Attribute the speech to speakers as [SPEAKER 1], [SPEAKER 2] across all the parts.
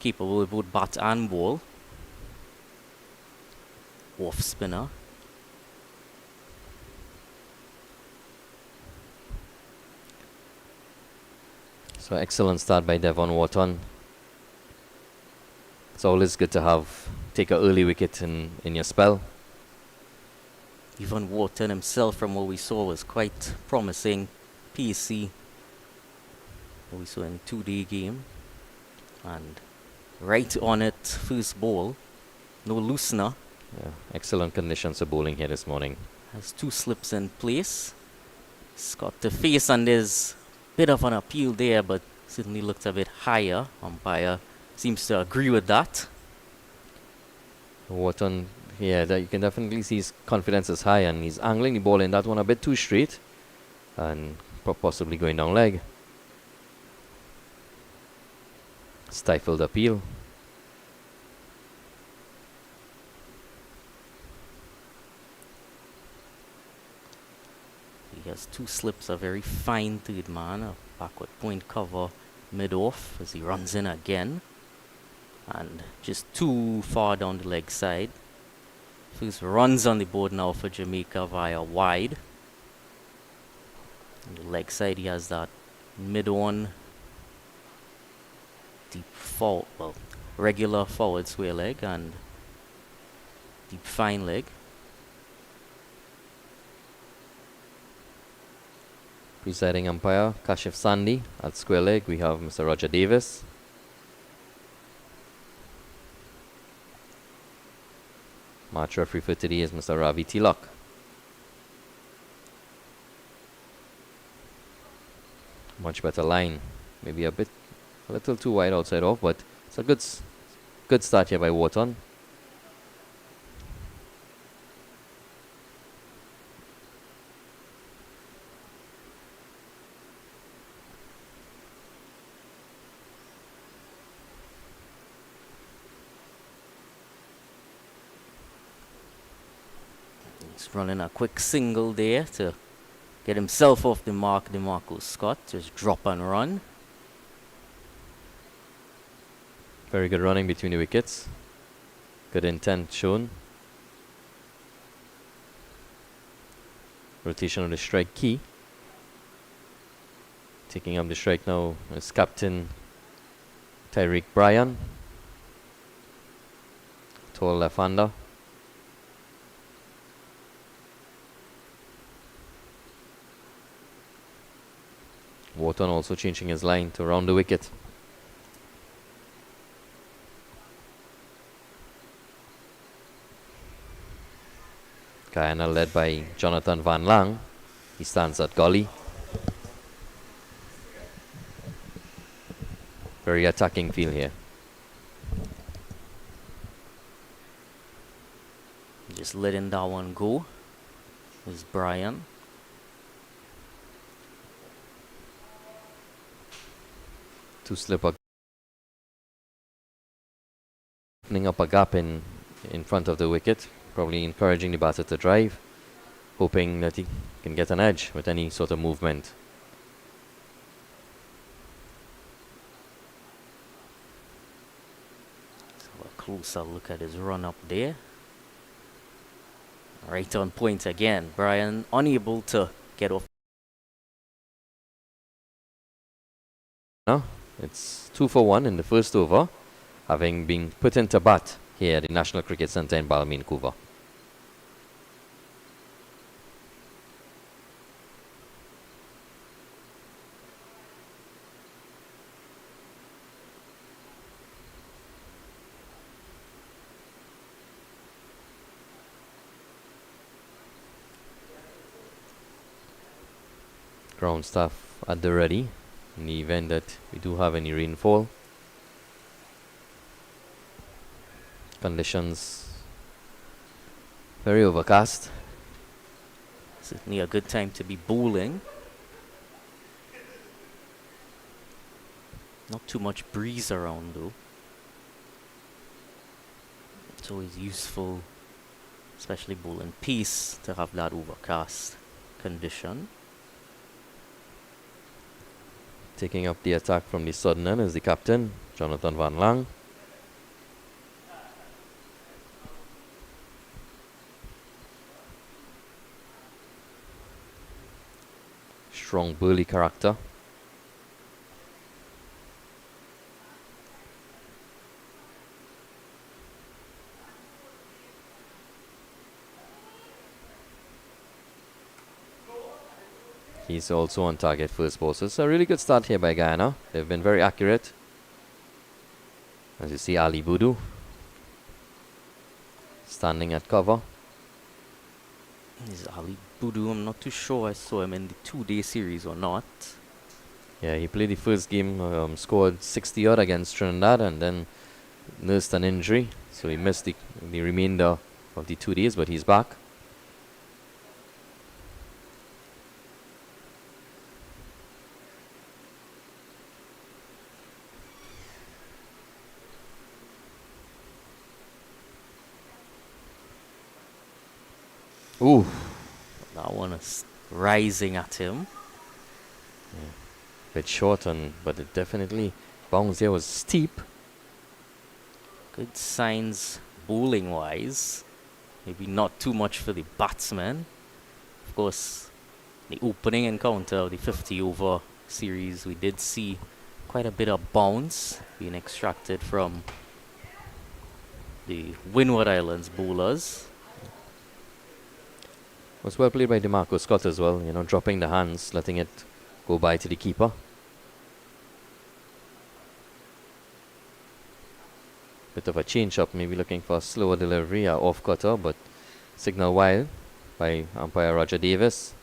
[SPEAKER 1] capable with both bat and ball. Off spinner.
[SPEAKER 2] So excellent start by Devon Wharton. It's always good to take an early wicket in your spell.
[SPEAKER 1] Even Wharton himself, from what we saw, was quite promising. PC, what we saw in 2-day game. And right on it, first ball. No loosener.
[SPEAKER 2] Yeah, excellent conditions for bowling here this morning.
[SPEAKER 1] Has 2 slips in place. He's got the face, and there's a bit of an appeal there, but certainly looked a bit higher. Umpire seems to agree with that.
[SPEAKER 2] Wharton, yeah, that you can definitely see his confidence is high, and he's angling the ball in that one a bit too straight, and possibly going down leg. Stifled appeal.
[SPEAKER 1] He has 2 slips, a very fine third man, a backward point cover mid-off as he runs in again. And just too far down the leg side. First runs on the board now for Jamaica via wide. On the leg side he has that mid-on deep forward, well, regular forward square leg and deep fine leg.
[SPEAKER 2] Presiding umpire Kashif Sandhi. At square leg we have Mr. Roger Davis. Match referee for today is Mr. Ravi Tilak. Much better line. Maybe a little too wide outside off, but it's a good start here by Wharton.
[SPEAKER 1] He's running a quick single there to get himself off the mark. DeMarco Scott just drop and run.
[SPEAKER 2] Very good running between the wickets. Good intent shown. Rotation of the strike key. Taking up the strike now is Captain Tyreek Bryan. Tall left-hander. Wharton also changing his line to round the wicket. Guyana led by Jonathan Van Lang. He stands at gully. Very attacking field here.
[SPEAKER 1] Just letting that one go is Bryan.
[SPEAKER 2] To slip opening up a gap in front of the wicket, probably encouraging the batter to drive, hoping that he can get an edge with any sort of movement.
[SPEAKER 1] So a closer look at his run up there. Right on point again. Bryan unable to get off.
[SPEAKER 2] Now it's 2 for 1 in the first over, having been put into bat here at the National Cricket Centre in Balmain, Ground staff at the ready in the event that we do have any rainfall. Conditions very overcast.
[SPEAKER 1] Certainly a good time to be bowling. Not too much breeze around though. It's always useful, especially bowling pace, to have that overcast condition.
[SPEAKER 2] Taking up the attack from the southern end is the captain, Jonathan Van Lang. strong burly character. He's also on target first ball. So it's a really good start here by Guyana. They've been very accurate. As you see, Ali Budu standing at cover.
[SPEAKER 1] Is Ali Budu? I'm not too sure I saw him in the 2-day series or not.
[SPEAKER 2] Yeah, he played the first game, scored 60 odd against Trinidad, and then nursed an injury. So he missed the remainder of the 2 days, but he's back. Ooh.
[SPEAKER 1] That one is rising at him.
[SPEAKER 2] Bit short, but it definitely bounce there was steep.
[SPEAKER 1] Good signs bowling wise. Maybe not too much for the batsman. Of course, the opening encounter of the 50 over series, we did see quite a bit of bounce being extracted from the Windward Islands bowlers.
[SPEAKER 2] Was well played by DeMarco Scott as well, dropping the hands, letting it go by to the keeper. Bit of a change up, maybe looking for a slower delivery, off cutter, but signal wild by umpire Roger Davis.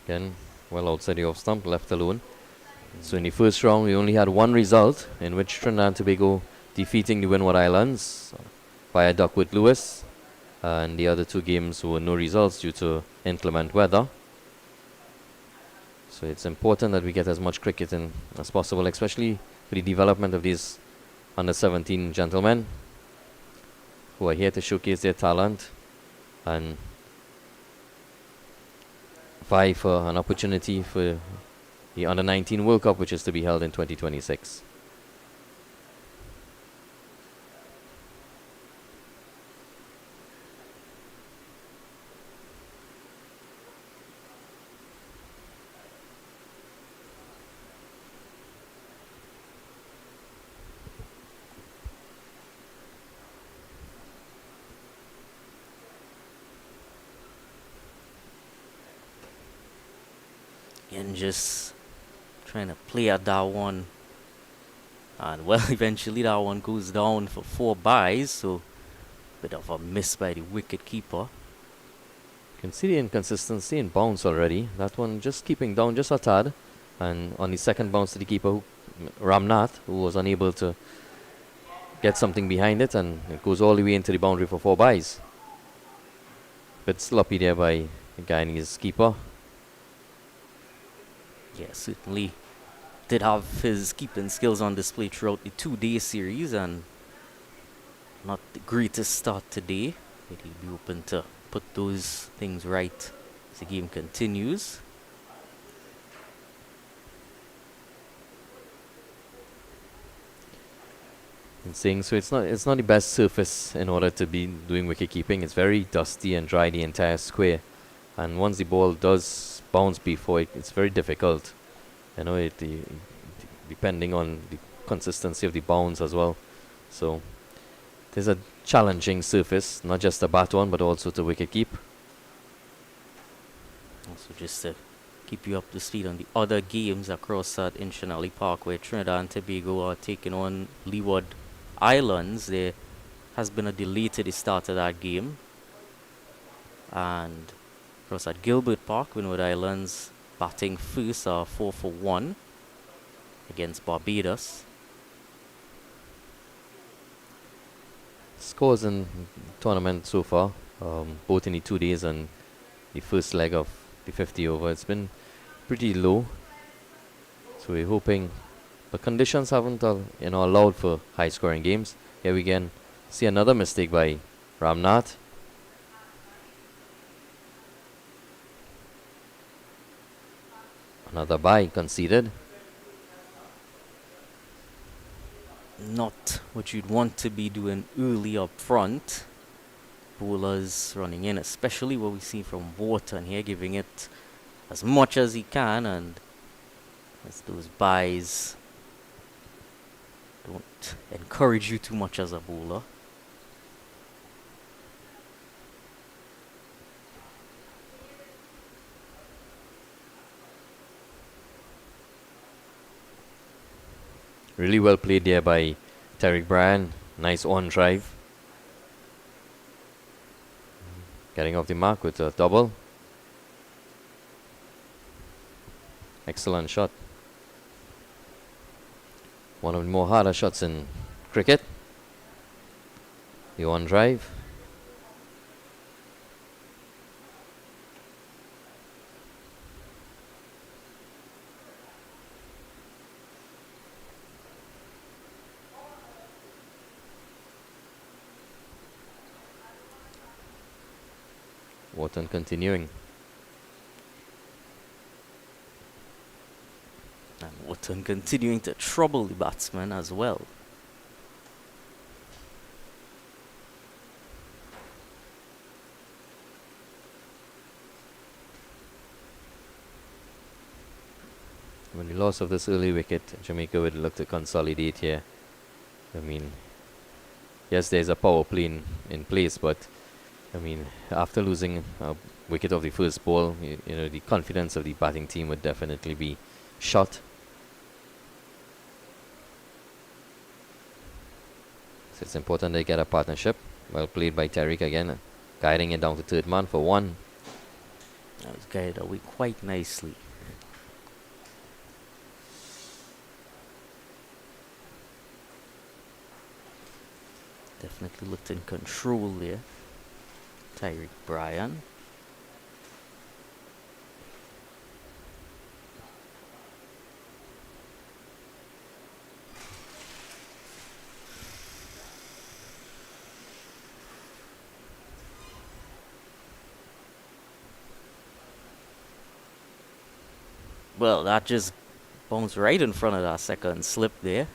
[SPEAKER 2] Again, well outside the off stump, left alone. So in the first round, we only had one result, in which Trinidad and Tobago defeating the Windward Islands via Duckworth Lewis. And the other two games were no results due to inclement weather. So it's important that we get as much cricket in as possible, especially for the development of these under-17 gentlemen who are here to showcase their talent and vie for an opportunity for the Under-19 World Cup, which is to be held in 2026.
[SPEAKER 1] And just trying to play at that one. And well, eventually that one goes down for 4 byes. So, bit of a miss by the wicket keeper.
[SPEAKER 2] You can see the inconsistency in bounce already. That one just keeping down just a tad. And on the second bounce to the keeper, Ramnath, who was unable to get something behind it. And it goes all the way into the boundary for 4 byes. Bit sloppy there by the Guyanese keeper.
[SPEAKER 1] Yeah, certainly did have his keeping skills on display throughout the 2-day series, and not the greatest start today, but he'll be open to put those things right as the game continues.
[SPEAKER 2] And saying so, it's not the best surface in order to be doing wicket keeping. It's very dusty and dry the entire square, and once the ball does bounce before it, it's very difficult. Depending on the consistency of the bounce as well. So there's a challenging surface, not just to bat on, but also to wicket keep.
[SPEAKER 1] Also, just to keep you up to speed on the other games across at Inchinali Park, where Trinidad and Tobago are taking on Leeward Islands, there has been a delay to the start of that game. And across at Gilbert Park, Windward Islands batting first, 4 for 1 against Barbados.
[SPEAKER 2] Scores in tournament so far, both in the 2 days and the first leg of the 50 over, it's been pretty low. So we're hoping, but conditions haven't allowed for high scoring games. Here we can see another mistake by Ramnath. Another bye conceded.
[SPEAKER 1] Not what you'd want to be doing early up front. Bowlers running in, especially what we see from Wharton here, giving it as much as he can, and as those byes don't encourage you too much as a bowler.
[SPEAKER 2] Really well played there by Tariq Bryan. Nice on drive. Getting off the mark with a double. Excellent shot. One of the more harder shots in cricket. The on drive. Wharton continuing.
[SPEAKER 1] And Wharton continuing to trouble the batsman as well.
[SPEAKER 2] When the loss of this early wicket, Jamaica would look to consolidate here. I mean, yes, there's a power play in place, but I mean, after losing a wicket of the first ball, you know, the confidence of the batting team would definitely be shot. So it's important they get a partnership. Well played by Tariq again, guiding it down to third man for one.
[SPEAKER 1] That was guided away quite nicely. Definitely looked in control there. Tariq Bryan. Well, that just bounced right in front of that second slip there.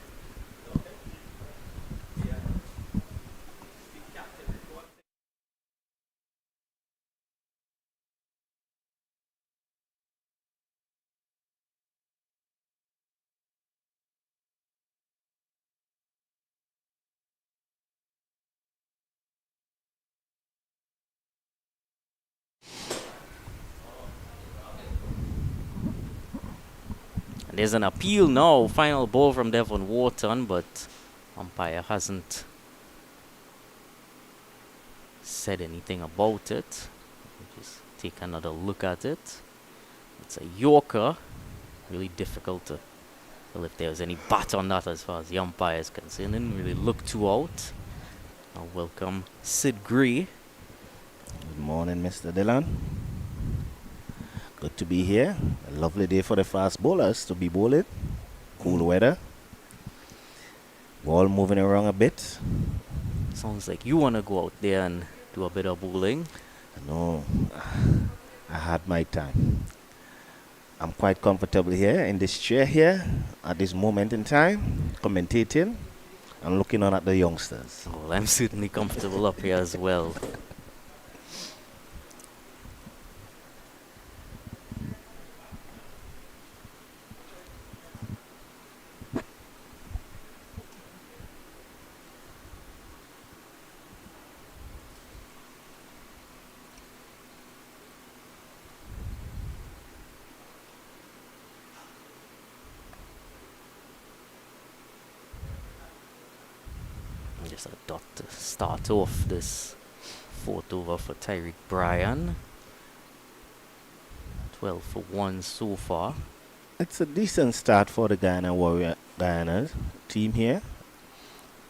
[SPEAKER 1] And there's an appeal now. Final ball from Devon Wharton, but umpire hasn't said anything about it. Just take another look at it. It's a Yorker. Really difficult to tell if there's any bat on that as far as the umpire is concerned. Didn't really look too out. I'll welcome Sid Gray.
[SPEAKER 3] Good morning, Mr. Dillon. Good to be here. A lovely day for the fast bowlers to be bowling. Cool weather. Ball moving around a bit.
[SPEAKER 1] Sounds like you want to go out there and do a bit of bowling.
[SPEAKER 3] No, I had my time. I'm quite comfortable here in this chair here at this moment in time, commentating and looking on at the youngsters.
[SPEAKER 1] Well, I'm certainly comfortable up here as well. Just a dot to start off this fourth over for Tariq Bryan. 12 for 1 so far.
[SPEAKER 3] It's a decent start for the Guyana team here.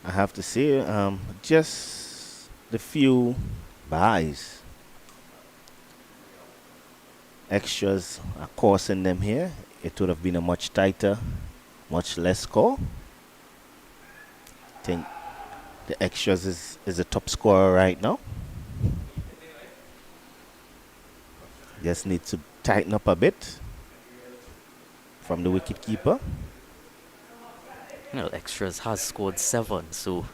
[SPEAKER 3] I have to say, just the few buys. Extras are causing them here. It would have been a much tighter, much less score. Think The extras is the top scorer right now. Just needs to tighten up a bit from the wicket keeper.
[SPEAKER 1] Well, extras has scored 7, so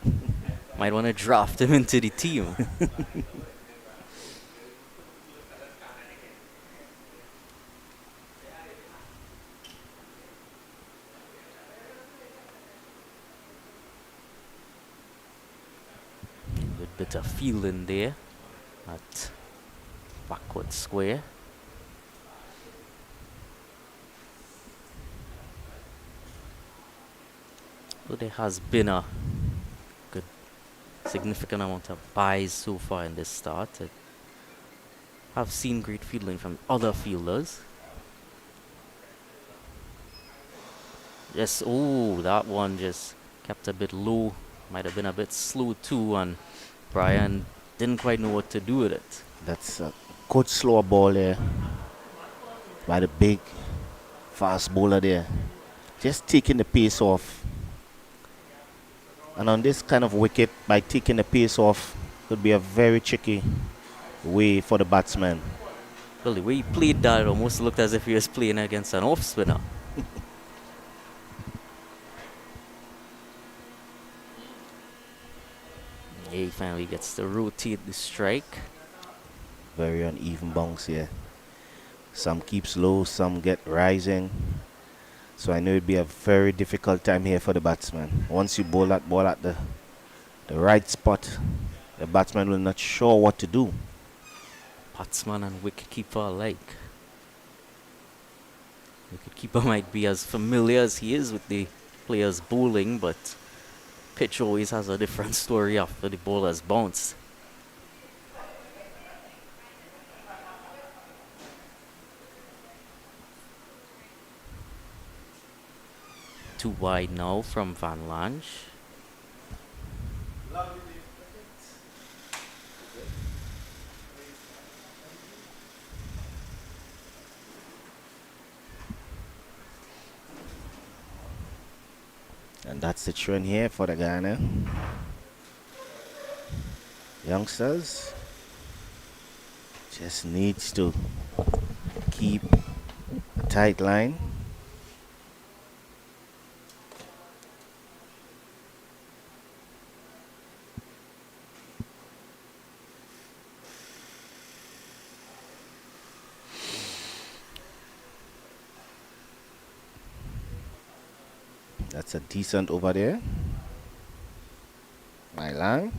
[SPEAKER 1] might want to draft him into the team. Good bit of fielding there at backward square. So there has been a good significant amount of buys so far in this start. I've seen great fielding from other fielders. Yes, oh, that one just kept a bit low. Might have been a bit slow too, and Brian didn't quite know what to do with it.
[SPEAKER 3] That's a good slow ball there by the big fast bowler there. Just taking the pace off. And on this kind of wicket, by taking the pace off, could be a very tricky way for the batsman.
[SPEAKER 1] Well, the way he played that, it almost looked as if he was playing against an off spinner. He finally gets to rotate the strike.
[SPEAKER 3] Very uneven bounce here. Some keeps low, some get rising. So I know it'd be a very difficult time here for the batsman. Once you bowl that ball at the right spot, the batsman will not sure what to do.
[SPEAKER 1] Batsman and wicketkeeper alike. Wicketkeeper might be as familiar as he is with the players bowling, but pitch always has a different story after the ball has bounced. Too wide now from Van Lange.
[SPEAKER 3] And that's the trend here for the Guyana youngsters. Just needs to keep a tight line. That's a decent over there. My line.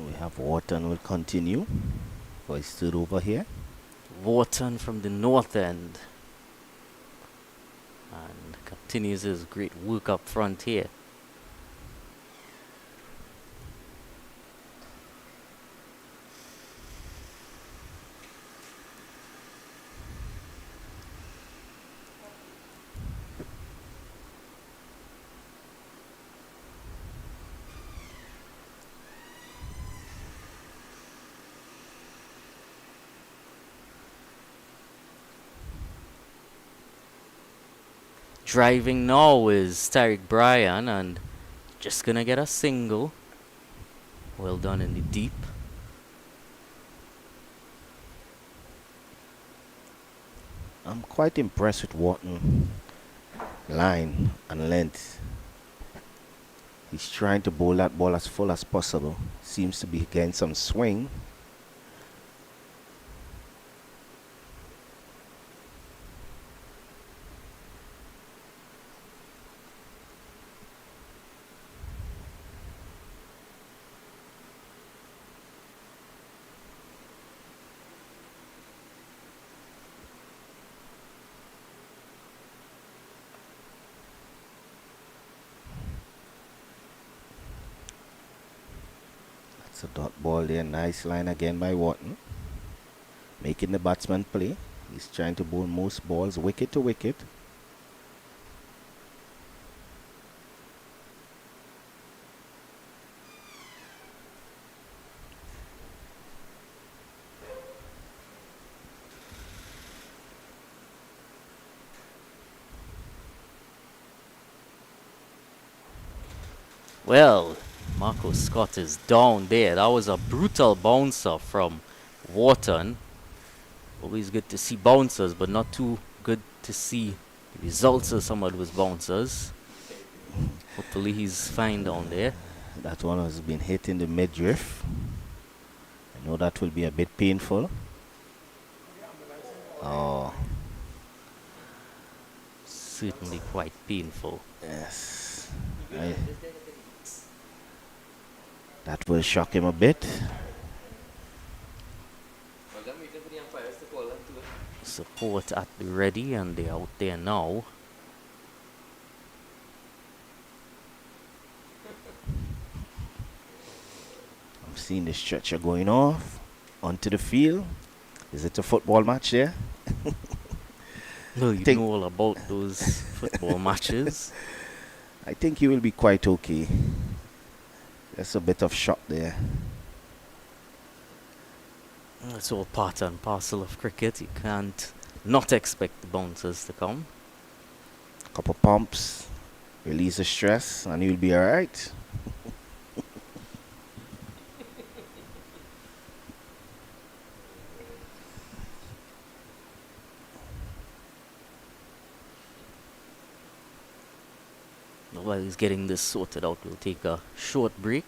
[SPEAKER 3] We have Wharton will continue. Hoisted over here.
[SPEAKER 1] Wharton from the north end. And continues his great work up front here. Driving now is Tariq Bryan, and just gonna get a single. Well done in the deep.
[SPEAKER 3] I'm quite impressed with Wharton line and length. He's trying to bowl that ball as full as possible. Seems to be getting some swing. It's a dot ball there. Nice line again by Wharton. Making the batsman play. He's trying to bowl most balls wicket to wicket.
[SPEAKER 1] Well, Marco Scott is down there. That was a brutal bouncer from Wharton. Always good to see bouncers, but not too good to see the results of some of those bouncers. Hopefully he's fine down there.
[SPEAKER 3] That one has been hit in the midriff. I know that will be a bit painful. Oh,
[SPEAKER 1] Certainly quite painful.
[SPEAKER 3] yes. That will shock him a bit.
[SPEAKER 1] Support at the ready, and they're out there now.
[SPEAKER 3] I'm seeing the stretcher going off onto the field. Is it a football match there?
[SPEAKER 1] Well, you
[SPEAKER 3] think-
[SPEAKER 1] know all about those football matches.
[SPEAKER 3] I think he will be quite okay. There's a bit of shock there.
[SPEAKER 1] It's all part and parcel of cricket. You can't not expect the bouncers to come.
[SPEAKER 3] Couple pumps, release the stress, and he'll be alright.
[SPEAKER 1] While he's getting this sorted out, we'll take a short break.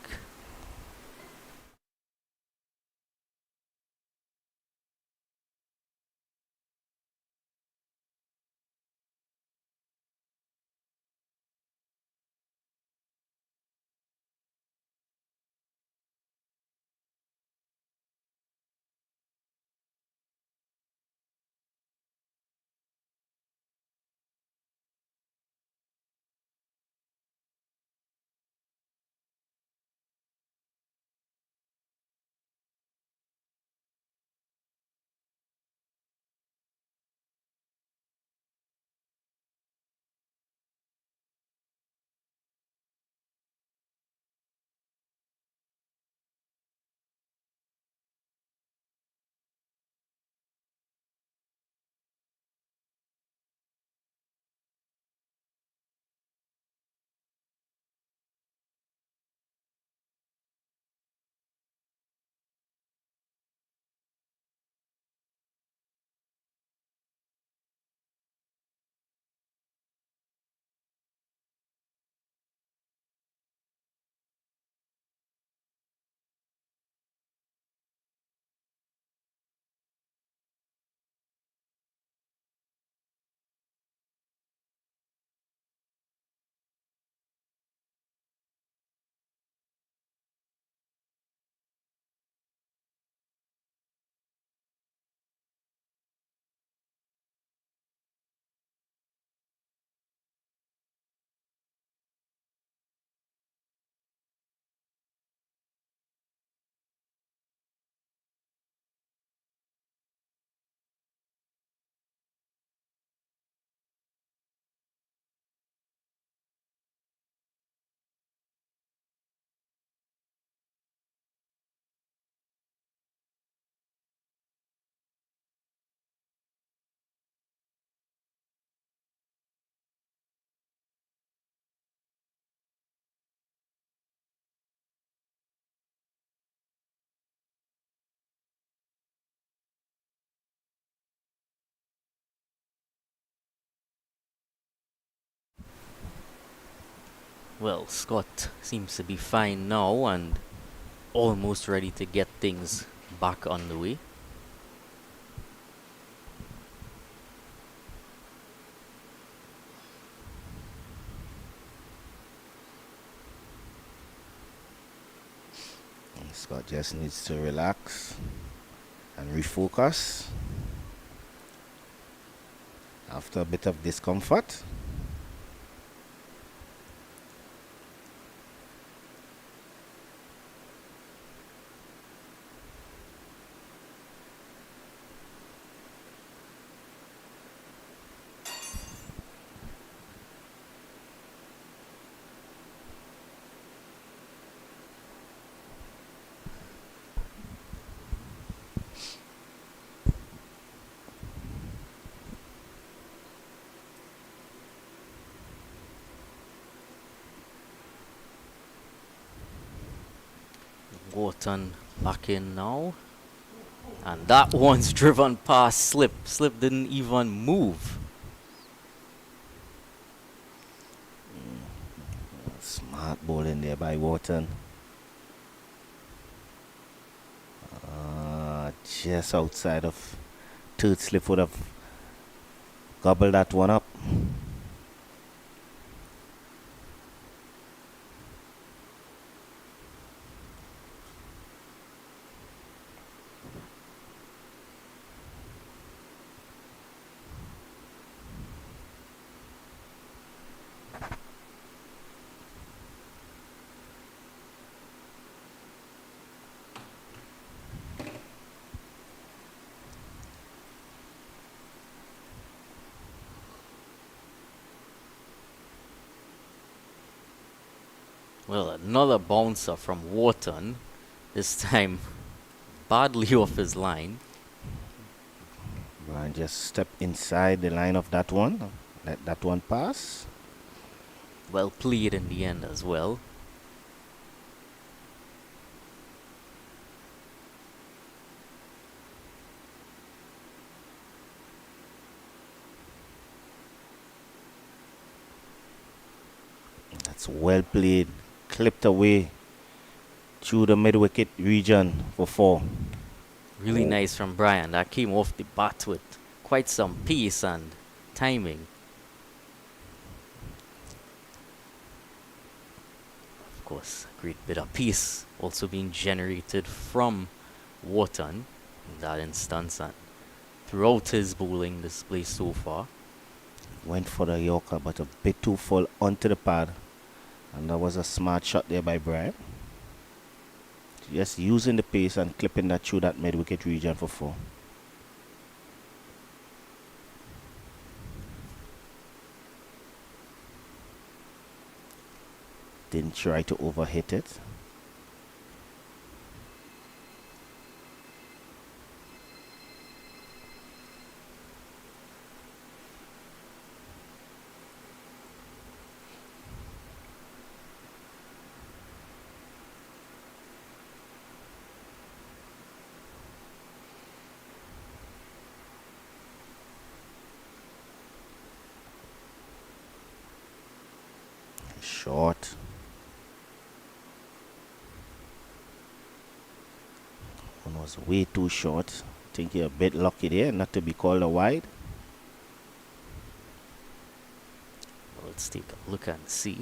[SPEAKER 1] Well, Scott seems to be fine now and almost ready to get things back on the way.
[SPEAKER 3] Scott just needs to relax and refocus after a bit of discomfort.
[SPEAKER 1] Wharton back in now. And that one's driven past Slip. Slip didn't even move.
[SPEAKER 3] Smart bowling there by Wharton. Just outside of third slip would have gobbled that one up.
[SPEAKER 1] Well, another bouncer from Wharton. This time badly off his line.
[SPEAKER 3] Brian just step inside the line of that one. Let that one pass.
[SPEAKER 1] Well played in the end as well.
[SPEAKER 3] That's well played. Clipped away through the mid-wicket region for 4.
[SPEAKER 1] Really nice from Brian. That came off the bat with quite some pace and timing. Of course, a great bit of pace also being generated from Wharton in that instance and throughout his bowling display so far.
[SPEAKER 3] Went for the Yorker, but a bit too full onto the pad. And that was a smart shot there by Brian. Just using the pace and clipping that through that mid-wicket region for 4. Didn't try to overhit it. Short. One was way too short. I think you're a bit lucky there not to be called a wide.
[SPEAKER 1] Let's take a look and see.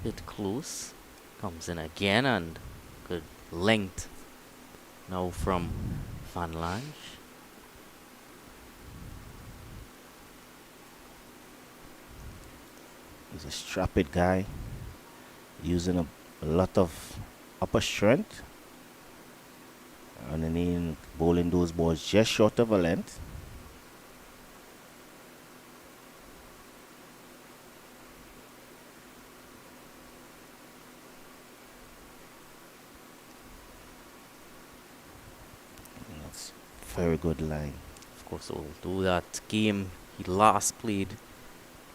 [SPEAKER 1] Bit close. Comes in again and good length now from Van Lange.
[SPEAKER 3] He's a strapped guy, using a lot of upper strength, and then bowling those balls just short of a length. And that's very good line.
[SPEAKER 1] Of course, although that game he last played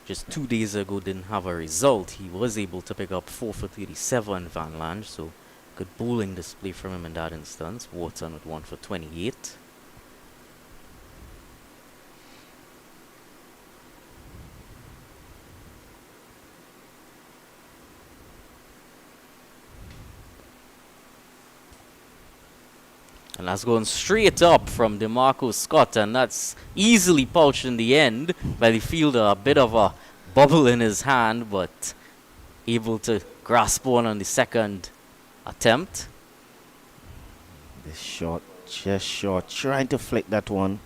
[SPEAKER 1] just 2 days ago didn't have a result, he was able to pick up 4 for 37 Van Lange, so good bowling display from him in that instance. Wharton with 1 for 28. And that's going straight up from DeMarco Scott, and that's easily pouched in the end by the fielder. A bit of a bubble in his hand, but able to grasp one on the second attempt.
[SPEAKER 3] This short, just short, trying to flick that one,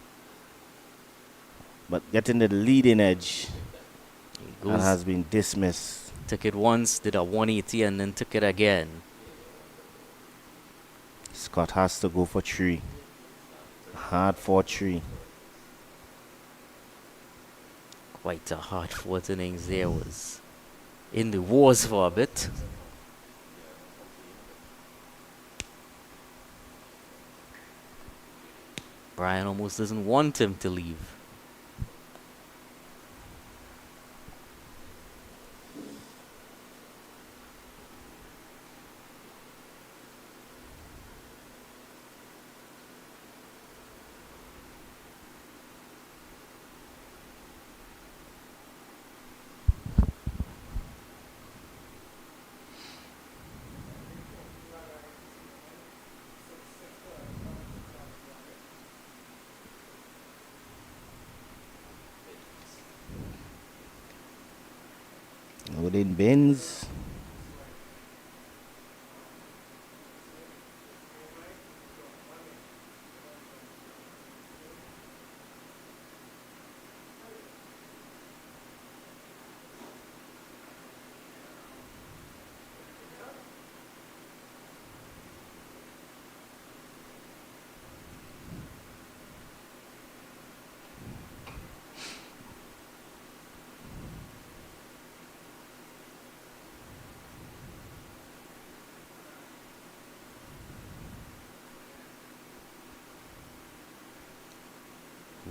[SPEAKER 3] but getting the leading edge and has been dismissed.
[SPEAKER 1] Took it once, did a 180, and then took it again.
[SPEAKER 3] Scott has to go for 3. Hard for 3.
[SPEAKER 1] Quite a hard 4th innings there. Was in the wars for a bit. Brian almost doesn't want him to leave.
[SPEAKER 3] Within bins.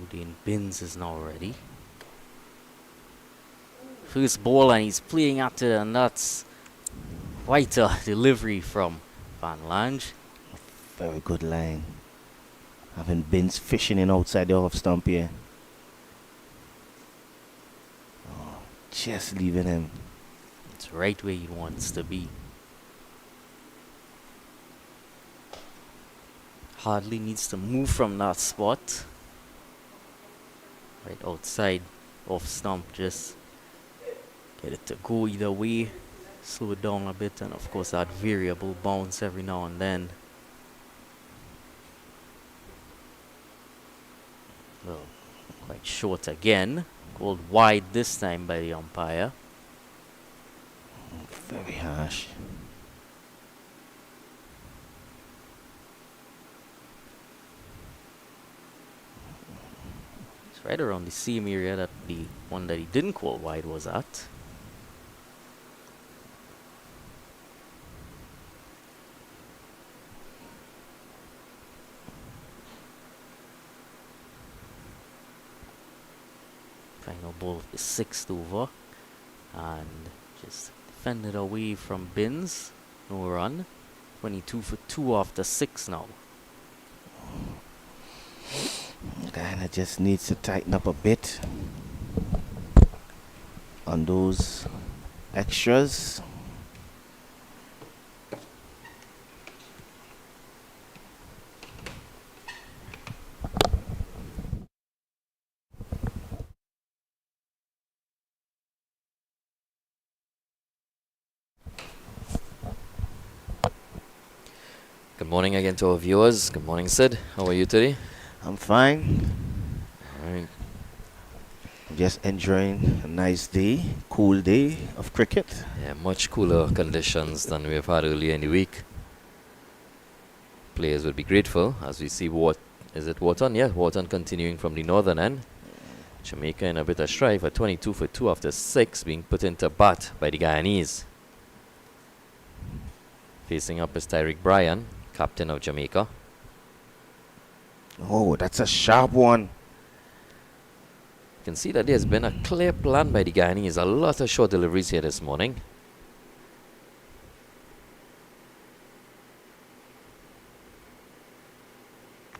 [SPEAKER 1] Udin Bins is now ready. First ball, and he's playing at it, and that's quite a delivery from Van Lange.
[SPEAKER 3] Very good line. Having Bins fishing in outside the off stump here. Oh, just leaving him.
[SPEAKER 1] It's right where he wants to be. Hardly needs to move from that spot. Right outside, off stump, just get it to go either way. Slow it down a bit, and of course that variable bounce every now and then. Well, quite short again. Called wide this time by the umpire.
[SPEAKER 3] Very harsh.
[SPEAKER 1] It's right around the same area that the one that he didn't call wide was at. Final ball of the sixth over, and just defended away from Bins. No run. 22 for 2 after 6 now.
[SPEAKER 3] Guyana just needs to tighten up a bit on those extras.
[SPEAKER 2] Good morning again to our viewers. Good morning, Sid. How are you today?
[SPEAKER 3] I'm fine.
[SPEAKER 2] All right.
[SPEAKER 3] Just enjoying a nice day, cool day of cricket.
[SPEAKER 2] Yeah, much cooler conditions than we've had earlier in the week. Players would be grateful as we see is it Wharton? Yeah, Wharton continuing from the northern end. Jamaica in a bit of strife at 22 for 2 after 6 being put into bat by the Guyanese. Facing up is Tyreek Bryan, captain of Jamaica.
[SPEAKER 3] Oh, that's a sharp one.
[SPEAKER 2] You can see that there's been a clear plan by the Guyanese. A lot of short deliveries here this morning.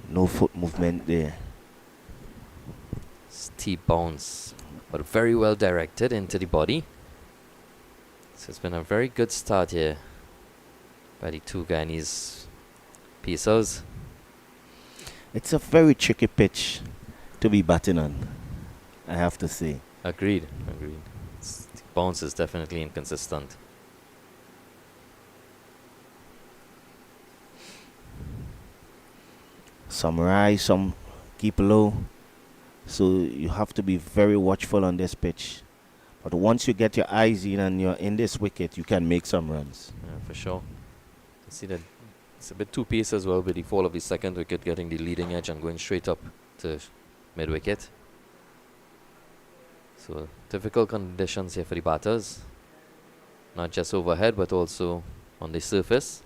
[SPEAKER 3] No foot movement there.
[SPEAKER 2] Steep bounce, but very well directed into the body. So it's been a very good start here by the two Guyanese pieces.
[SPEAKER 3] It's a very tricky pitch to be batting on, I have to say.
[SPEAKER 2] Agreed. The bounce is definitely inconsistent.
[SPEAKER 3] Some rise, some keep low. So you have to be very watchful on this pitch. But once you get your eyes in and you're in this wicket, you can make some runs.
[SPEAKER 2] Yeah, for sure. You see that it's a bit too pace as well with the fall of the second wicket, getting the leading edge and going straight up to mid-wicket. So difficult conditions here for the batters. Not just overhead, but also on the surface.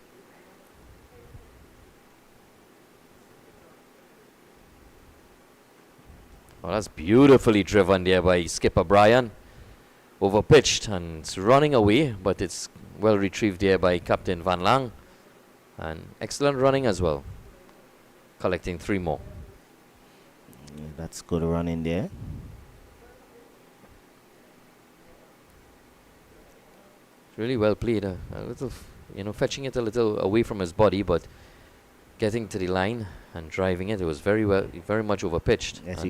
[SPEAKER 2] Oh, that's beautifully driven there by skipper Brian. Overpitched and it's running away, but it's well retrieved there by Captain Van Lang. And excellent running as well. Collecting 3 more.
[SPEAKER 3] Yeah, that's good run in there.
[SPEAKER 2] Really well played. A little, fetching it a little away from his body, but getting to the line and driving it. It was very much overpitched.
[SPEAKER 3] Yes,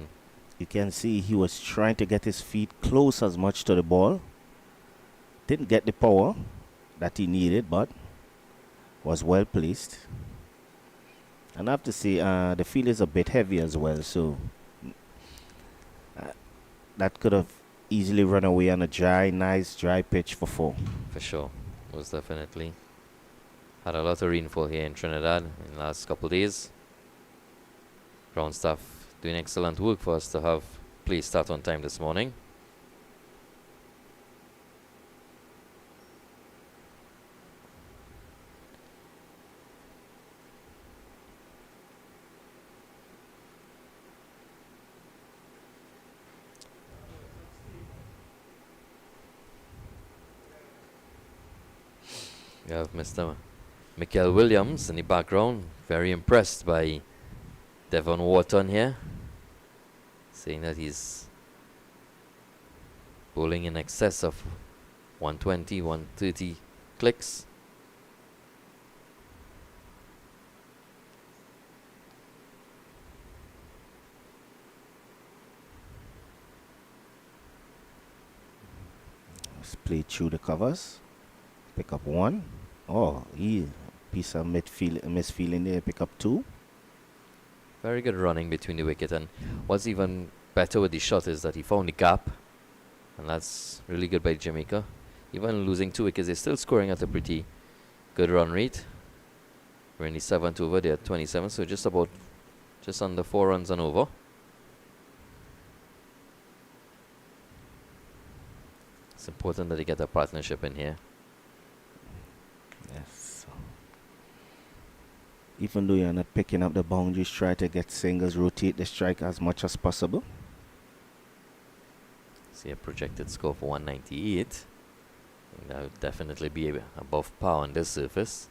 [SPEAKER 3] you can see he was trying to get his feet close as much to the ball. Didn't get the power that he needed, but was well placed. And I have to say, the field is a bit heavy as well, so that could have easily run away on a nice dry pitch for 4.
[SPEAKER 2] For sure. Most definitely. Had a lot of rainfall here in Trinidad in the last couple of days. Ground staff doing excellent work for us to have play start on time this morning. We have Mr. Michael Williams in the background, very impressed by Devon Wharton here, saying that he's bowling in excess of 120, 130 clicks.
[SPEAKER 3] Let's play through the covers. Pick up 1. Oh, piece of misfeeling there. Pick up 2.
[SPEAKER 2] Very good running between the wicket, and what's even better with the shot is that he found the gap, and that's really good by Jamaica. Even losing 2 wickets, they're still scoring at a pretty good run rate. We're in the 7th over, they're at 27, so just under 4 runs and over. It's important that they get a partnership in here.
[SPEAKER 3] Yes. Even though you're not picking up the boundaries, try to get singles, rotate the strike as much as possible.
[SPEAKER 2] See a projected score for 198. That would definitely be above par on this surface.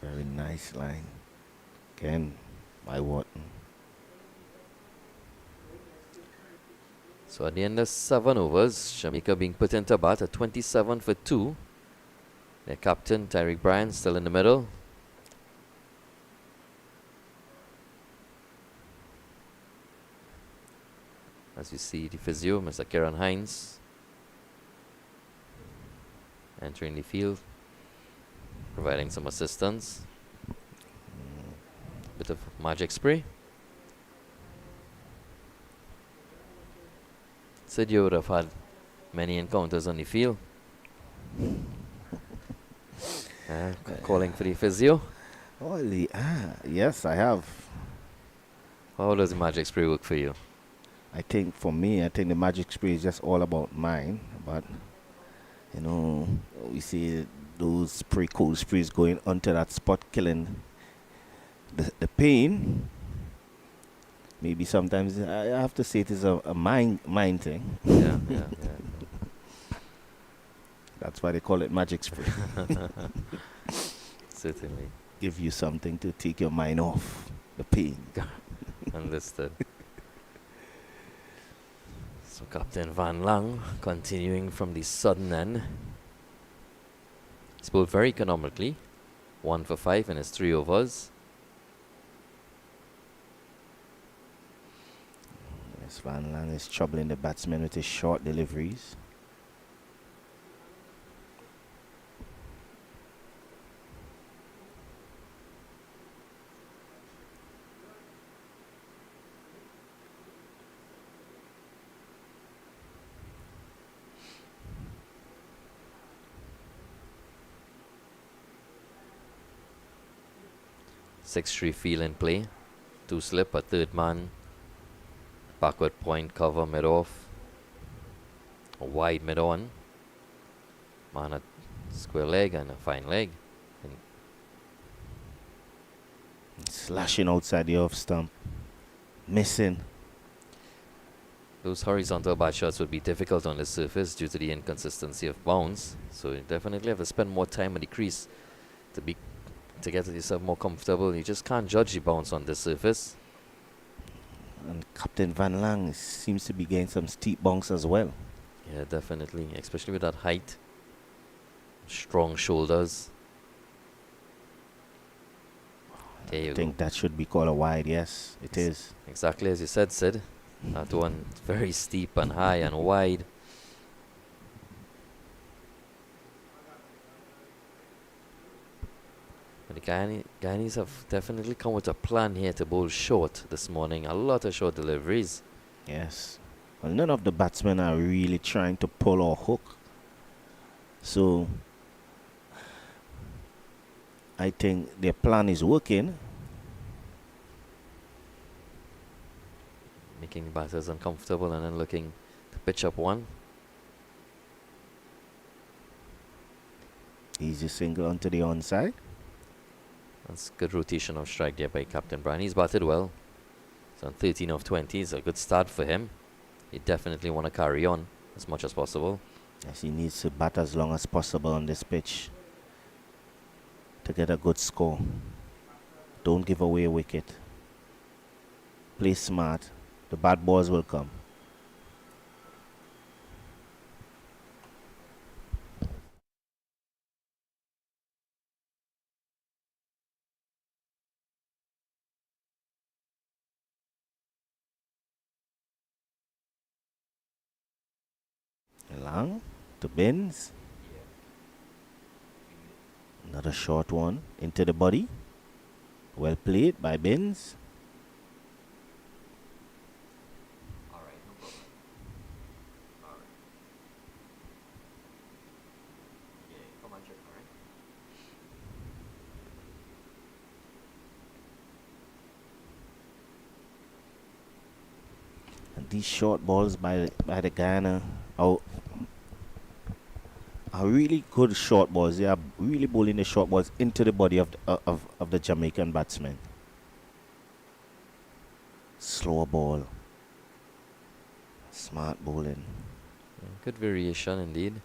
[SPEAKER 3] Very nice line. Again, by Wharton.
[SPEAKER 2] So at the end of 7 overs, Jamaica being put into bat at 27 for 2. Their captain, Tyreek Bryan, still in the middle. As you see, the physio, Mr. Kieran Hines, entering the field, providing some assistance. Bit of magic spray. Said you would have had many encounters on the field. Calling for the physio.
[SPEAKER 3] Holy, yes, I have.
[SPEAKER 2] How does the magic spray work for you?
[SPEAKER 3] I think for me, the magic spray is just all about mine. But, we see those cold sprays going onto that spot, killing the pain. Maybe sometimes I have to say it is a mind thing.
[SPEAKER 2] Yeah.
[SPEAKER 3] That's why they call it magic spray.
[SPEAKER 2] Certainly.
[SPEAKER 3] Give you something to take your mind off the pain.
[SPEAKER 2] Understood. So Captain Van Lang continuing from the southern end. He's bowled very economically. 1 for 5 in his 3 overs.
[SPEAKER 3] Yes, Van Lang is troubling the batsmen with his short deliveries.
[SPEAKER 2] 6-3 field in play. 2 slip, a third man. Backward point cover mid off. A wide mid on. Man at square leg and a fine leg. And
[SPEAKER 3] Slashing outside the off stump. Missing.
[SPEAKER 2] those horizontal bat shots would be difficult on the surface due to the inconsistency of bounce. So you definitely have to spend more time at the crease to get yourself more comfortable. You just can't judge the bounce on the surface.
[SPEAKER 3] And Captain Van Lang seems to be getting some steep bounce as well.
[SPEAKER 2] Yeah, definitely, especially with that height. Strong shoulders. There you
[SPEAKER 3] I
[SPEAKER 2] go.
[SPEAKER 3] think that should be called a wide, yes, it is.
[SPEAKER 2] Exactly as you said, Sid. That one very steep and high and wide. But the Guyanese have definitely come with a plan here to bowl short this morning. A lot of short deliveries.
[SPEAKER 3] Yes. Well, none of the batsmen are really trying to pull or hook. So, I think their plan is working.
[SPEAKER 2] Making the batters uncomfortable and then looking to pitch up one.
[SPEAKER 3] Easy single onto the onside.
[SPEAKER 2] That's good rotation of strike there by Captain Brian. He's batted well. It's on 13 of 20. It's a good start for him. He definitely want to carry on as much as possible.
[SPEAKER 3] Yes, he needs to bat as long as possible on this pitch to get a good score. Don't give away a wicket. Play smart. The bad balls will come. Long to Bins. Another short one into the body. Well played by Bins. And these short balls by the Guyana are really good short balls. They are really bowling the short balls into the body of the Jamaican batsmen. Slow ball. Smart bowling.
[SPEAKER 2] Good variation indeed.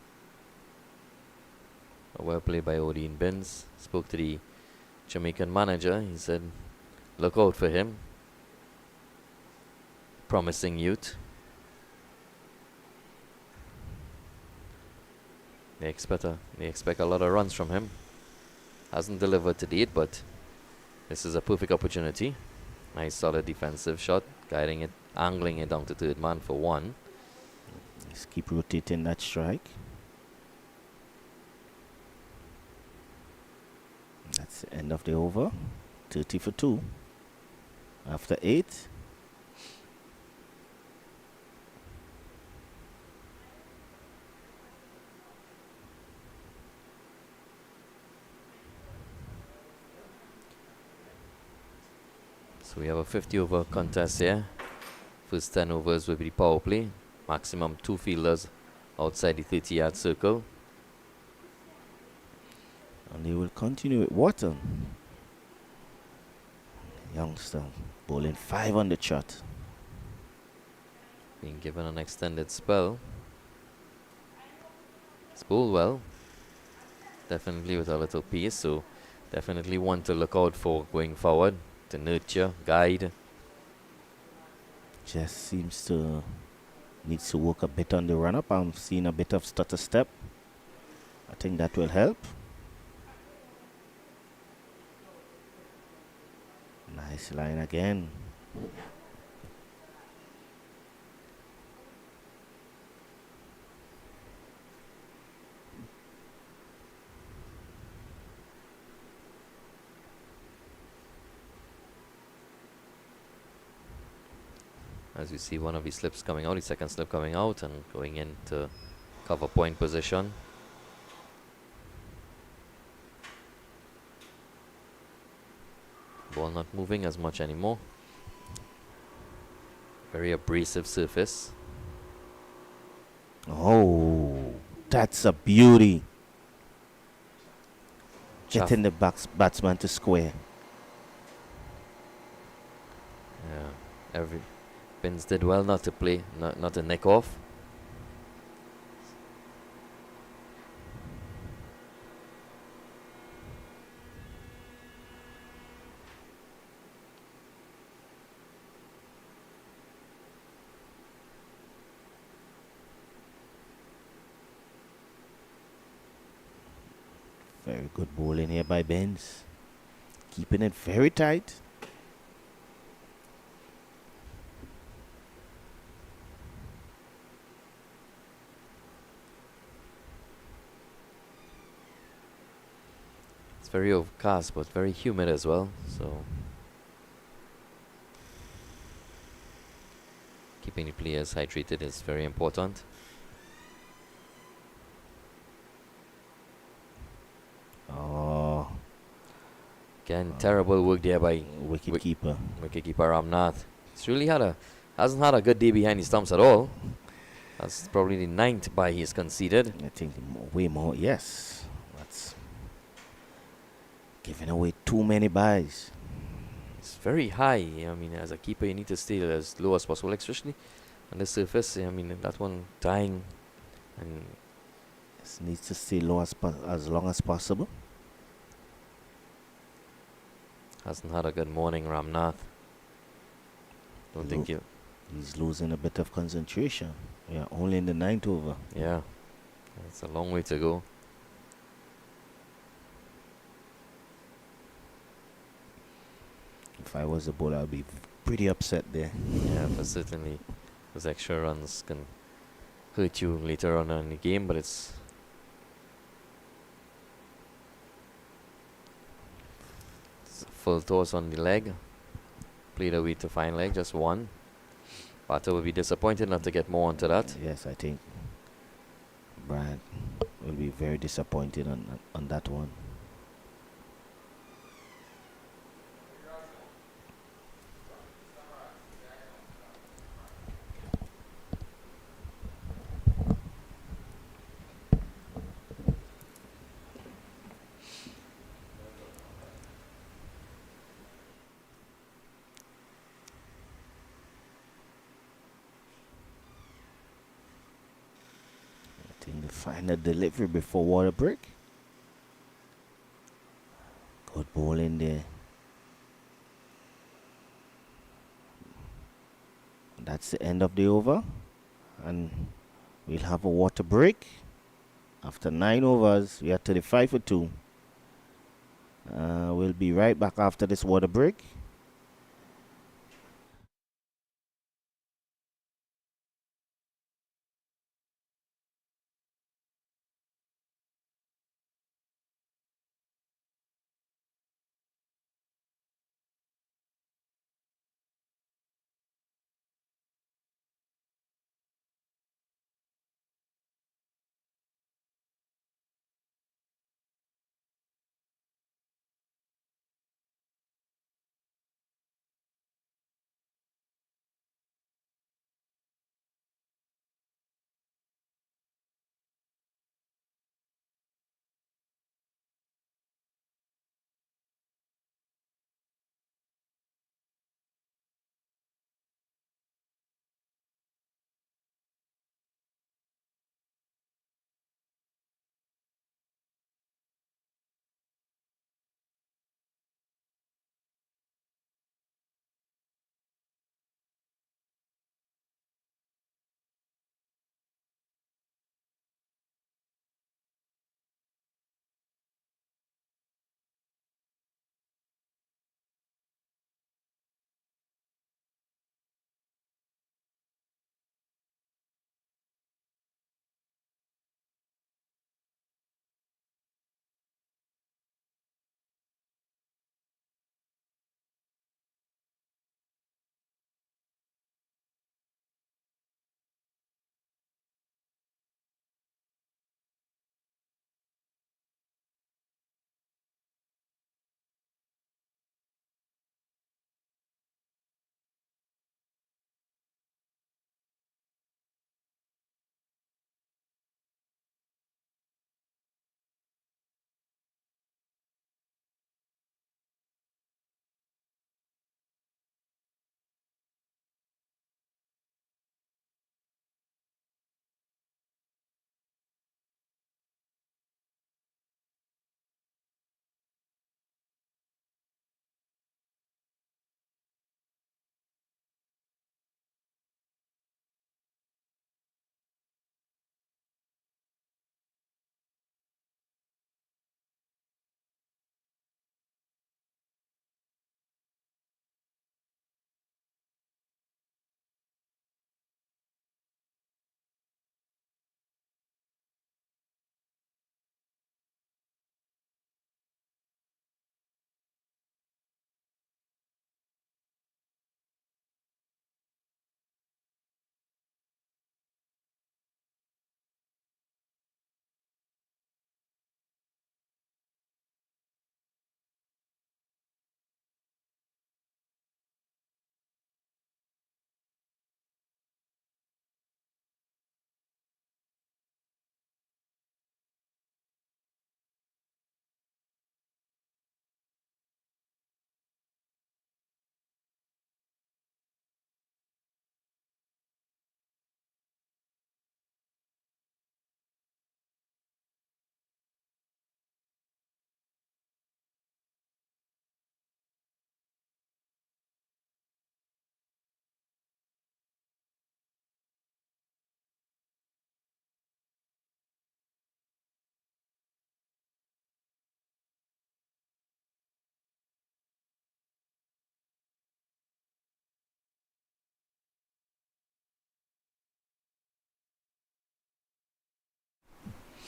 [SPEAKER 2] Well played by Odin Binns. Spoke to the Jamaican manager. He said, look out for him. Promising youth. They expect a lot of runs from him. Hasn't delivered to date, but this is a perfect opportunity. Nice solid defensive shot, guiding it, angling it down to third man for one.
[SPEAKER 3] Let's keep rotating that strike. That's the end of the over. 30 for 2. After 8.
[SPEAKER 2] So we have a 50 over contest here. First 10 overs will be power play. Maximum 2 fielders outside the 30-yard circle.
[SPEAKER 3] And they will continue with Wharton. Youngster bowling 5 on the trot.
[SPEAKER 2] Being given an extended spell. It's bowled well. Definitely with a little pace, so definitely one to look out for going forward. To nurture, guide.
[SPEAKER 3] Just seems to needs to work a bit on the run-up. I'm seeing a bit of stutter step. I think that will help. Nice line again.
[SPEAKER 2] As you see, one of the slips coming out, the second slip coming out and going into cover point position. Ball not moving as much anymore. Very abrasive surface.
[SPEAKER 3] Oh, that's a beauty.
[SPEAKER 2] Chaff.
[SPEAKER 3] Getting the batsman to square.
[SPEAKER 2] Yeah. Pins did well not to play, not to nick off.
[SPEAKER 3] Very good bowling here by Benz. Keeping it very tight.
[SPEAKER 2] It's very overcast, but very humid as well. So keeping the players hydrated is very important.
[SPEAKER 3] Oh,
[SPEAKER 2] Again, terrible work there by
[SPEAKER 3] wicket keeper.
[SPEAKER 2] wicketkeeper Ramnath. He's really hasn't had a good day behind the stumps at all. That's probably the 9th bye he's conceded.
[SPEAKER 3] I think way more. Yes, that's giving away too many buys.
[SPEAKER 2] It's very high. I mean, as a keeper, you need to stay as low as possible, especially on the surface. I mean, that one dying, and
[SPEAKER 3] It needs to stay low as long as possible.
[SPEAKER 2] hasn't had a good morning, Ramnath. Don't think
[SPEAKER 3] He's losing a bit of concentration. Yeah, only in the 9th over.
[SPEAKER 2] Yeah, it's a long way to go.
[SPEAKER 3] If I was the bowler, I'd be pretty upset there.
[SPEAKER 2] Yeah, but certainly those extra runs can hurt you later on in the game, but it's a full toss on the leg. Played away to fine leg, just one. Batter will be disappointed not to get more onto that.
[SPEAKER 3] Yes, I think Brad will be very disappointed on that one. I think the final delivery before water break. Good ball in there. That's the end of the over, and we'll have a water break. After 9 overs, we are 35 for 2. We'll be right back after this water break.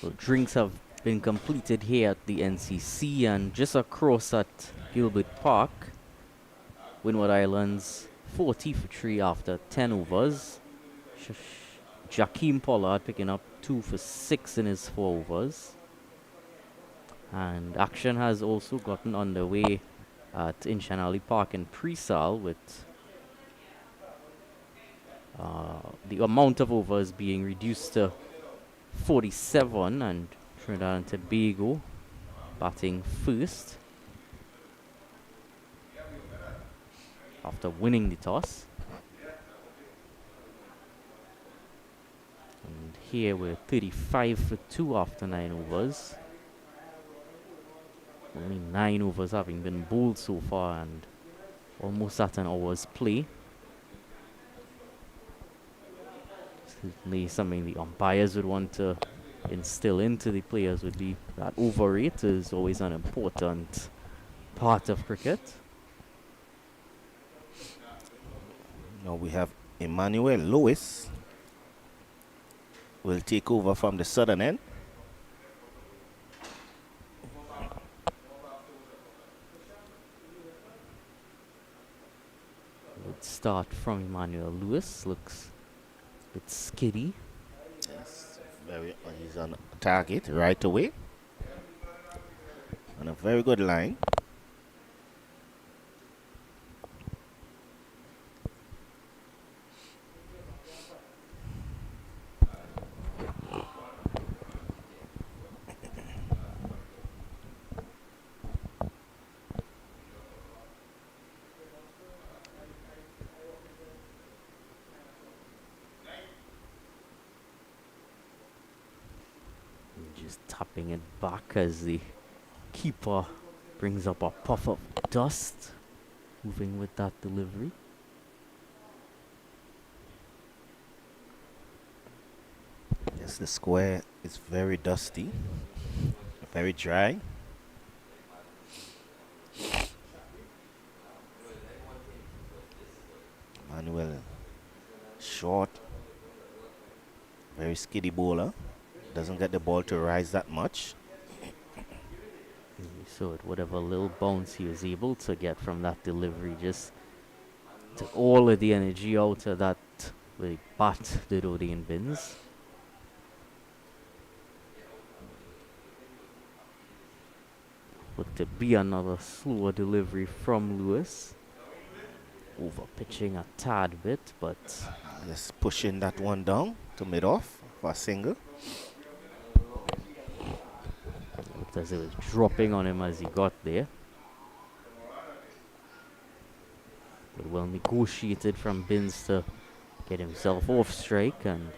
[SPEAKER 1] Well, drinks have been completed here at the NCC, and just across at Gilbert Park, Windward Islands 40 for 3 after 10 overs. Jakeem Pollard picking up 2 for 6 in his 4 overs. And action has also gotten underway at Inchanali Park in Presal, with the amount of overs being reduced to 47, and Trinidad and Tobago batting first after winning the toss. And here we're 35 for 2 after 9 overs. Only 9 overs having been bowled so far, and almost at an hour's play. Certainly something the umpires would want to instill into the players would be that over rate is always an important part of cricket.
[SPEAKER 3] Now we have Emmanuel Lewis will take over from the southern end.
[SPEAKER 1] Let's start from Emmanuel Lewis. Looks a bit skiddy.
[SPEAKER 3] Yes, he's on target right away. On a very good line.
[SPEAKER 1] Just tapping it back as the keeper brings up a puff of dust, moving with that delivery.
[SPEAKER 3] Yes, the square is very dusty, very dry. Manuel, short, very skiddy bowler. Doesn't get the ball to rise that much.
[SPEAKER 1] So at whatever little bounce he was able to get from that delivery, just took all of the energy out of that the bat did Odean Bins. Look to be another slower delivery from Lewis. Over pitching a tad bit, but
[SPEAKER 3] Just pushing that one down to mid-off for a single.
[SPEAKER 1] looked as it was dropping on him as he got there. But well negotiated from Bins to get himself off strike and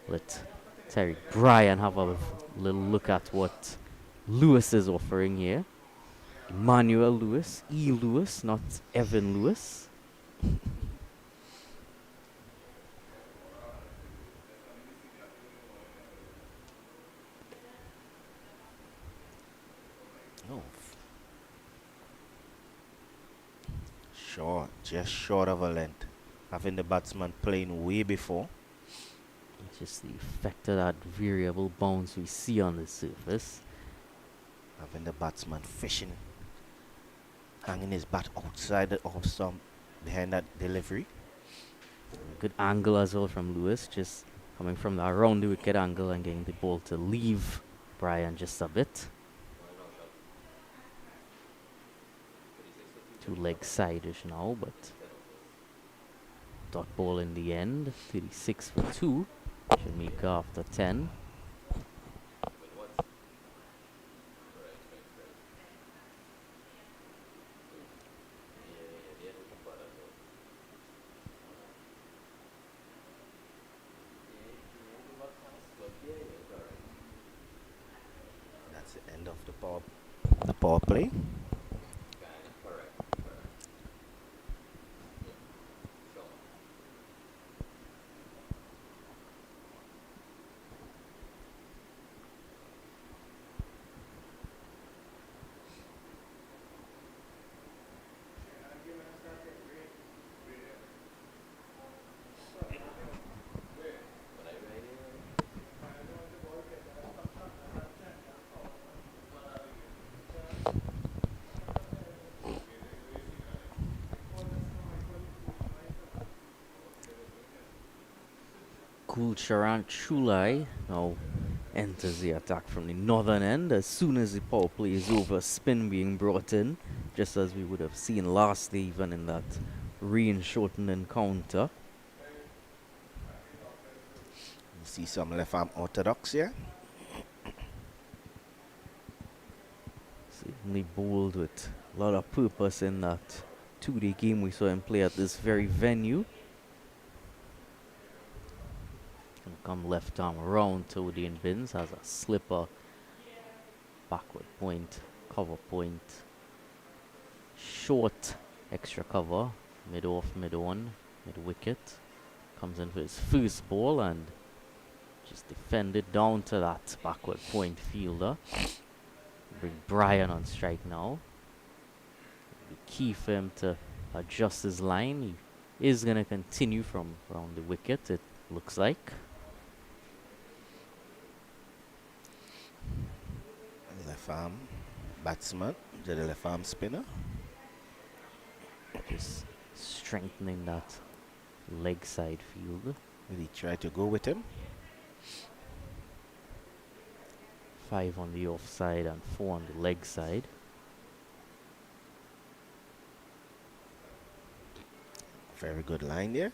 [SPEAKER 1] let Terry Bryan have a little look at what Lewis is offering here. Emmanuel Lewis, E. Lewis, not Evan Lewis.
[SPEAKER 3] Oh. Short, just short of a length. Having the batsman playing way before.
[SPEAKER 1] It's just the effect of that variable bounce we see on the surface.
[SPEAKER 3] Having the batsman fishing, hanging his bat outside the off stump behind that delivery.
[SPEAKER 1] Good angle as well from Lewis, just coming from the around the wicket angle and getting the ball to leave Bryan just a bit. Two leg side-ish now, but dot ball in the end. 36 for 2. Jamaica after 10.
[SPEAKER 3] That's the end of the power play.
[SPEAKER 1] Gulcharan Chulai now enters the attack from the northern end. As soon as the power play is over, spin being brought in, just as we would have seen last day, even in that rain-shortened encounter.
[SPEAKER 3] You see some left arm orthodox here.
[SPEAKER 1] Certainly bowled with a lot of purpose in that two-day game we saw him play at this very venue. And come left arm around to the bins, has a slipper, backward point, cover point, short extra cover, mid off, mid on, mid wicket. Comes in for his first ball and just defended down to that backward point fielder. Bring Brian on strike now. It'll be key for him to adjust his line. He is going to continue from around the wicket, it looks like.
[SPEAKER 3] Left arm batsman to the left arm spinner.
[SPEAKER 1] Just strengthening that leg side field.
[SPEAKER 3] Will he try to go with him?
[SPEAKER 1] 5 on the offside and 4 on the leg side.
[SPEAKER 3] Very good line there.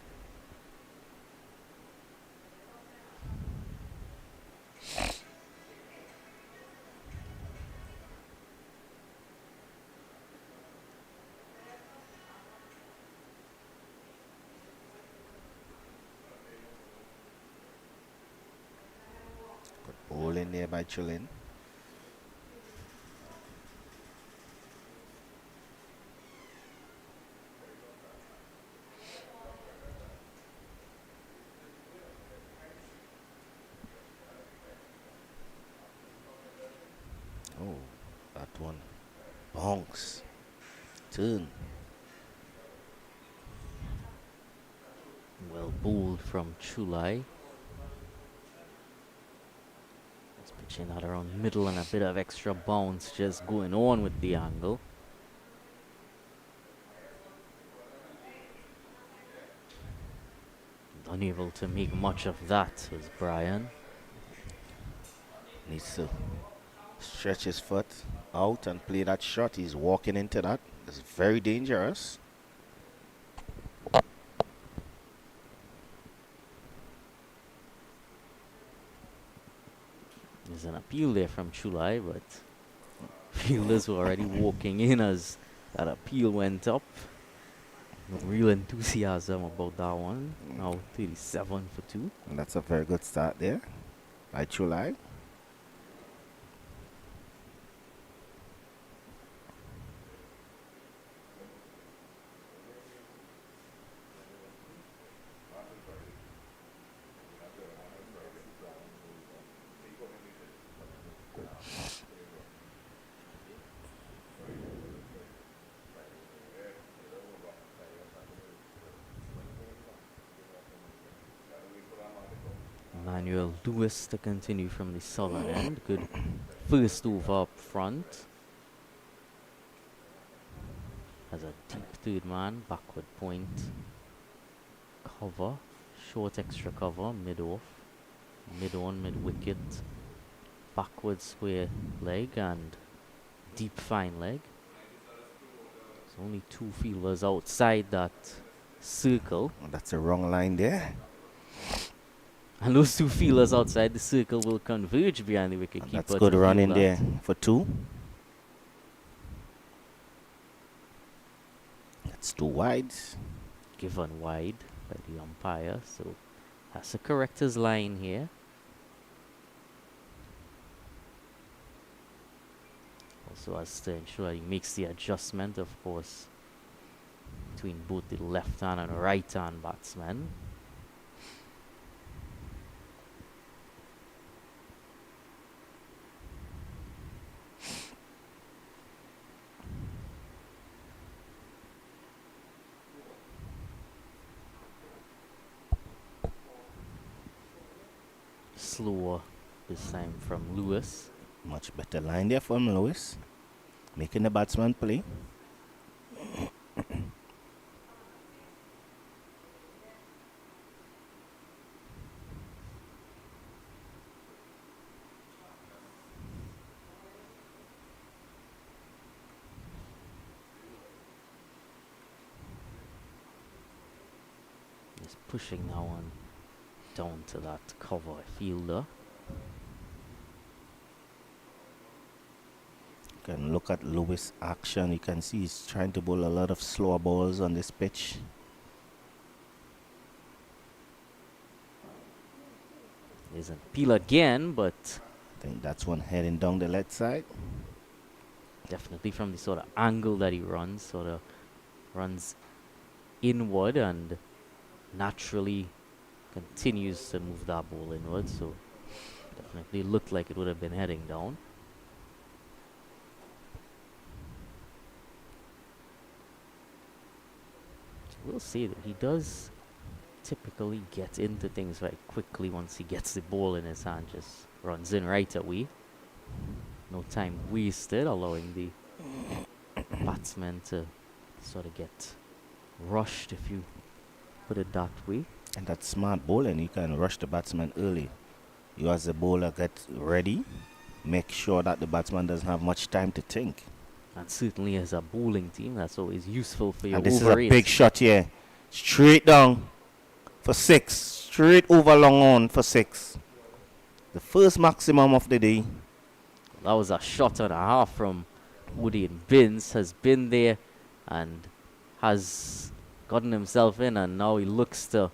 [SPEAKER 3] Good ball in there by Chulin. Oh, that one. Bonks. Turn.
[SPEAKER 1] Well bowled from Chulai. Just pitching that around middle and a bit of extra bounce just going on with the angle. Unable to make much of that was Brian.
[SPEAKER 3] Needs to stretch his foot out and play that shot. He's walking into that. It's very dangerous.
[SPEAKER 1] There's an appeal there from Chulai, but fielders were already walking in as that appeal went up. No real enthusiasm about that one. Now 37 for 2.
[SPEAKER 3] And that's a very good start there by Chulai.
[SPEAKER 1] Emmanuel Lewis to continue from the southern end. Good first over up front. Has a deep third man, backward point. Cover, short extra cover, mid off, mid on, mid wicket. Backward square leg and deep fine leg. There's only 2 fielders outside that circle.
[SPEAKER 3] Oh, that's a wrong line there.
[SPEAKER 1] And those 2 fielders outside the circle will converge behind the wicket
[SPEAKER 3] And
[SPEAKER 1] keeper.
[SPEAKER 3] that's good run in there for 2. That's 2 wides.
[SPEAKER 1] Given wide by the umpire, so has to correct his line here. Also has to ensure he makes the adjustment, of course, between both the left hand and right hand batsmen. Slower this time from Lewis.
[SPEAKER 3] Much better line there from Lewis. Making the batsman play.
[SPEAKER 1] Just pushing now on down to that cover fielder.
[SPEAKER 3] You can look at Lewis' action. You can see he's trying to bowl a lot of slower balls on this pitch.
[SPEAKER 1] There's an appeal again, but
[SPEAKER 3] I think that's one heading down the left side.
[SPEAKER 1] definitely from the sort of angle that he runs, sort of runs inward and naturally continues to move that ball inward. So definitely looked like it would have been heading down. We'll see that he does typically get into things very quickly once he gets the ball in his hand. Just runs in right away. No time wasted, allowing the batsman to sort of get rushed, if you put it that way.
[SPEAKER 3] And that's smart bowling. You can rush the batsman early. You as the bowler get ready. Make sure that the batsman doesn't have much time to think.
[SPEAKER 1] And certainly as a bowling team, that's always useful for your
[SPEAKER 3] And this is
[SPEAKER 1] over
[SPEAKER 3] a
[SPEAKER 1] eight.
[SPEAKER 3] big shot here. Straight down for 6. Straight over long on for 6. The first maximum of the day.
[SPEAKER 1] That was a shot and a half from Woody, and Binns has been there and has gotten himself in, and now he looks to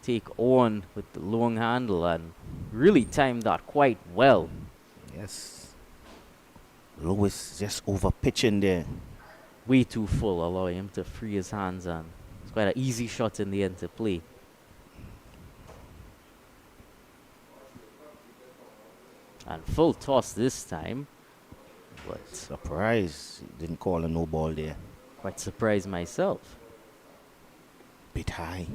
[SPEAKER 1] take on with the long handle and really timed that quite well.
[SPEAKER 3] Yes. Lewis just over pitching there.
[SPEAKER 1] Way too full, allowing him to free his hands, and it's quite an easy shot in the end to play. And full toss this time, but
[SPEAKER 3] Surprise. Didn't call a no ball there.
[SPEAKER 1] quite surprised myself.
[SPEAKER 3] Bit high.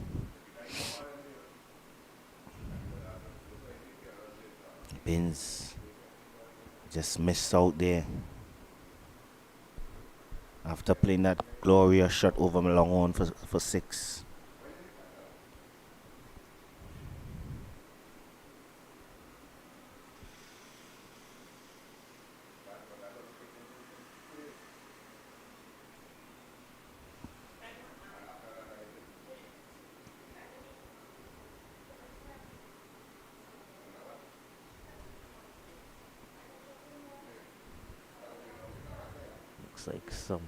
[SPEAKER 3] Binns just missed out there. After playing that glorious shot over long on for 6.
[SPEAKER 1] Looks like some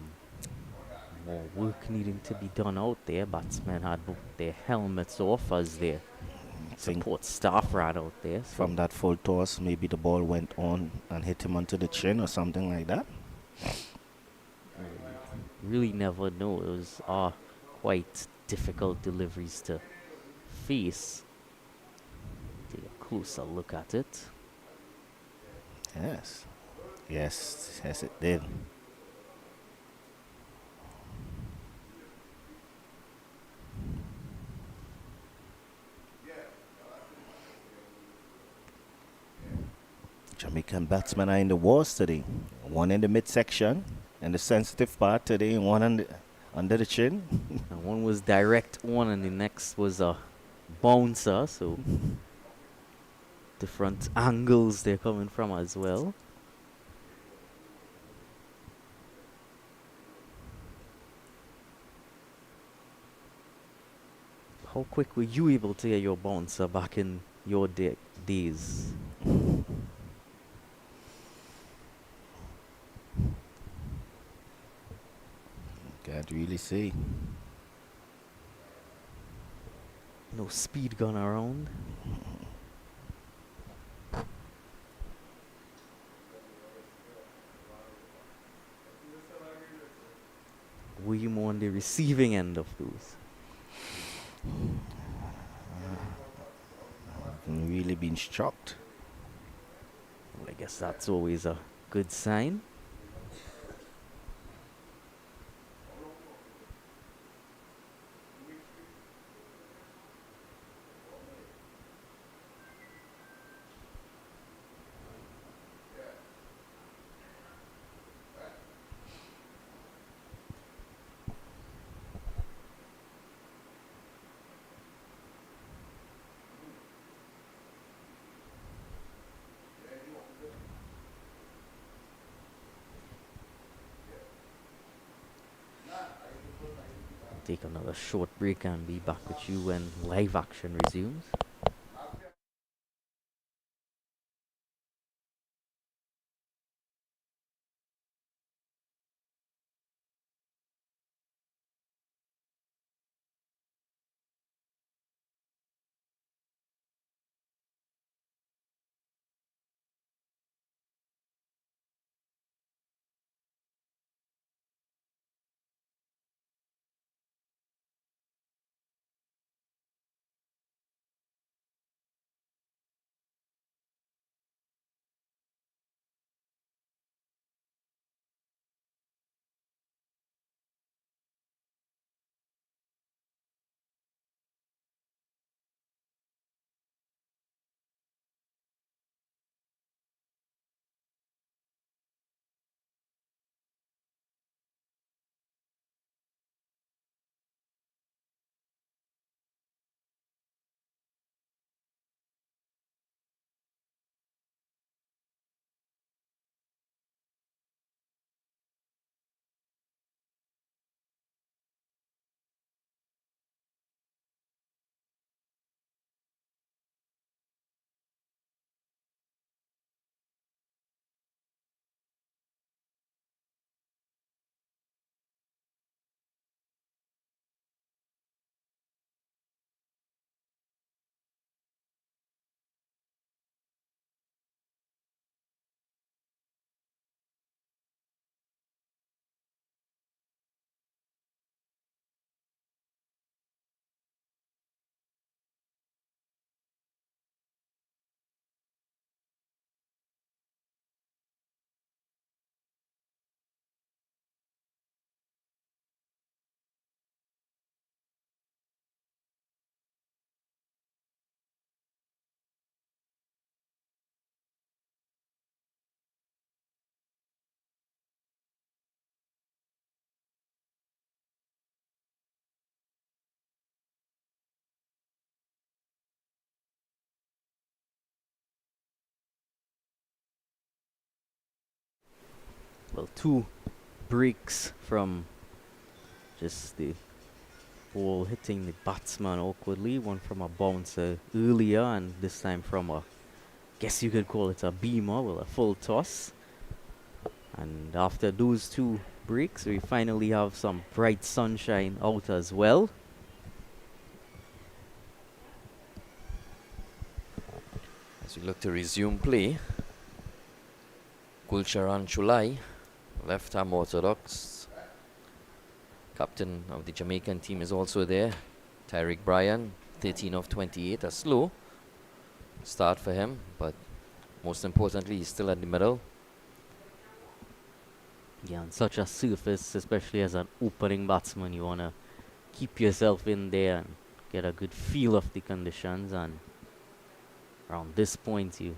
[SPEAKER 1] more work needing to be done out there. Batsmen had both their helmets off as their
[SPEAKER 3] Think
[SPEAKER 1] support staff ran out there. So
[SPEAKER 3] from that full toss, maybe the ball went on and hit him onto the chin or something like that.
[SPEAKER 1] really never know. It was quite difficult deliveries to face. Take a closer look at it.
[SPEAKER 3] Yes. Yes, it did. Jamaican batsmen are in the wars today. One in the midsection and the sensitive part today, and one under the chin.
[SPEAKER 1] And one was direct on, and the next was a bouncer. So different angles they're coming from as well. How quick were you able to get your bouncer back in your days?
[SPEAKER 3] Can't really see.
[SPEAKER 1] No speed gun around. Were you more on the receiving end of those?
[SPEAKER 3] I've really been shocked.
[SPEAKER 1] Well, I guess that's always a good sign. take another short break and be back with you when live action resumes. Well, 2 breaks from just the ball hitting the batsman awkwardly. One from a bouncer earlier, and this time from a, guess you could call it a beamer, with a full toss. And after those 2 breaks, we finally have some bright sunshine out as well.
[SPEAKER 2] As we look to resume play, Gulcharan Chulai, left-arm orthodox, captain of the Jamaican team, is also there. Tyreek Bryan, 13 of 28, a slow start for him, but most importantly, he's still at the middle.
[SPEAKER 1] Yeah, on such a surface, especially as an opening batsman, you want to keep yourself in there and get a good feel of the conditions. And around this point, you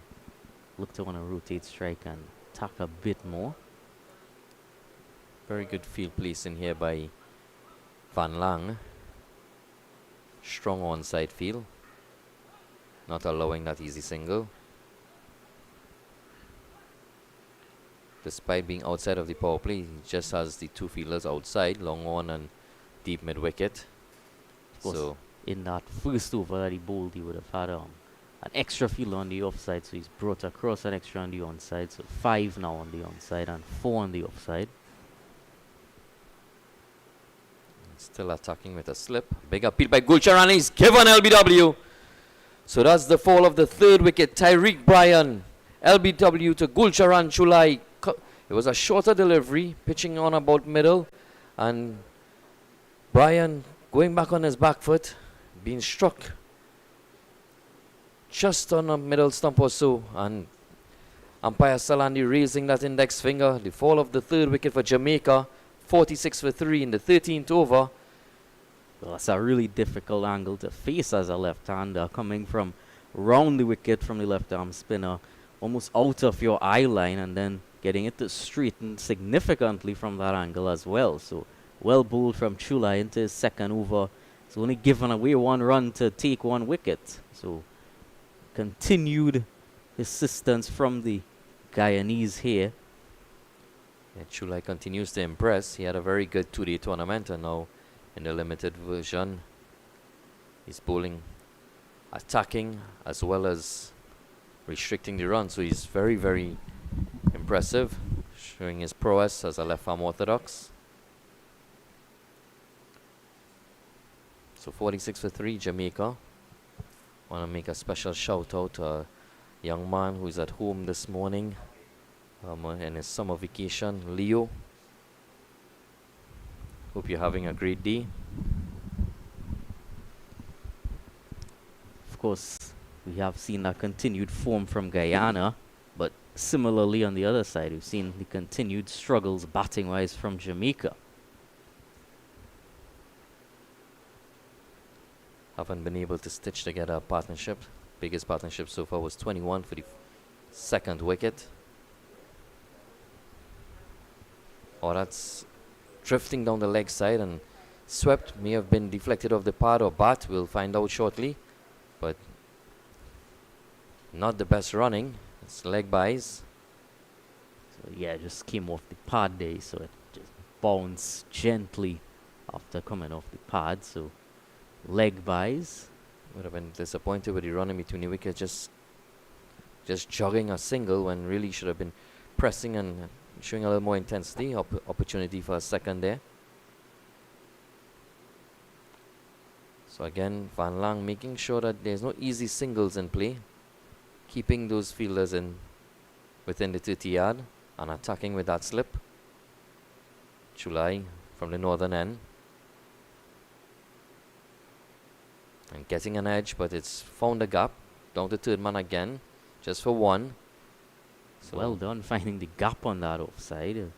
[SPEAKER 1] look to want to rotate strike and tack a bit more.
[SPEAKER 2] Very good field placing here by Van Lang. Strong onside field, not allowing that easy single. Despite being outside of the power play, he just has the 2 fielders outside, long on and deep mid wicket.
[SPEAKER 1] Of course,
[SPEAKER 2] So
[SPEAKER 1] in that first over that he bowled, he would have had an extra fielder on the offside, so he's brought across an extra on the onside. So 5 now on the onside and 4 on the offside.
[SPEAKER 2] still attacking with a slip. Big appeal by Gulcharan. He's given LBW. So that's the fall of the 3rd wicket. Tyreek Bryan, LBW to Gulcharan Chulai. It was a shorter delivery, pitching on about middle, and Bryan going back on his back foot, being struck just on a middle stump or so, and umpire Salandi raising that index finger. The fall of the 3rd wicket for Jamaica, 46 for 3 in the 13th over.
[SPEAKER 1] Well, that's a really difficult angle to face as a left-hander, coming from round the wicket from the left-arm spinner, almost out of your eye line, and then getting it to straighten significantly from that angle as well. So well bowled from Chulai into his 2nd over. He's only given away 1 run to take 1 wicket. So continued assistance from the Guyanese here.
[SPEAKER 2] Yeah, Chulai continues to impress. He had a very good 2-day tournament, and now in the limited version. He's bowling, attacking as well as restricting the run, so he's very, very impressive, showing his prowess as a left-arm orthodox. So 46 for 3, Jamaica. Want to make a special shout out to a young man who is at home this morning in his summer vacation, Leo. Hope you're having a great day.
[SPEAKER 1] Of course, we have seen a continued form from Guyana, but similarly on the other side, we've seen the continued struggles batting-wise from Jamaica.
[SPEAKER 2] Haven't been able to stitch together a partnership. Biggest partnership so far was 21 for the second wicket. Oh, that's drifting down the leg side and swept. May have been deflected off the pad or bat. We'll find out shortly. But not the best running. It's leg buys.
[SPEAKER 1] So yeah, it just came off the pad there, so it just bounced gently after coming off the pad. So leg buys.
[SPEAKER 2] Would have been disappointed with the run in between the wickets, just jogging a single when really should have been pressing and showing a little more intensity. Opportunity for a second there. So again, Van Lang making sure that there's no easy singles in play, keeping those fielders in within the 30 yard and attacking with that slip. Chulai from the northern end. And getting an edge, but it's found a gap. Down to third man again, just for one.
[SPEAKER 1] So well done finding the gap on that offside. Of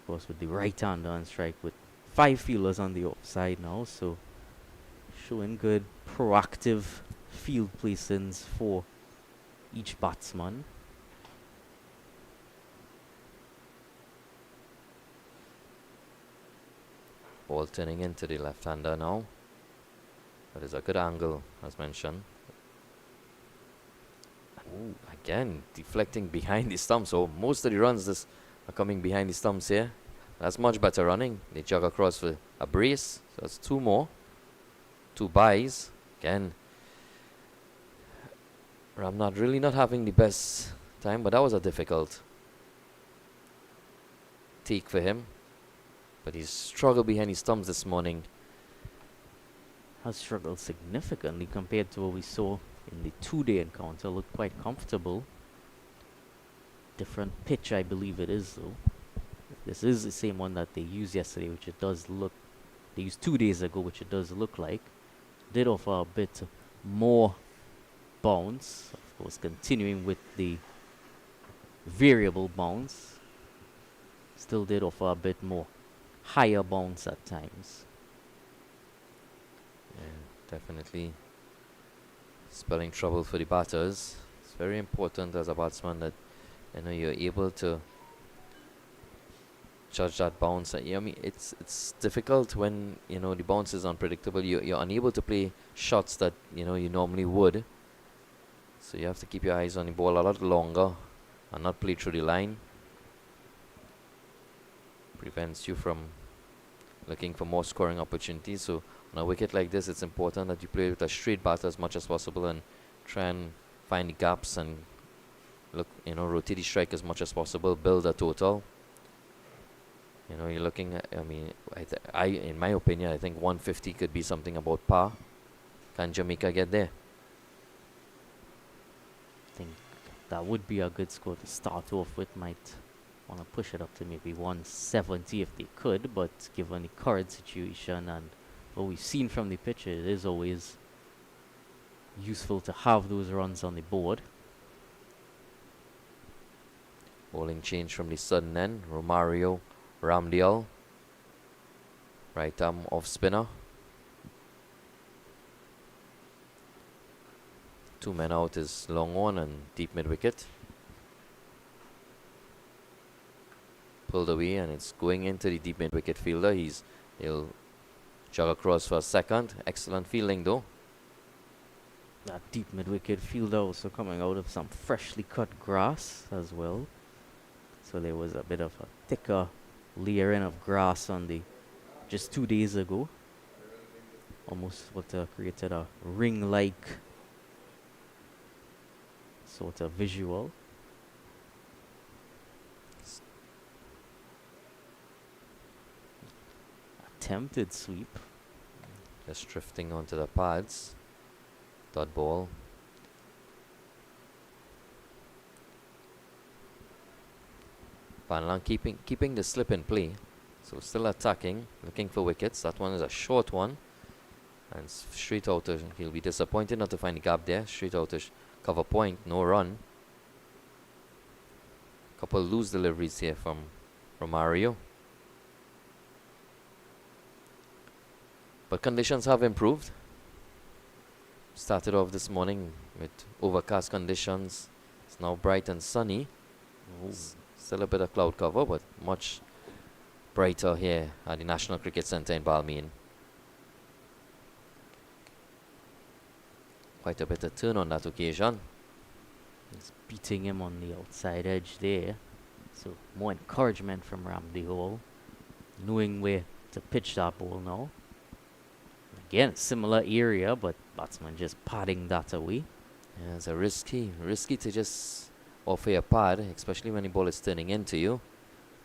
[SPEAKER 1] course, with the right-hander on strike with 5 fielders on the offside now. So showing good proactive field placings for each batsman.
[SPEAKER 2] Ball turning into the left-hander now. That is a good angle, as mentioned. Ooh, again, deflecting behind the stumps. So most of the runs are coming behind the stumps here. That's much better running. They jog across for a brace. So that's 2 more. 2 buys. Again, Ramnath really not having the best time, but that was a difficult take for him. But he's struggled behind his stumps this morning.
[SPEAKER 1] Has struggled significantly compared to what we saw in the 2-day encounter. Looked quite comfortable. Different pitch, I believe it is, though. This is the same one that they used yesterday, which it does look. They used 2 days ago, which it does look like. Did offer a bit more bounce. Of course, continuing with the variable bounce. Still did offer a bit more higher bounce at times.
[SPEAKER 2] Yeah, definitely spelling trouble for the batters. It's very important as a batsman that you're able to judge that bounce. I mean, it's difficult when the bounce is unpredictable. You're unable to play shots that you normally would. So you have to keep your eyes on the ball a lot longer and not play through the line. Prevents you from looking for more scoring opportunities. So on a wicket like this, it's important that you play with a straight bat as much as possible and try and find the gaps and rotate the strike as much as possible, build a total. You're looking at, in my opinion, I think 150 could be something about par. Can Jamaica get there?
[SPEAKER 1] I think that would be a good score to start off with. Might want to push it up to maybe 170 if they could, but given the current situation and what we've seen from the pitch, it is always useful to have those runs on the board.
[SPEAKER 2] Bowling change from the sudden end. Romario Ramdial, right arm off spinner. 2 men out is long on and deep mid wicket. Pulled away and it's going into the deep mid wicket fielder. He'll jog across for a second. Excellent fielding though.
[SPEAKER 1] That deep mid wicket fielder also coming out of some freshly cut grass as well. So there was a bit of a thicker layering of grass on the just 2 days ago. almost created a ring-like sort of visual. Attempted sweep.
[SPEAKER 2] Just drifting onto the pads. Dot ball. Van Lang keeping the slip in play. So still attacking, looking for wickets. That one is a short one. And straight out to, he'll be disappointed not to find the gap there. Straight out to cover point, no run. Couple loose deliveries here from Romario. But conditions have improved. Started off this morning with overcast conditions. It's now bright and sunny. Still a bit of cloud cover, but much brighter here at the National Cricket Centre in Balmain. Quite a bit of turn on that occasion.
[SPEAKER 1] He's beating him on the outside edge there. So more encouragement from Ramdehol, knowing where to pitch that ball now. Again, similar area, but batsman just padding that away.
[SPEAKER 2] Yeah, it's a risky to just offer a pad, especially when the ball is turning into you.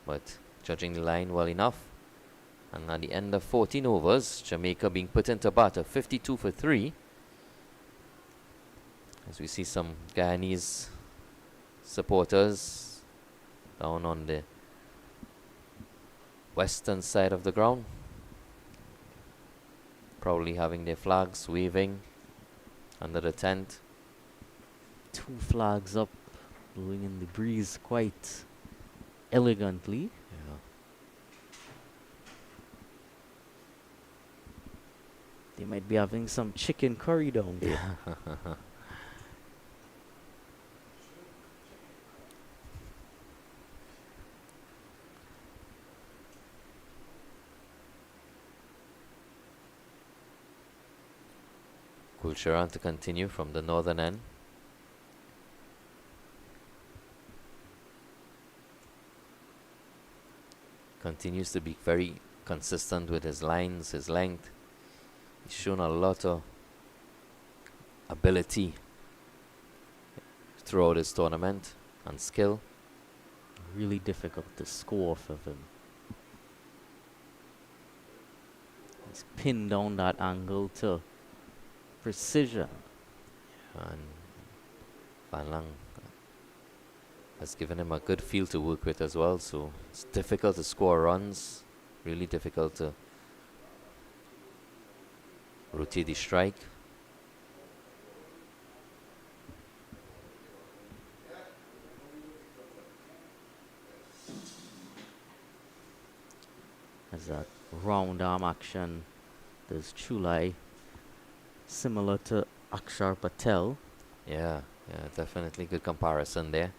[SPEAKER 2] But judging the line well enough. And at the end of 14 overs, Jamaica being put into bat of 52 for 3. As we see some Guyanese supporters down on the western side of the ground, proudly having their flags waving under the tent.
[SPEAKER 1] 2 flags up, blowing in the breeze quite elegantly.
[SPEAKER 2] Yeah.
[SPEAKER 1] They might be having some chicken curry down there.
[SPEAKER 2] Gulcharan to continue from the northern end. Continues to be very consistent with his lines, his length. He's shown a lot of ability throughout his tournament and skill.
[SPEAKER 1] Really difficult to score off of him. He's pinned down that angle to precision.
[SPEAKER 2] And Van Lang has given him a good field to work with as well, so it's difficult to score runs, really difficult to rotate the strike.
[SPEAKER 1] As that round arm action, there's Chulai, similar to Akshar Patel.
[SPEAKER 2] Yeah, definitely good comparison there.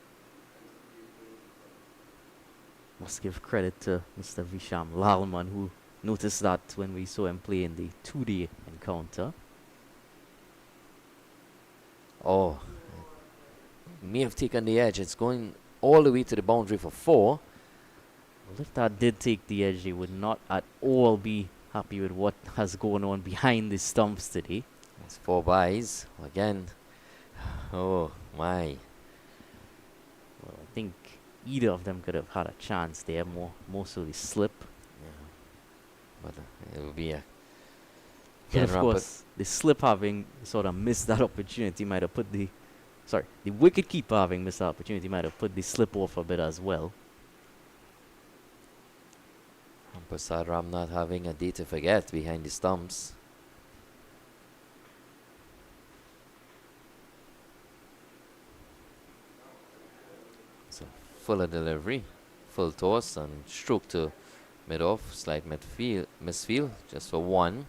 [SPEAKER 1] Must give credit to Mr. Visham Lalman, who noticed that when we saw him play in the 2-day encounter.
[SPEAKER 2] Oh, may have taken the edge. It's going all the way to the boundary for 4.
[SPEAKER 1] Well, if that did take the edge, they would not at all be happy with what has gone on behind the stumps today.
[SPEAKER 2] It's 4 byes again. Oh my.
[SPEAKER 1] Well, I think either of them could have had a chance there, more so the slip.
[SPEAKER 2] Yeah. But it will be a...
[SPEAKER 1] And of course, the slip having sort of missed that opportunity might have put the... Sorry, the wicket keeper having missed that opportunity might have put the slip off a bit as well.
[SPEAKER 2] And Prasad Ramnath having a day to forget behind the stumps. So fuller delivery, full toss and stroke to mid-off, slight misfield, just for 1.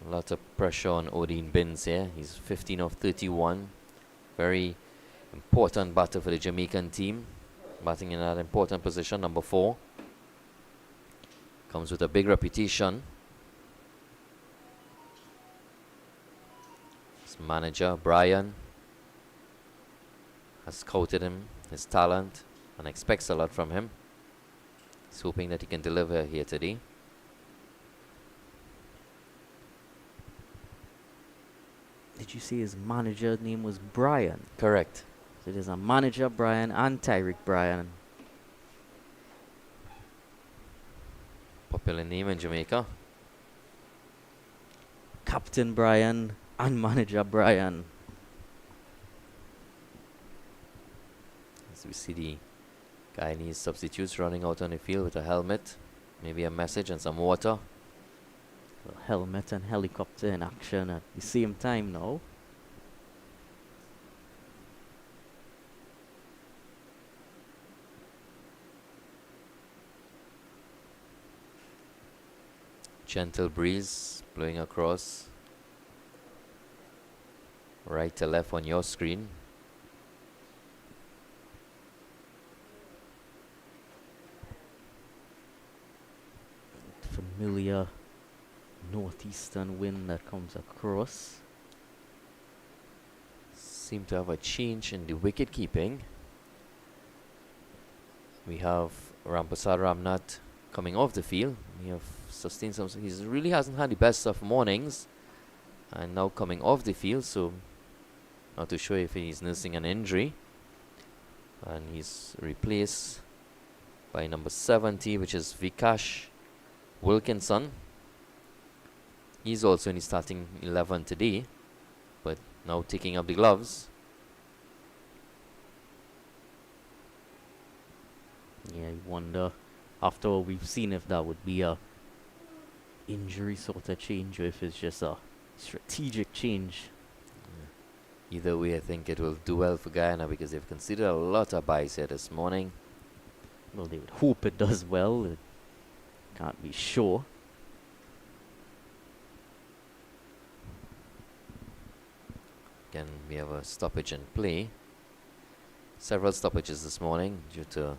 [SPEAKER 2] A lot of pressure on Odin Binns here. He's 15 of 31. Very important batter for the Jamaican team. Batting in that important position, number 4. Comes with a big reputation. His manager, Brian, has scouted him, his talent, and expects a lot from him. He's hoping that he can deliver here today.
[SPEAKER 1] Did you say his manager name was Brian?
[SPEAKER 2] Correct.
[SPEAKER 1] So there's a manager Brian and Tyreek Brian.
[SPEAKER 2] Popular name in Jamaica.
[SPEAKER 1] Captain Brian and manager Brian.
[SPEAKER 2] As we see the Guyanese substitutes running out on the field with a helmet, maybe a message and some water.
[SPEAKER 1] A helmet and helicopter in action at the same time now.
[SPEAKER 2] Gentle breeze blowing across right to left on your screen.
[SPEAKER 1] Familiar northeastern wind that comes across.
[SPEAKER 2] Seem to have a change in the wicket keeping. We have Rampasad Ramnath coming off the field. We have sustained some. He really hasn't had the best of mornings, and now coming off the field. So not too sure if he's nursing an injury. And he's replaced by number 70, which is Vikash Wilkinson. He's also in the starting 11 today, but now taking up the gloves.
[SPEAKER 1] Yeah, you wonder after all we've seen if that would be a injury sort of change or if it's just a strategic change.
[SPEAKER 2] Either way, I think it will do well for Guyana because they've conceded a lot of buys here this morning.
[SPEAKER 1] Well, they would hope it does well. It can't be sure.
[SPEAKER 2] Again, we have a stoppage in play. Several stoppages this morning due to a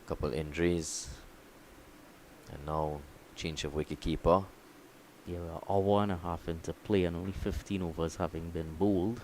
[SPEAKER 2] couple injuries. And now change of wicketkeeper.
[SPEAKER 1] Yeah, we're an hour and a half into play and only 15 overs having been bowled.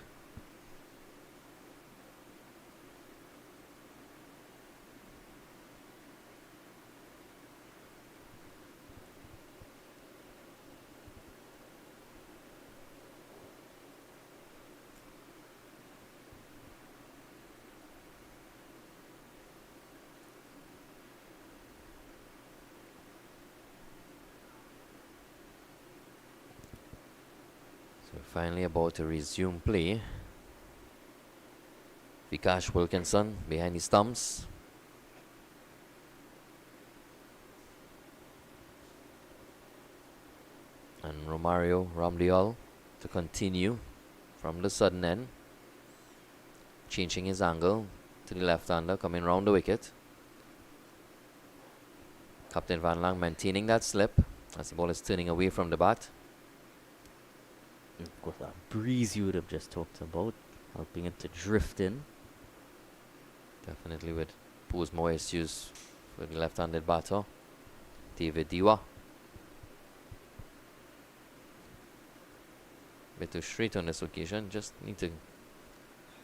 [SPEAKER 2] So we're finally about to resume play. Vikash Wilkinson behind the stumps. And Romario Ramdial to continue from the sudden end. Changing his angle to the left-hander, coming round the wicket. Captain Van Lang maintaining that slip as the ball is turning away from the bat.
[SPEAKER 1] Of course, that breeze you would have just talked about, helping it to drift in.
[SPEAKER 2] Definitely would pose more issues for the left-handed batter, David Diwa. Bit too straight on this occasion, just need to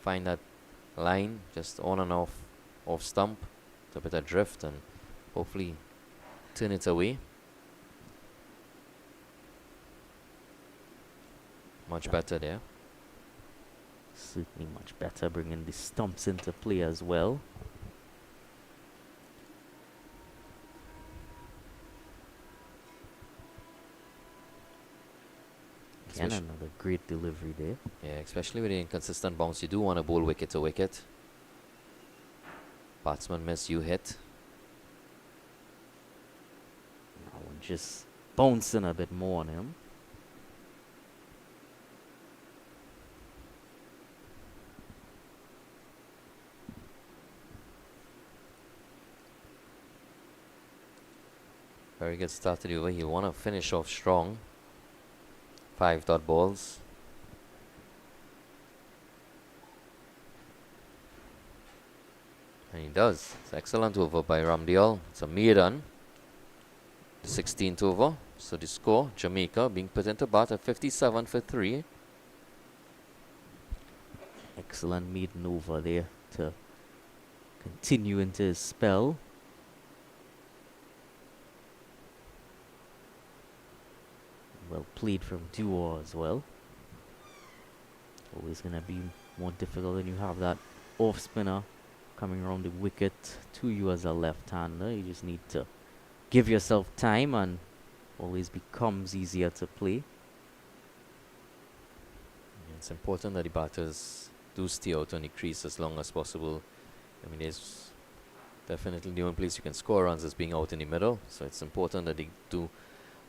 [SPEAKER 2] find that line, just on and off stump, to a bit of drift and hopefully turn it away. Much better there.
[SPEAKER 1] Certainly much better, bringing the stumps into play as well. Again, another great delivery there.
[SPEAKER 2] Yeah, especially with the inconsistent bounce, you do want to bowl wicket to wicket. Batsman miss, you hit.
[SPEAKER 1] That one just bouncing a bit more on him.
[SPEAKER 2] Very good start to the over. He'll want to finish off strong. 5 dot balls. And he does. It's excellent over by Ramdial. It's a maiden. The 16th over. So the score, Jamaica being put into bat at 57 for 3.
[SPEAKER 1] Excellent maiden over there to continue into his spell. Well played from Duo as well. Always going to be more difficult when you have that off spinner coming around the wicket to you as a left-hander. You just need to give yourself time and always becomes easier to play.
[SPEAKER 2] It's important that the batters do stay out on the crease as long as possible. I mean, there's definitely the only place you can score runs is being out in the middle, so it's important that they do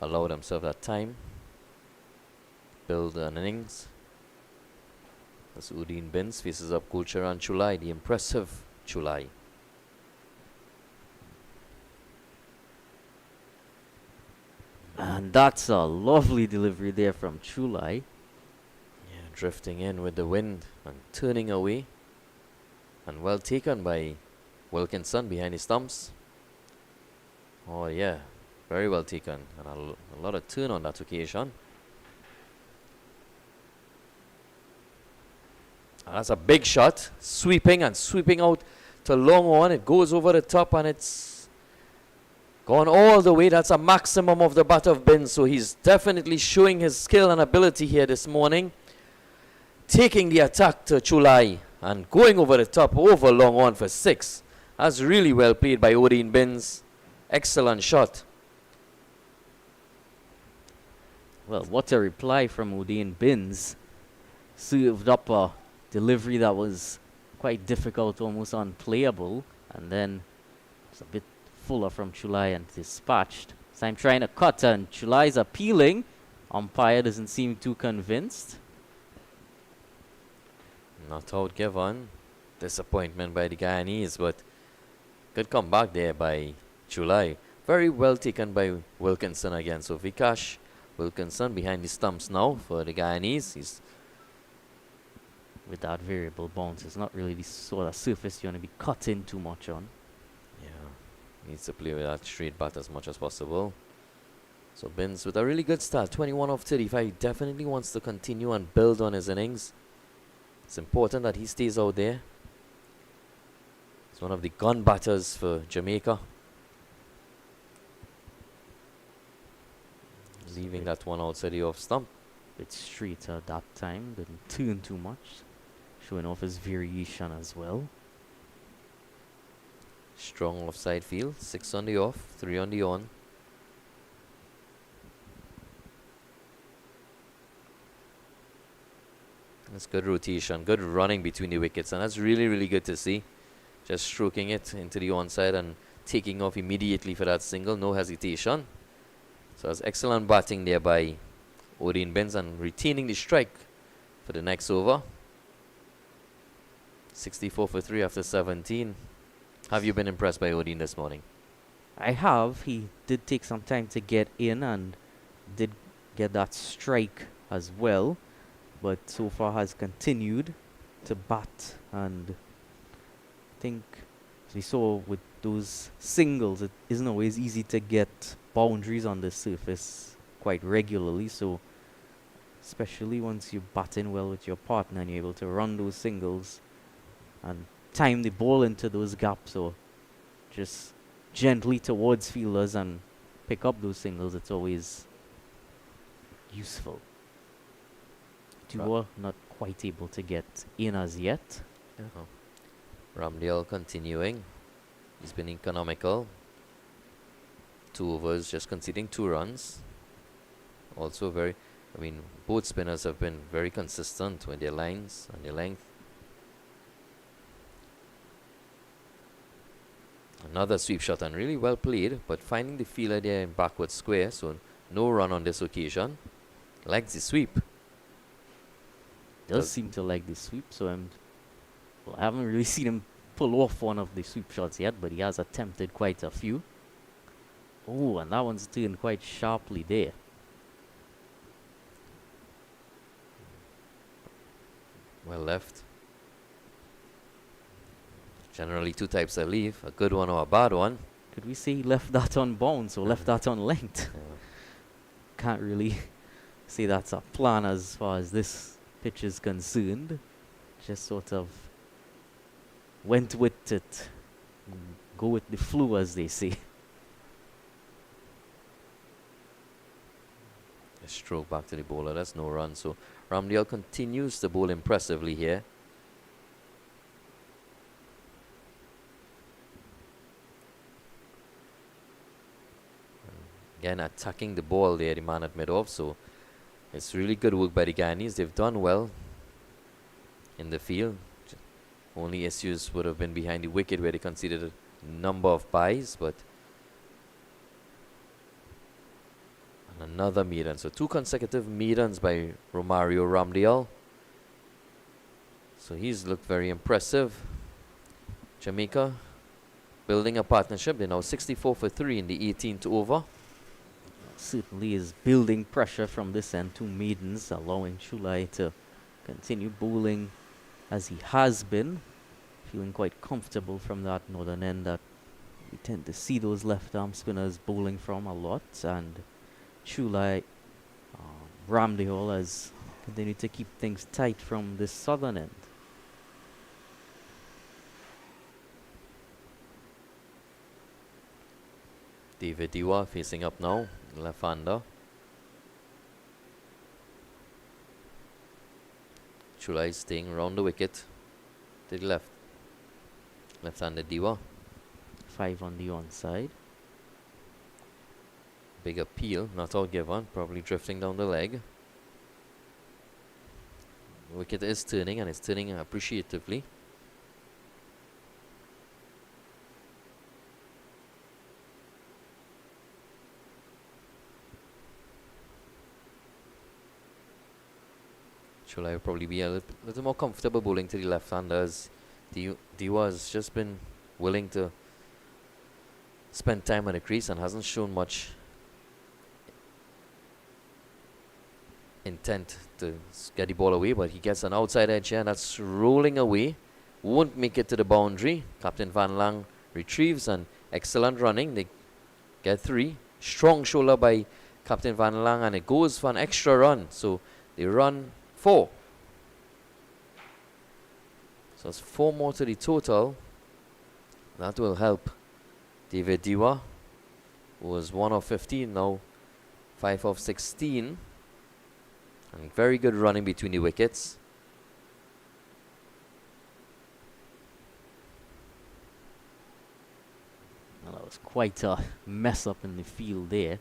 [SPEAKER 2] allow themselves that time, build an innings. As Udin Bins faces up Gulcharan Chulai, the impressive Chulai.
[SPEAKER 1] And that's a lovely delivery there from Chulai.
[SPEAKER 2] Yeah, drifting in with the wind and turning away. And well taken by Wilkinson behind the stumps. Oh yeah, very well taken. And a lot of turn on that occasion. And that's a big shot. Sweeping out to long on. It goes over the top and it's gone all the way. That's a maximum of the bat of Bin. So he's definitely showing his skill and ability here this morning. Taking the attack to Chulai and going over the top over long on for 6. That's really well played by Odin Bins. Excellent shot.
[SPEAKER 1] Well, what a reply from Udin Bins. Served up a delivery that was quite difficult, almost unplayable, and then it's a bit fuller from Chulai and dispatched. So I'm trying to cut and Chulai's appealing. Umpire doesn't seem too convinced.
[SPEAKER 2] Not out given. Disappointment by the Guyanese, but good comeback there by Chulai. Very well taken by Wilkinson again. So Vikash Wilkinson behind the stumps now for the Guyanese. He's
[SPEAKER 1] with that variable bounce, it's not really the sort of surface you want to be cutting too much on.
[SPEAKER 2] Yeah, needs to play with that straight bat as much as possible. So Bins with a really good start, 21 of 35. He definitely wants to continue and build on his innings. It's important that he stays out there. He's one of the gun batters for Jamaica. Leaving that one outside the off stump.
[SPEAKER 1] Bit straight at that time, didn't turn too much. Showing off his variation as well.
[SPEAKER 2] Strong offside field, 6 on the off, 3 on the on. That's good rotation, good running between the wickets, and that's really, really good to see. Just stroking it into the onside and taking off immediately for that single, no hesitation. So that's excellent batting there by Odin Bins and retaining the strike for the next over. 64 for 3 after 17. Have you been impressed by Odin this morning?
[SPEAKER 1] I have. He did take some time to get in and did get that strike as well, but so far has continued to bat, and I think as we saw with those singles, it isn't always easy to get boundaries on the surface quite regularly, so especially once you bat in well with your partner and you're able to run those singles and time the ball into those gaps or just gently towards fielders and pick up those singles, it's always useful. Dua not quite able to get in as yet.
[SPEAKER 2] Ramdale continuing. He's been economical. 2 overs, just conceding 2 runs. Also both spinners have been very consistent with their lines and their length. Another sweep shot and really well played, but finding the fielder there in backward square, so no run on this occasion. Likes the sweep.
[SPEAKER 1] Does seem to like the sweep, so I haven't really seen him pull off one of the sweep shots yet, but he has attempted quite a few. Oh, and that one's turned quite sharply there.
[SPEAKER 2] Well left. Generally 2 types of leave, a good one or a bad one.
[SPEAKER 1] Could we say he left that on bounce or left that on length? Can't really say that's a plan as far as this pitch is concerned. Just sort of went with it. Go with the flow, as they say.
[SPEAKER 2] A stroke back to the bowler. That's no run. So Ramdale continues to bowl impressively here. Again, attacking the ball there, the man at mid-off. So it's really good work by the Guyanese. They've done well in the field. Only issues would have been behind the wicket where they conceded a number of byes, but and another maiden. So 2 consecutive maidens by Romario Ramdale. So he's looked very impressive. Jamaica building a partnership. They're now 64 for 3 in the 18th over.
[SPEAKER 1] Certainly is building pressure from this end. 2 maidens, allowing Chulai to continue bowling as he has been. Feeling quite comfortable from that northern end that we tend to see those left arm spinners bowling from a lot. And Chulai, Ramdale has continued to keep things tight from this southern end.
[SPEAKER 2] David Diwa facing up now, left-hander. Chulai staying around the wicket to the left. Left-handed Diwa.
[SPEAKER 1] 5 on the onside.
[SPEAKER 2] Big appeal, not all given, probably drifting down the leg. Wicket is turning and it's turning appreciatively. Chulai will probably be a little more comfortable bowling to the left-handers. Diwa has just been willing to spend time on the crease and hasn't shown much intent to get the ball away, but he gets an outside edge here and that's rolling away. Won't make it to the boundary. Captain Van Lang retrieves and excellent running. They get 3. Strong shoulder by Captain Van Lang and it goes for an extra run. So they run 4. So it's 4 more to the total. That will help David Diwa, who was 1 of 15, now 5 of 16. And very good running between the wickets.
[SPEAKER 1] Well, that was quite a mess up in the field there.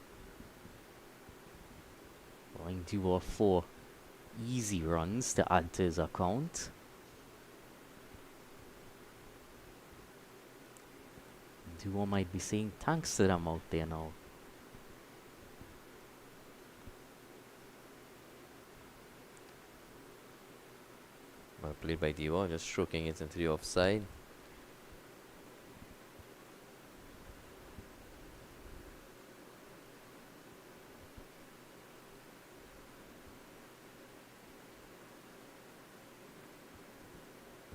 [SPEAKER 1] Going to 4 easy runs to add to his account. Duo might be saying thanks to them out there now.
[SPEAKER 2] Well played by Diwa, just stroking it into the offside.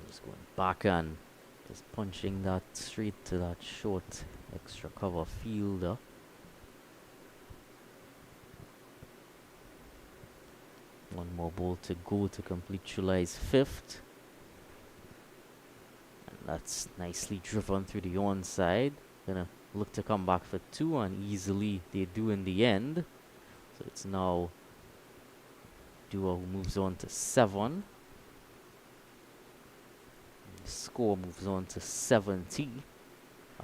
[SPEAKER 1] Just going back and just punching that straight to that short extra cover fielder. One more ball to go to complete Chulai's 5th. And that's nicely driven through the onside. Gonna look to come back for 2 and easily they do in the end. So it's now Duo who moves on to 7. The score moves on to 70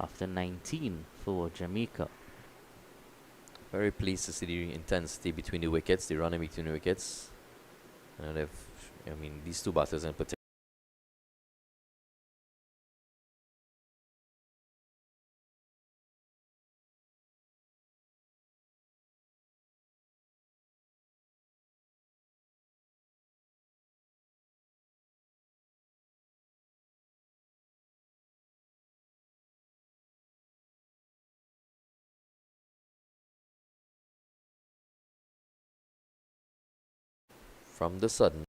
[SPEAKER 1] after 19 for Jamaica.
[SPEAKER 2] Very pleased to see the intensity between the wickets, the running between the wickets. And these 2 batters in particular. From the sudden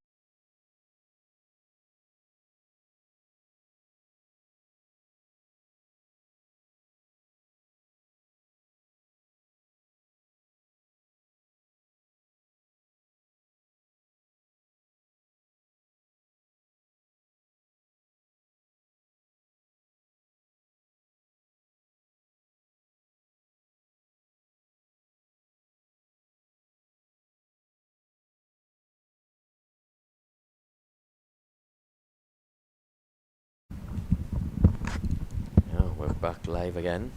[SPEAKER 2] back live again.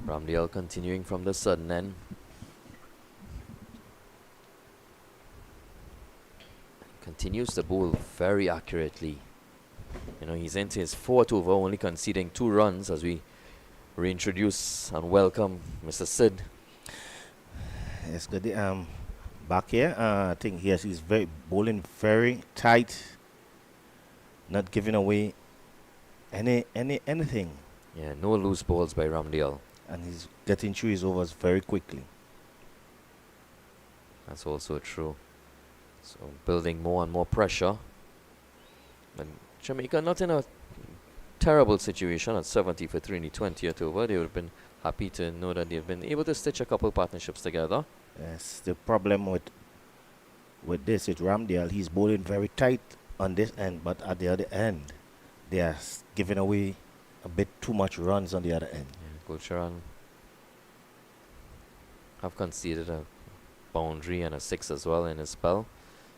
[SPEAKER 2] Ramdale continuing from the sudden end. Continues to bowl very accurately. You know, he's into his fourth over, only conceding 2 runs as we reintroduce and welcome Mr. Sid.
[SPEAKER 3] Yes, good. Back here, I think yes, he's very bowling very tight, not giving away anything,
[SPEAKER 2] Yeah, no loose balls by Ramdale.
[SPEAKER 3] and he's getting through his overs very quickly.
[SPEAKER 2] That's also true. So building more and more pressure. And Jamaica not in a terrible situation at 70 for 3 in the 20th over. They would have been happy to know that they've been able to stitch a couple partnerships together.
[SPEAKER 3] Yes, the problem with this with Ramdale, he's bowling very tight on this end, but at the other end, they are giving away a bit too much runs on the other end.
[SPEAKER 2] Yeah, Gulcharan have conceded a boundary and a 6 as well in his spell.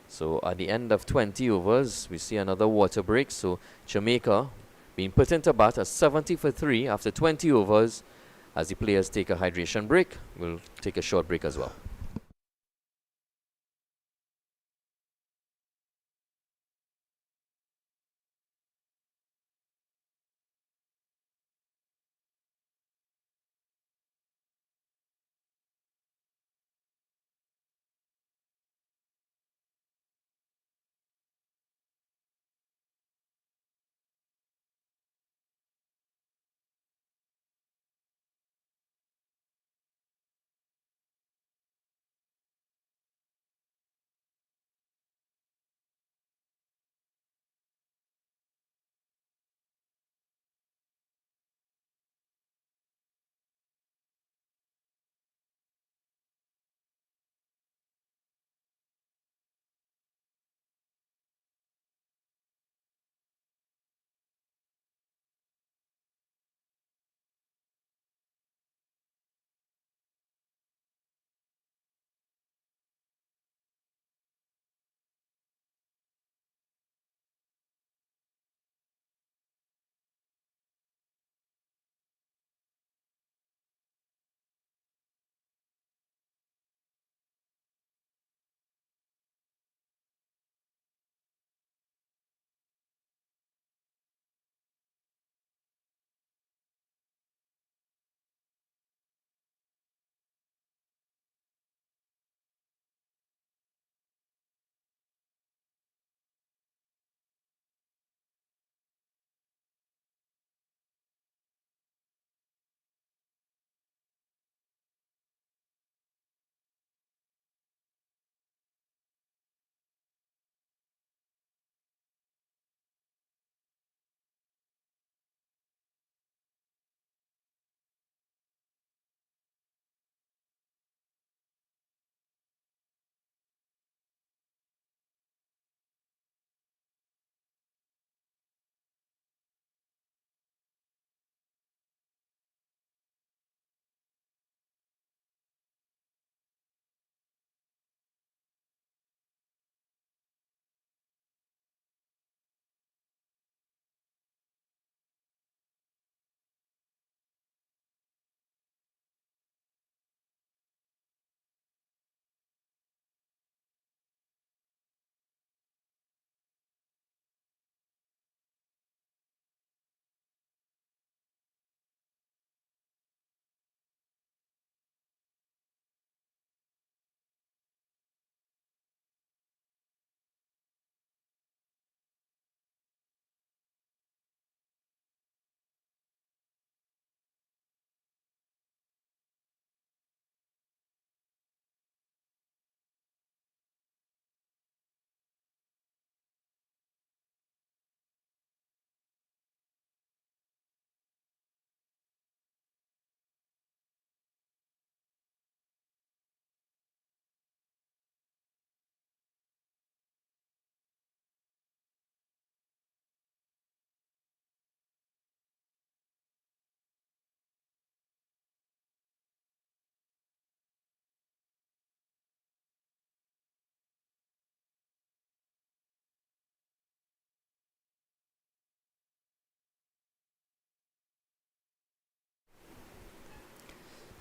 [SPEAKER 2] So at the end of 20 overs, we see another water break. So Jamaica being put into bat at 70 for 3 after 20 overs. As the players take a hydration break, we'll take a short break as well.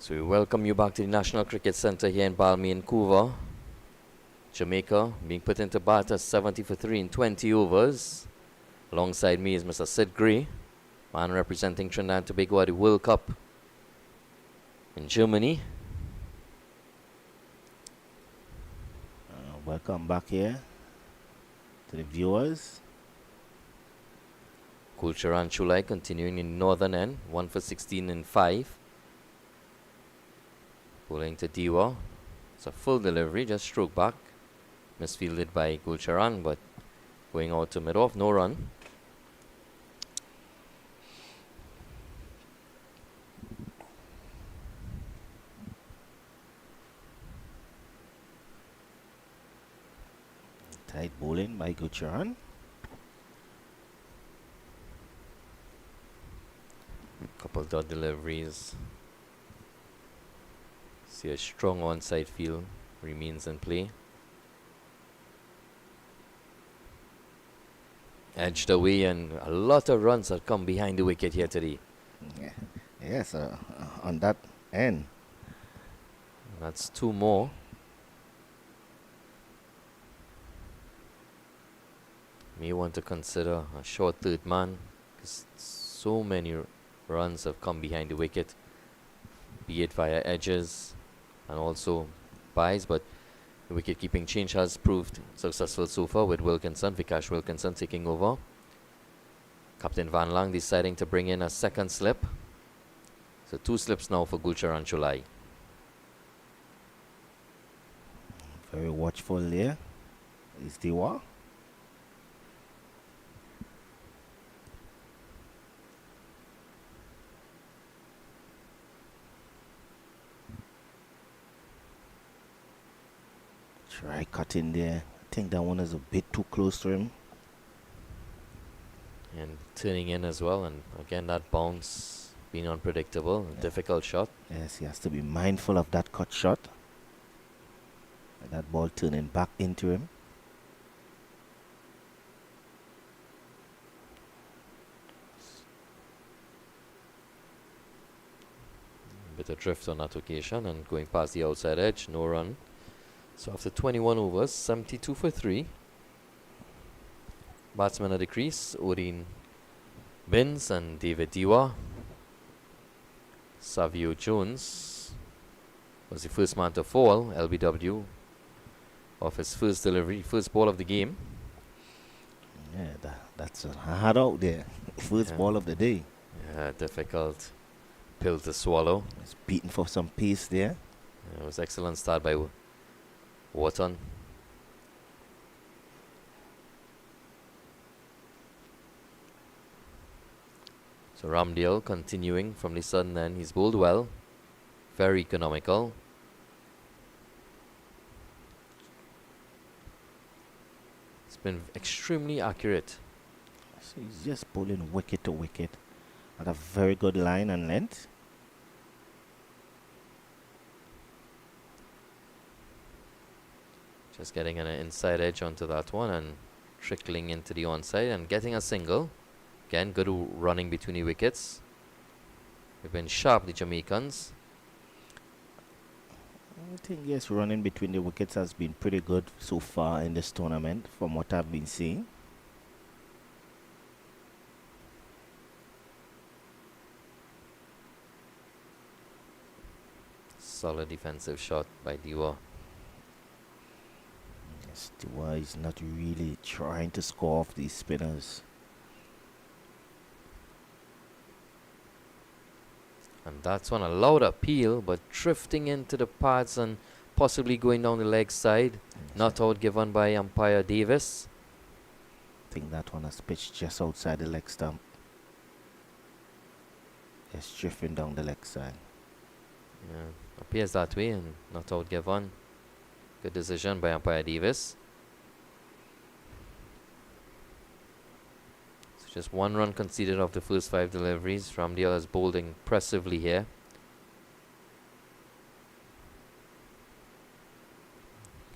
[SPEAKER 2] So we welcome you back to the National Cricket Centre here in Balmain, Vancouver. Jamaica being put into bat at 70 for 3 in 20 overs. Alongside me is Mr. Sid Gray, man representing Trinidad and Tobago at the World Cup in Germany.
[SPEAKER 3] Welcome back here to the viewers.
[SPEAKER 2] Gulcharan Chulai continuing in northern end, 1 for 16 in 5. Pulling to Diwa. It's a full delivery, just stroke back. Misfielded by Gulcharan, but going out to mid-off, no run.
[SPEAKER 3] Tight bowling by Gulcharan.
[SPEAKER 2] Couple dot deliveries. See a strong onside field remains in play. Edged away, and a lot of runs have come behind the wicket here today.
[SPEAKER 3] Yeah. Yes, on that end.
[SPEAKER 2] That's 2 more. May want to consider a short third man, because so many runs have come behind the wicket, be it via edges and also byes, but the wicket keeping change has proved successful so far with Vikash Wilkinson taking over. Captain Van Lang deciding to bring in a second slip. So 2 slips now for Gulcharan Chulai.
[SPEAKER 3] Very watchful there is Diwa. Try cutting there. I think that one is a bit too close to him.
[SPEAKER 2] And turning in as well, and again that bounce being unpredictable, a difficult shot.
[SPEAKER 3] Yes, he has to be mindful of that cut shot. That ball turning back into him.
[SPEAKER 2] Bit of drift on that occasion and going past the outside edge, no run. So after 21 overs, 72 for 3. Batsmen at the crease, Odin Binns and David Diwa. Savio Jones was the first man to fall, LBW, off his first delivery, first ball of the game.
[SPEAKER 3] Yeah, that's hard out there. First ball of the day.
[SPEAKER 2] Yeah, difficult pill to swallow.
[SPEAKER 3] He's beating for some pace there.
[SPEAKER 2] It was excellent start by Wharton. So Ramdale continuing from the sudden end. He's bowled well, very economical. It's been extremely accurate.
[SPEAKER 3] So he's just bowling wicket to wicket at a very good line and length.
[SPEAKER 2] Just getting an inside edge onto that one and trickling into the onside and getting a single. Again, good running between the wickets. They've been sharp, the Jamaicans.
[SPEAKER 3] I think yes, running between the wickets has been pretty good so far in this tournament from what I've been seeing.
[SPEAKER 2] Solid defensive shot by Diwa.
[SPEAKER 3] Yes, Diwa is not really trying to score off these spinners.
[SPEAKER 2] And that's one, a loud appeal, but drifting into the pads and possibly going down the leg side.
[SPEAKER 3] Yes.
[SPEAKER 2] Not out given by umpire Davis.
[SPEAKER 3] I think that one has pitched just outside the leg stump. Just drifting down the leg side.
[SPEAKER 2] Yeah, appears that way and not out given. Good decision by umpire Davis. Just 1 run conceded off the first 5 deliveries. Ramdale is bowled impressively here.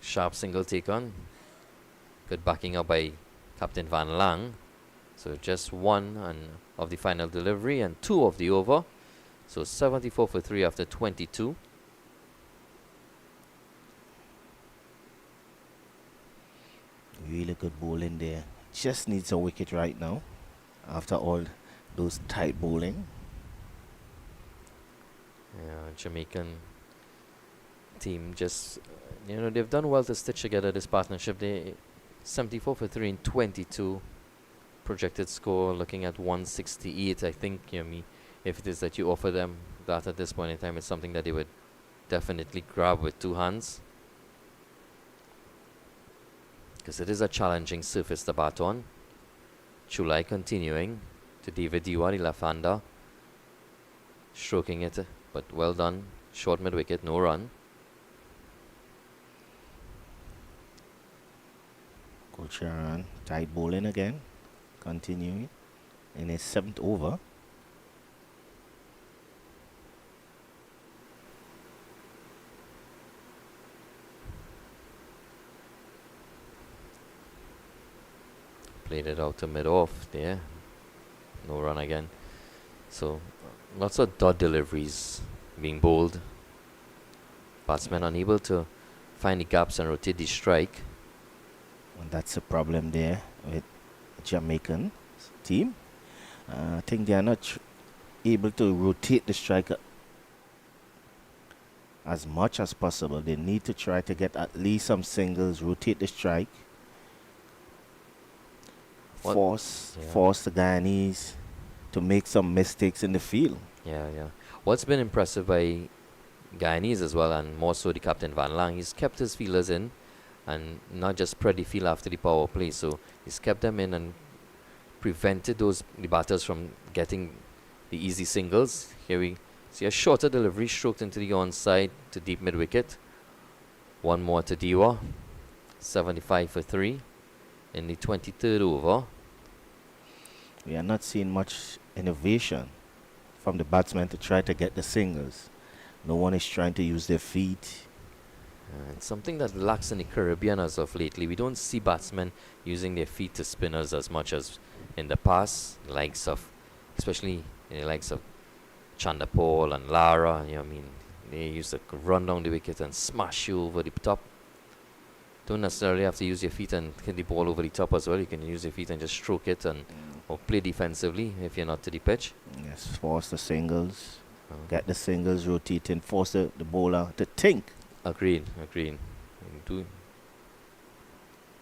[SPEAKER 2] Sharp single take on. Good backing up by Captain Van Lang. So just 1 of the final delivery and 2 of the over. So 74 for 3 after 22.
[SPEAKER 3] Really good bowling there. Just needs a wicket right now after all those tight bowling.
[SPEAKER 2] Yeah, Jamaican team just, they've done well to stitch together this partnership. They 74 for 3 in 22. Projected score looking at 168. I think, if it is that you offer them that at this point in time, it's something that they would definitely grab with two hands. Because it is a challenging surface to bat on. Chulai continuing to David Diwa, the left-hander. Stroking it, but well done. Short mid-wicket, no run.
[SPEAKER 3] Kulcharan, tight bowling again. Continuing in his 7th over.
[SPEAKER 2] Played it out to mid-off there. No run again. So, lots of dot deliveries being bowled. Batsmen unable to find the gaps and rotate the strike.
[SPEAKER 3] And that's a problem there with Jamaican team. I think they are not able to rotate the striker as much as possible. They need to try to get at least some singles, rotate the strike, force the Guyanese to make some mistakes in the field.
[SPEAKER 2] Yeah. What's been impressive by Guyanese as well, and more so the captain Van Lang, he's kept his fielders in and not just spread the field after the power play. So he's kept them in and prevented the batters from getting the easy singles. Here we see a shorter delivery stroked into the onside to deep mid wicket. One more to Diwa. 75 for 3 in the 23rd over.
[SPEAKER 3] We are not seeing much innovation from the batsmen to try to get the singles. No one is trying to use their feet.
[SPEAKER 2] It's something that lacks in the Caribbean as of lately. We don't see batsmen using their feet to spinners as much as in the past. Especially in the likes of Chandapal and Lara. They used to run down the wicket and smash you over the top. Don't necessarily have to use your feet and hit the ball over the top as well. You can use your feet and just stroke it or play defensively if you're not to the pitch.
[SPEAKER 3] Yes, force the singles. Get the singles rotating. Force the bowler to think.
[SPEAKER 2] Agreed.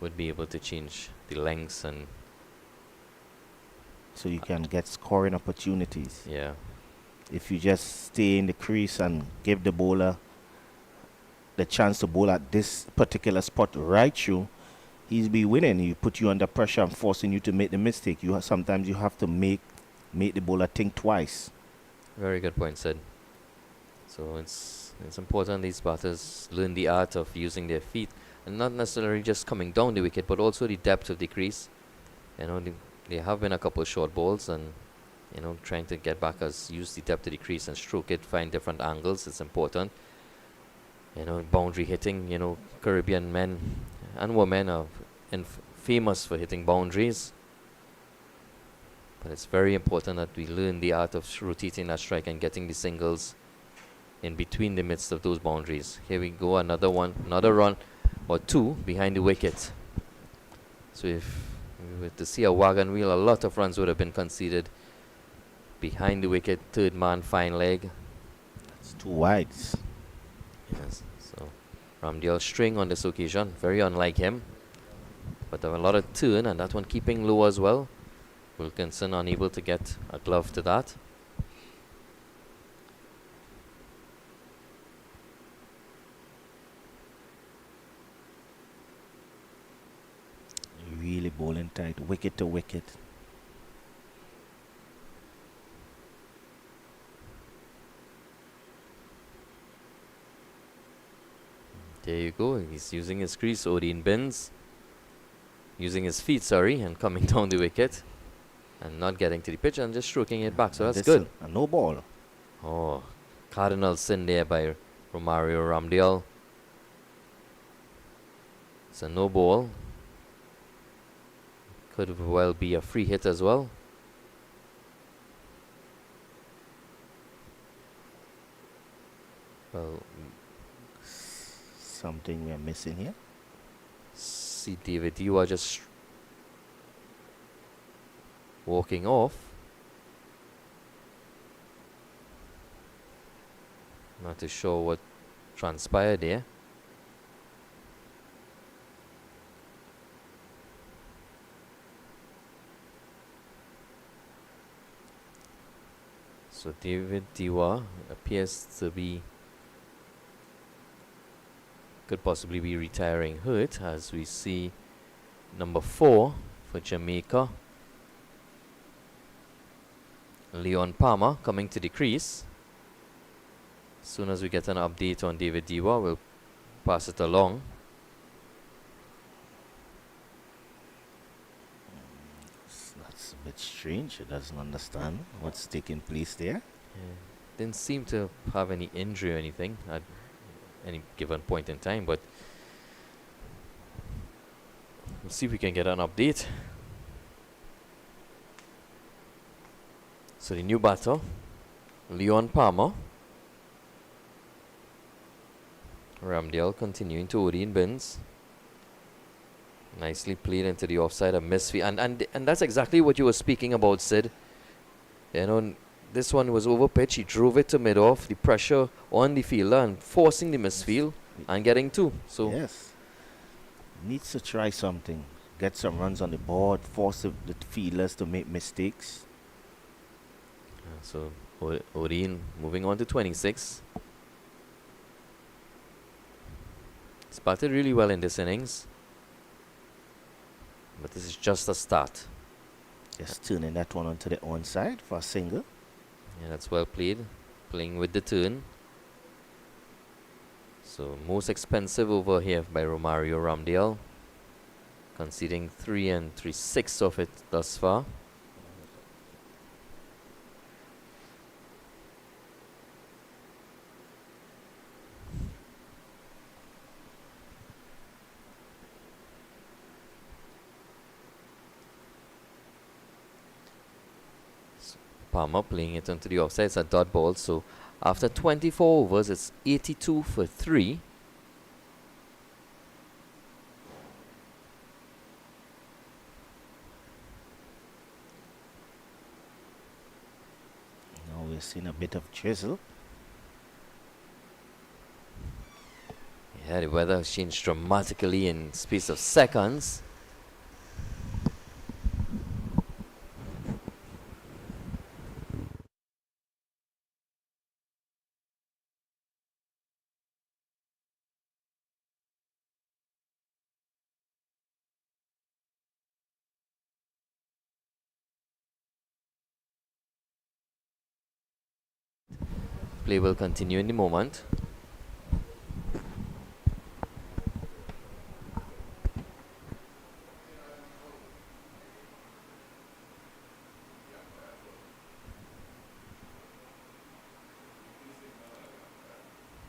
[SPEAKER 2] Would be able to change the lengths and
[SPEAKER 3] so you can get scoring opportunities.
[SPEAKER 2] yeah.
[SPEAKER 3] If you just stay in the crease and give the bowler the chance to bowl at this particular spot right through, he'll be winning. He put you under pressure and forcing you to make the mistake. Sometimes you have to make the bowler think twice.
[SPEAKER 2] Very good point, Sid. So it's important these batters learn the art of using their feet and not necessarily just coming down the wicket, but also the depth of the crease. There have been a couple of short balls and trying to get back use the depth of the crease and stroke it, find different angles. It's important. Boundary hitting. Caribbean men and women are famous for hitting boundaries. But it's very important that we learn the art of rotating that strike and getting the singles in between the midst of those boundaries. Here we go, another run or two behind the wicket. So if we were to see a wagon wheel, a lot of runs would have been conceded. Behind the wicket, third man, fine leg.
[SPEAKER 3] That's 2 wides.
[SPEAKER 2] Yes, so Ramdale string on this occasion, very unlike him. But a lot of turn, and that one keeping low as well. Wilkinson unable to get a glove to that.
[SPEAKER 3] Really bowling tight, wicket to wicket.
[SPEAKER 2] There you go. He's using his crease, Odin Bins. Using his feet, and coming down the wicket. And not getting to the pitch and just stroking it back. So that's good.
[SPEAKER 3] A no ball.
[SPEAKER 2] Oh, cardinal sin there by Romario Ramdale. It's a no ball. Could well be a free hit as well. Well,
[SPEAKER 3] Something we're missing here.
[SPEAKER 2] see David, you are just walking off. Not too sure what transpired there. So David Diwa appears to be could possibly be retiring hurt, as we see number 4 for Jamaica, Leon Palmer, coming to the crease. As soon as we get an update on David Diwa, we'll pass it along.
[SPEAKER 3] That's a bit strange. He doesn't understand what's taking place there.
[SPEAKER 2] Yeah. Didn't seem to have any injury or anything at any given point in time, but we'll see if we can get an update. So the new batter, Leon Palmer. Ramdale continuing to OD in bins. Nicely played into the offside, a misfield, and that's exactly what you were speaking about, Sid. You know, this one was over pitch. He drove it to mid off. The pressure on the fielder and forcing the misfield and getting 2. So
[SPEAKER 3] Yes. Needs to try something. Get some runs on the board. Force the fielders to make mistakes.
[SPEAKER 2] So Odin moving on to 26. He's batted really well in this innings, but this is just a start.
[SPEAKER 3] Just turning that one onto the onside for a single.
[SPEAKER 2] Yeah, that's well played. Playing with the turn. So most expensive over here by Romario Ramdale, conceding 3 and 3/6 of it thus far. Palmer playing it onto the offside. It's a dot ball. So after 24 overs, it's 82 for 3.
[SPEAKER 3] Now we're seeing a bit of drizzle.
[SPEAKER 2] Yeah, the weather has changed dramatically in space of seconds. Play will continue in the moment.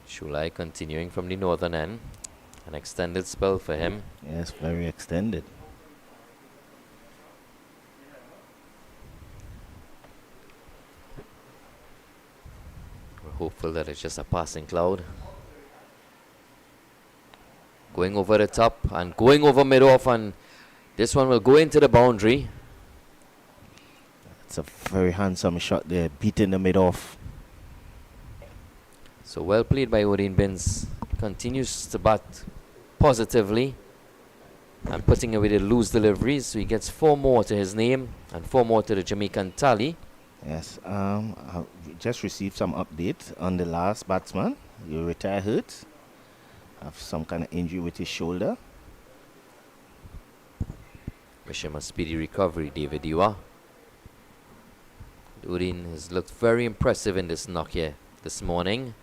[SPEAKER 2] Shulai continuing from the northern end. An extended spell for him.
[SPEAKER 3] Yes, very extended.
[SPEAKER 2] We're hopeful that it's just a passing cloud. Going over the top and going over mid-off, and this one will go into the boundary.
[SPEAKER 3] It's a very handsome shot there, beating the mid off.
[SPEAKER 2] So well played by Odin Binns. Continues to bat positively and putting away the loose deliveries. So he gets 4 more to his name and 4 more to the Jamaican tally.
[SPEAKER 3] Yes, I just received some update on the last batsman. He retired hurt. Have some kind of injury with his shoulder.
[SPEAKER 2] Wish him a speedy recovery, David Iwa. Odin has looked very impressive in this knock here this morning.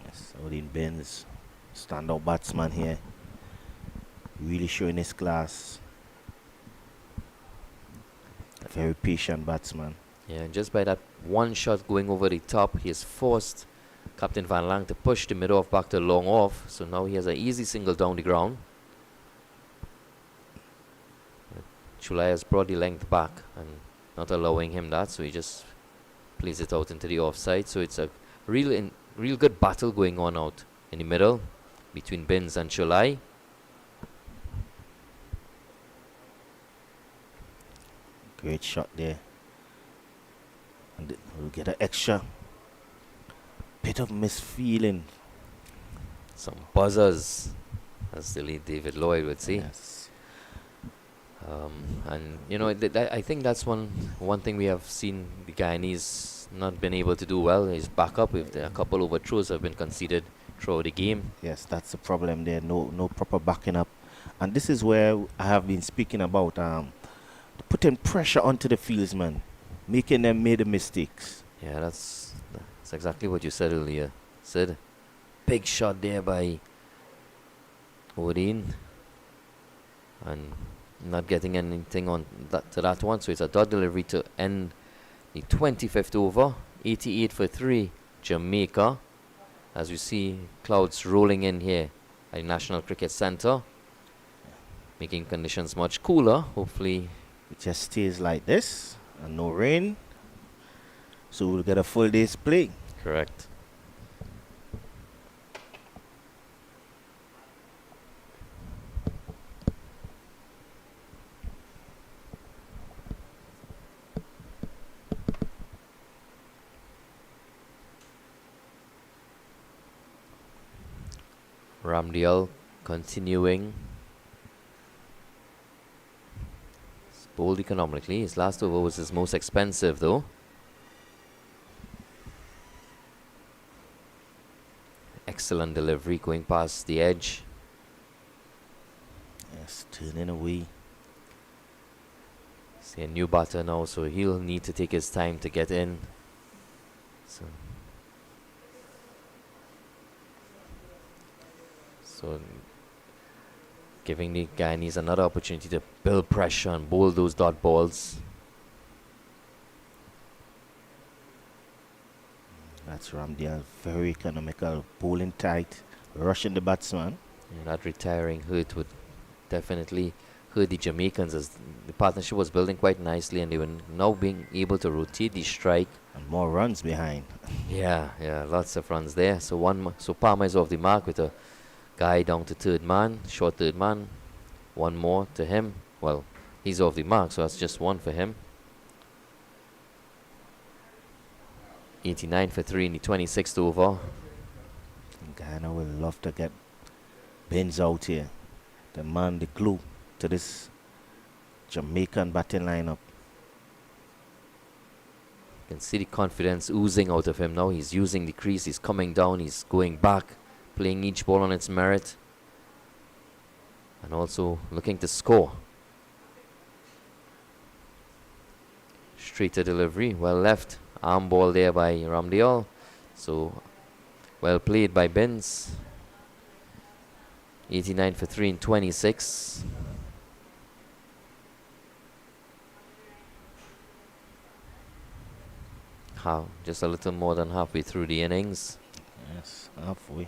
[SPEAKER 3] Yes, Odin Benz, standout batsman here. Really showing his class. A very patient batsman.
[SPEAKER 2] Yeah, and just by that one shot going over the top, he has forced Captain Van Lang to push the mid-off back to long off. So now he has an easy single down the ground. Chulai has brought the length back and not allowing him that, so he just plays it out into the offside. So it's a real real good battle going on out in the middle between Bins and Chulai.
[SPEAKER 3] Great shot there. And we'll get an extra bit of misfeeling.
[SPEAKER 2] Some buzzers, as the lead David Lloyd would say.
[SPEAKER 3] Yes.
[SPEAKER 2] And you know, I think that's one thing we have seen the Guyanese not been able to do well is back up. With a couple overthrows have been conceded throughout the game.
[SPEAKER 3] Yes, that's the problem there. No proper backing up. And this is where I have been speaking about putting pressure onto the fieldsmen, making them make the mistakes.
[SPEAKER 2] Yeah, that's exactly what you said earlier, Sid. Big shot there by Odin, and not getting anything on that one. So it's a dot delivery to end the 25th over. 88 for 3, Jamaica. As you see, clouds rolling in here at the National Cricket Centre, making conditions much cooler. Hopefully,
[SPEAKER 3] It just stays like this, and no rain. So we'll get a full day's play.
[SPEAKER 2] correct. Ramdial continuing. He's bowled economically. His last over was his most expensive though. Excellent delivery going past the edge.
[SPEAKER 3] Yes, turning away.
[SPEAKER 2] See a new batter now, so he'll need to take his time to get in. So giving the Guyanese another opportunity to build pressure and bowl those dot balls.
[SPEAKER 3] That's Ramdial, very economical, bowling tight, rushing the batsman.
[SPEAKER 2] And that retiring hurt would definitely hurt the Jamaicans, as the partnership was building quite nicely and they were now being able to rotate the strike.
[SPEAKER 3] And more runs behind.
[SPEAKER 2] Yeah, lots of runs there. So Palmer is off the mark with a guy down to third man, short third man. One more to him. Well, he's off the mark, so that's just one for him. 89 for 3 in the 26th over.
[SPEAKER 3] Guyana will love to get Benz out here. The man, the glue to this Jamaican batting lineup.
[SPEAKER 2] You can see the confidence oozing out of him now. He's using the crease, he's coming down, he's going back, playing each ball on its merit, and also looking to score. Straighter delivery, well left. Arm ball there by Ramdial. So well played by Benz. 89 for 3 in 26. Just a little more than halfway through the innings.
[SPEAKER 3] Yes, halfway.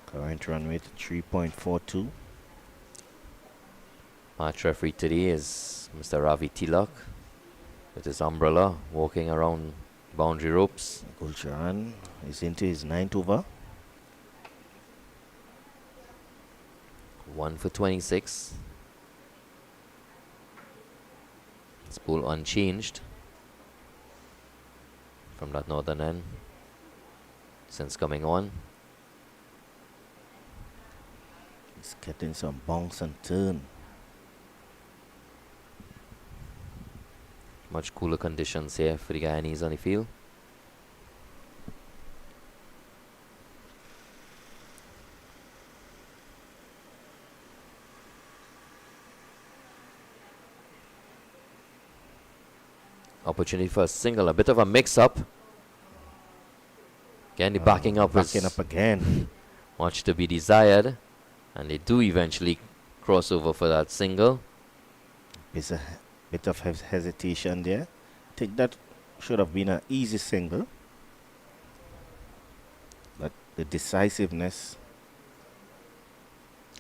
[SPEAKER 3] Current run rate 3.42.
[SPEAKER 2] Match referee today is Mr. Ravi Tilak with his umbrella walking around boundary ropes.
[SPEAKER 3] Gulcharan is into his 9th over.
[SPEAKER 2] 1 for 26. It's ball unchanged from that northern end since coming on.
[SPEAKER 3] He's getting some bounce and turn.
[SPEAKER 2] Much cooler conditions here for the Guyanese on the field. Opportunity for a single, a bit of a mix-up. Again, the backing up was
[SPEAKER 3] Backing up again.
[SPEAKER 2] much to be desired, and they do eventually cross over for that single.
[SPEAKER 3] It's a bit of hesitation there. I think that should have been an easy single. But the decisiveness.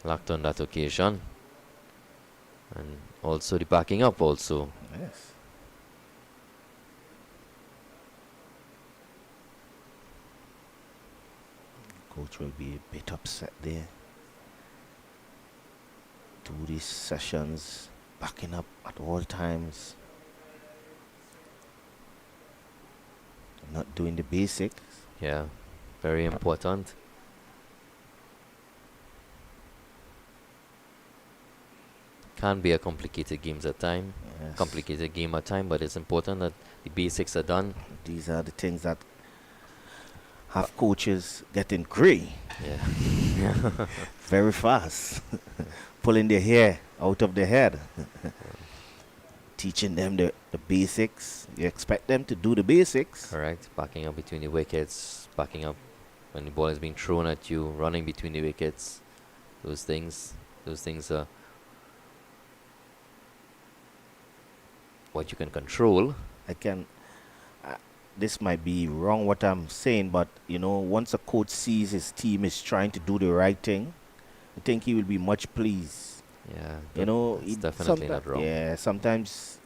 [SPEAKER 2] Lacked on that occasion. And also the backing up also.
[SPEAKER 3] Yes. Coach will be a bit upset there. Do these sessions, backing up at all times. Not doing the basics.
[SPEAKER 2] Yeah, very important. Can be a complicated game at time.
[SPEAKER 3] Yes.
[SPEAKER 2] Complicated game at time, but it's important that the basics are done.
[SPEAKER 3] These are the things that have coaches getting grey
[SPEAKER 2] Yeah.
[SPEAKER 3] very fast, pulling their hair out of their head, teaching them the basics. You expect them to do the basics.
[SPEAKER 2] Correct. Backing up between the wickets, backing up when the ball is being thrown at you, running between the wickets. Those things are what you can control.
[SPEAKER 3] This might be wrong what I'm saying, but once a coach sees his team is trying to do the right thing, I think he will be much pleased.
[SPEAKER 2] Yeah.
[SPEAKER 3] It's
[SPEAKER 2] definitely not wrong.
[SPEAKER 3] Yeah, sometimes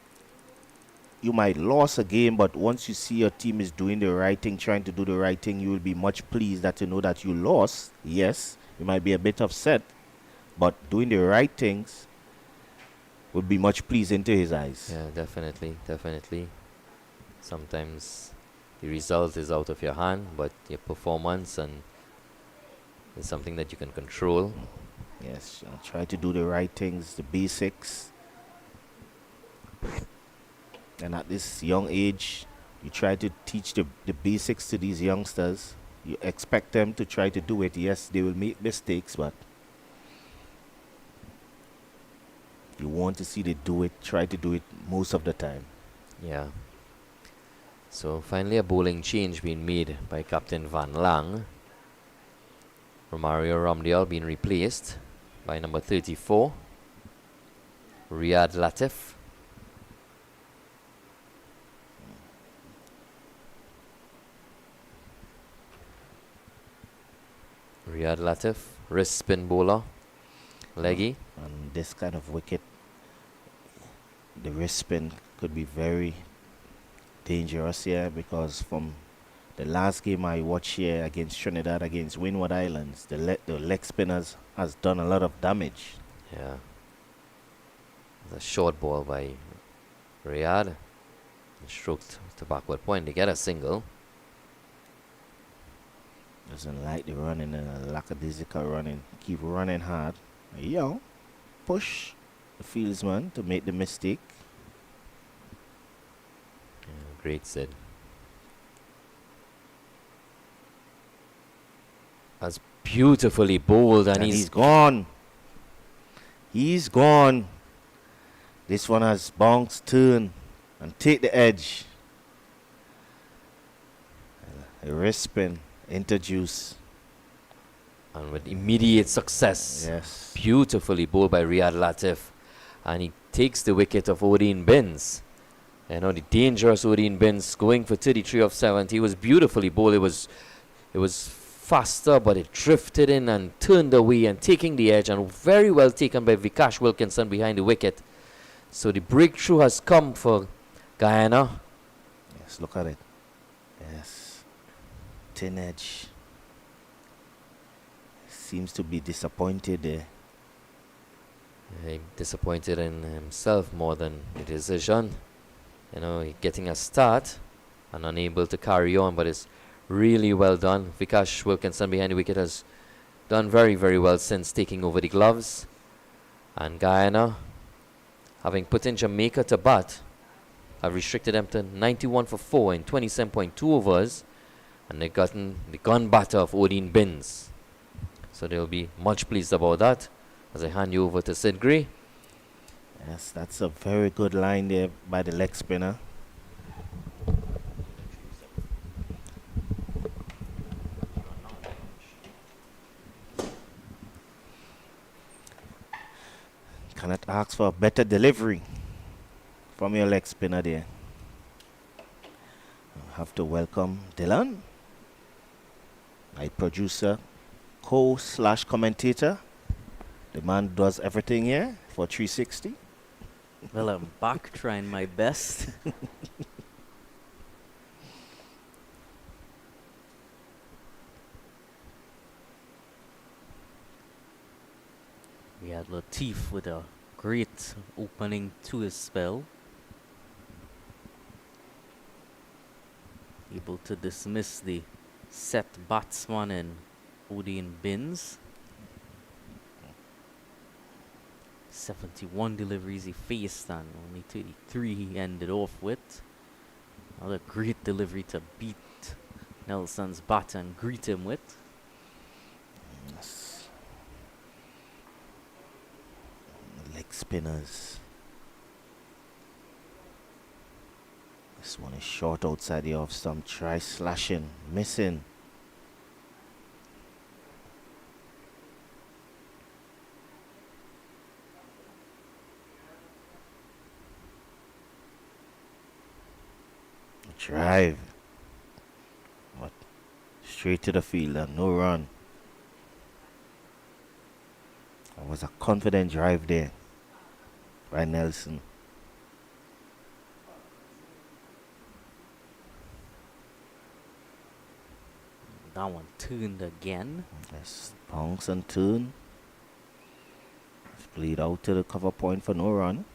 [SPEAKER 3] you might lose a game, but once you see your team is doing the right thing, trying to do the right thing, you will be much pleased that you know that you lost. Yes, you might be a bit upset, but doing the right things would be much pleasing to his eyes.
[SPEAKER 2] Yeah, definitely. Sometimes the result is out of your hand, but your performance and is something that you can control.
[SPEAKER 3] Yes, try to do the right things, the basics. And at this young age, you try to teach the basics to these youngsters. You expect them to try to do it. Yes, they will make mistakes, but you want to see they do it, try to do it most of the time.
[SPEAKER 2] Yeah. So finally a bowling change being made by Captain Van Lang. Romario Ramdial being replaced by number 34, Riyad Latif. Riyad Latif, wrist spin bowler, leggy.
[SPEAKER 3] And this kind of wicket, the wrist spin could be very dangerous here, because from the last game I watched here against Trinidad, against Windward Islands, the leg spinners has done a lot of damage.
[SPEAKER 2] Yeah. It's a short ball by Riyad. Stroked to backward point. They get a single.
[SPEAKER 3] Doesn't like the running and lackadaisical running. Keep running hard. Push the fieldsman to make the mistake.
[SPEAKER 2] Yeah, great Sid. That's beautifully bowled, and
[SPEAKER 3] he's gone. He's gone. This one has bounced, turn, and take the edge. A wrist spin, introduce.
[SPEAKER 2] And with immediate success.
[SPEAKER 3] Yes.
[SPEAKER 2] Beautifully bowled by Riyad Latif. And he takes the wicket of Odin Binns. The dangerous Odin Binns going for 33 of 70. It was beautifully bowled. It was faster, but it drifted in and turned away and taking the edge, and very well taken by Vikash Wilkinson behind the wicket. So the breakthrough has come for Guyana.
[SPEAKER 3] Yes, look at it. Yes. Thin edge. Seems to be disappointed there.
[SPEAKER 2] Disappointed in himself more than the decision. Getting a start and unable to carry on, but it's really well done. Vikash Wilkinson behind the wicket has done very, very well since taking over the gloves. And Guyana, having put in Jamaica to bat, have restricted them to 91 for 4 in 27.2 overs. And they've gotten the gun batter of Odin Binns. So they'll be much pleased about that. As I hand you over to Sid Gray.
[SPEAKER 3] Yes, that's a very good line there by the leg spinner. Cannot ask for a better delivery from your leg spinner there. I have to welcome Dylan. My producer, co/slash commentator. The man does everything here for 360.
[SPEAKER 1] Well, I'm back trying my best. We had Latif with a great opening to his spell. Able to dismiss the set batsman in Odin Binns. 71 deliveries he faced and only 33 he ended off with. Another great delivery to beat Nelson's bat and greet him with.
[SPEAKER 3] Yes. Leg spinners. This one is short outside the off stump. Try slashing. Missing. Drive. What? Straight to the field and no run. That was a confident drive there by Nelson.
[SPEAKER 1] That one turned again.
[SPEAKER 3] Yes, bounce and turn. Played out to the cover point for no run.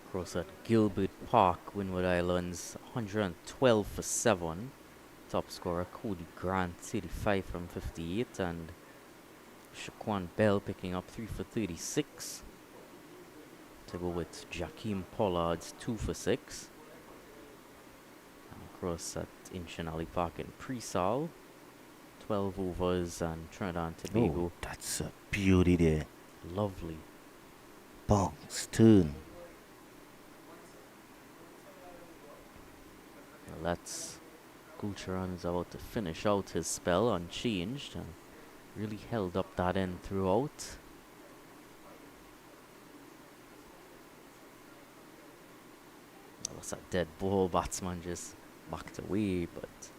[SPEAKER 1] Across at Gilbert Park, Windward Islands, 112 for 7. Top scorer Cody Grant, 35 from 58, and Shaquan Bell picking up 3 for 36. To go with Jakeem Pollard's 2 for 6. And across at Inchinali Park in Presal, 12 overs, and Trinidad and Tobago.
[SPEAKER 3] Oh, that's a beauty there.
[SPEAKER 1] Lovely.
[SPEAKER 3] Bounce, turn.
[SPEAKER 1] Well, that's Gulcharan is about to finish out his spell unchanged and really held up that end throughout. Well, that's a dead ball. Batsman just backed away, but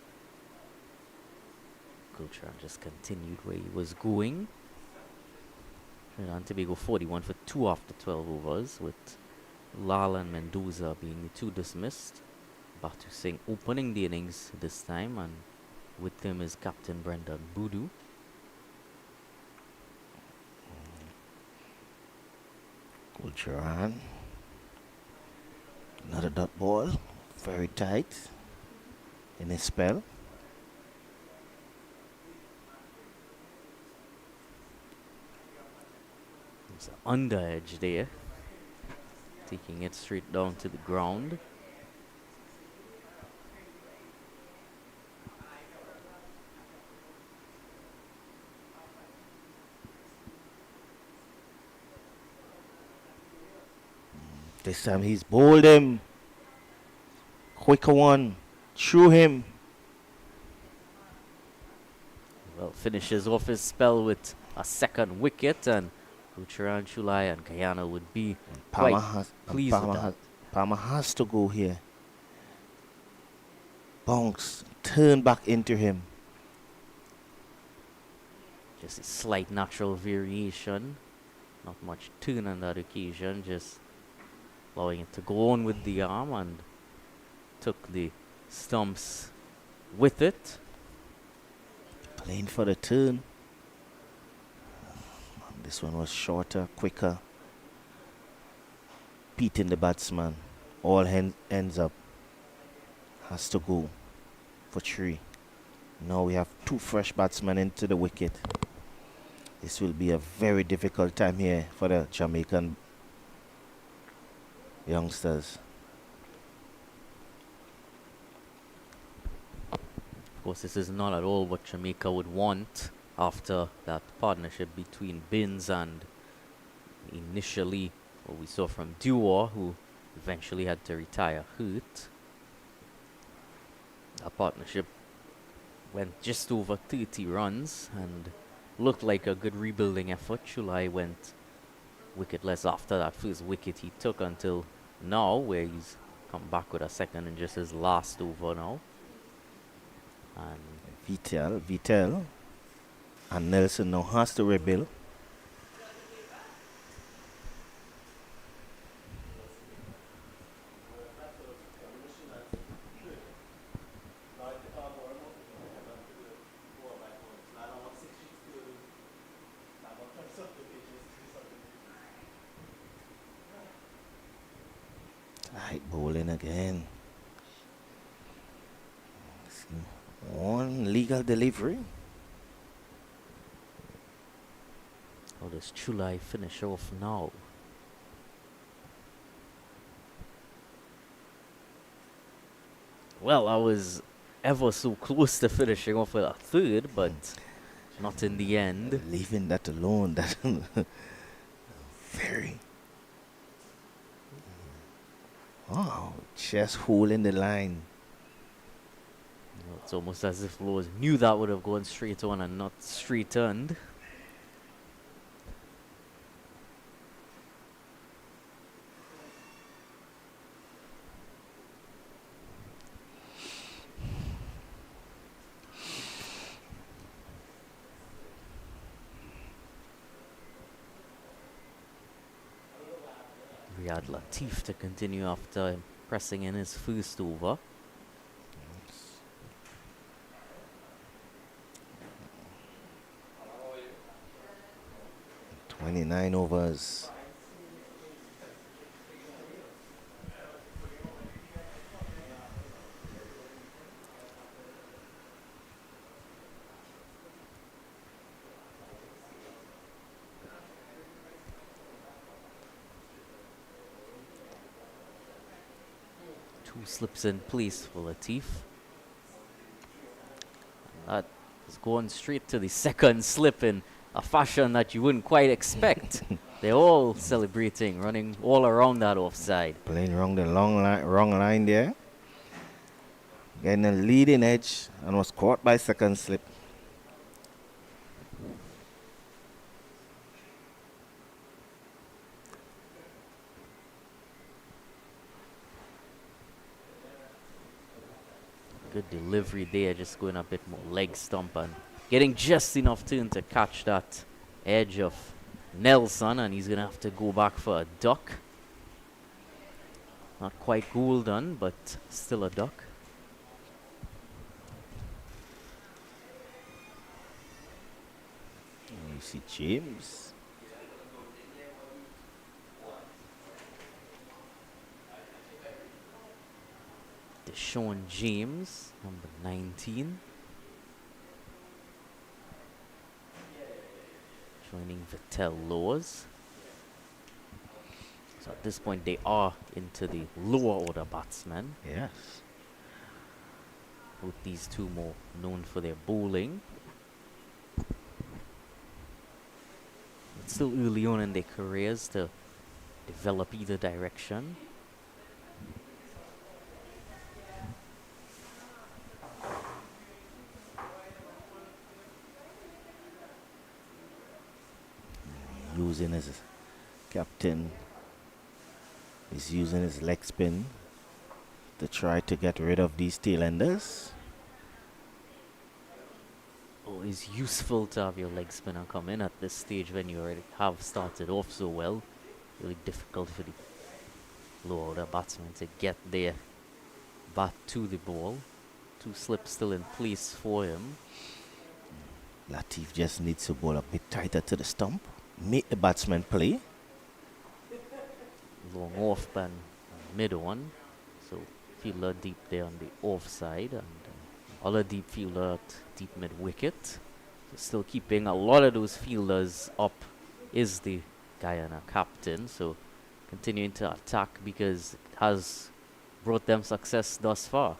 [SPEAKER 1] Gulcharan just continued where he was going. Trinidad and Tobago 41 for 2 after 12 overs, with Lal and Mendoza being the 2 dismissed. Batu Singh opening the innings this time, and with him is Captain Brendan Boodoo.
[SPEAKER 3] Gulcharan. Another dot ball. Very tight in his spell.
[SPEAKER 1] There's an under edge there, taking it straight down to the ground.
[SPEAKER 3] This time he's bowled him. Quicker one. Through him.
[SPEAKER 1] Well, finishes off his spell with a second wicket, and Gulcharan, Chulai and Guyana would be quite pleased with that.
[SPEAKER 3] Palmer has to go here. Bounce. Turn back into him.
[SPEAKER 1] Just a slight natural variation. Not much turn on that occasion, just allowing it to go on with the arm, and took the stumps with it.
[SPEAKER 3] Playing for the turn. This one was shorter, quicker. Beating the batsman. All ends up. Has to go for 3. Now we have 2 fresh batsmen into the wicket. This will be a very difficult time here for the Jamaican youngsters.
[SPEAKER 1] course, this is not at all what Jamaica would want after that partnership between Binns and initially what we saw from Dewar, who eventually had to retire hurt. That partnership went just over 30 runs and looked like a good rebuilding effort. CWI went wicketless after that first wicket he took until now, where he's come back with a second in just his last over now. And
[SPEAKER 3] Vitel, and Nelson now has to rebuild. Tight bowling again. One legal delivery.
[SPEAKER 1] how does CWI finish off now? Well, I was ever so close to finishing off with a third, but not in the end.
[SPEAKER 3] Leaving that alone, that very. Wow, just holding the line.
[SPEAKER 1] It's almost as if Lowe's knew that would have gone straight on and not straight turned. Riyad Latif to continue after pressing in his first over.
[SPEAKER 3] 29 overs.
[SPEAKER 1] Two slips in place for Latif. That is going straight to the second slip in a fashion that you wouldn't quite expect. They're all celebrating, running all around that offside.
[SPEAKER 3] Playing wrong the wrong line there. Getting a leading edge and was caught by second slip.
[SPEAKER 1] Good delivery there, just going a bit more leg stump and getting just enough turn to catch that edge of Nelson, and he's going to have to go back for a duck. Not quite golden, but still a duck.
[SPEAKER 3] And you see James.
[SPEAKER 1] Deshaun James, number 19. Joining Vittel Laws. So at this point they are into the lower order batsmen.
[SPEAKER 3] Yes.
[SPEAKER 1] Both these two more known for their bowling. It's still early on in their careers to develop either direction.
[SPEAKER 3] Using his captain is using his leg spin to try to get rid of these tailenders.
[SPEAKER 1] Always useful to have your leg spinner come in at this stage when you already have started off so well. Really difficult for the lower order batsman to get their bat to the ball. Two slips still in place for him.
[SPEAKER 3] Latif just needs to bowl a bit tighter to the stump. Make the batsman play.
[SPEAKER 1] Long off and mid on. So fielder deep there on the offside, and other deep fielder at deep mid wicket. So still keeping a lot of those fielders up is the Guyana captain. So continuing to attack because it has brought them success thus far.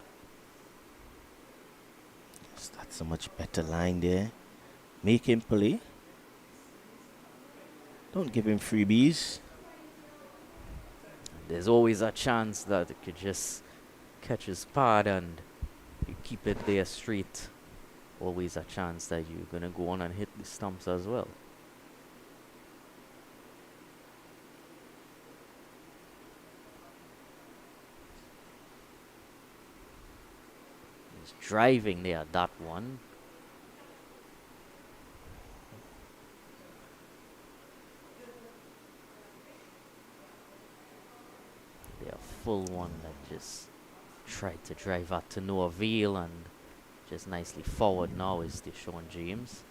[SPEAKER 3] That's a much better line there. Make him play. Don't give him freebies.
[SPEAKER 1] There's always a chance that it could just catch his pad and you keep it there straight. Always a chance that you're gonna go on and hit the stumps as well. He's driving there, that one. There, full one that just tried to drive out to no avail, and just nicely forward now is Deshaun James.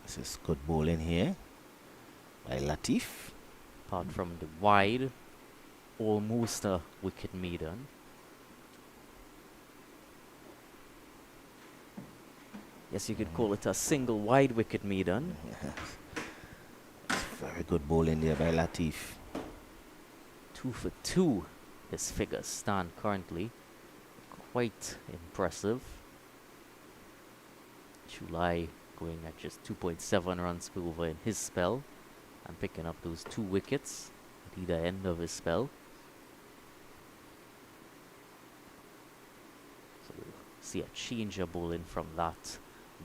[SPEAKER 3] This is good bowling here by Latif.
[SPEAKER 1] Apart from the wide, almost a wicket maiden. Yes, you could call it a single wide wicket maiden.
[SPEAKER 3] Very good bowling there by Latif.
[SPEAKER 1] 2 for 2, his figures stand currently. Quite impressive. July going at just 2.7 runs per over in his spell, and picking up those 2 wickets at either end of his spell. So we'll see a change of bowling from that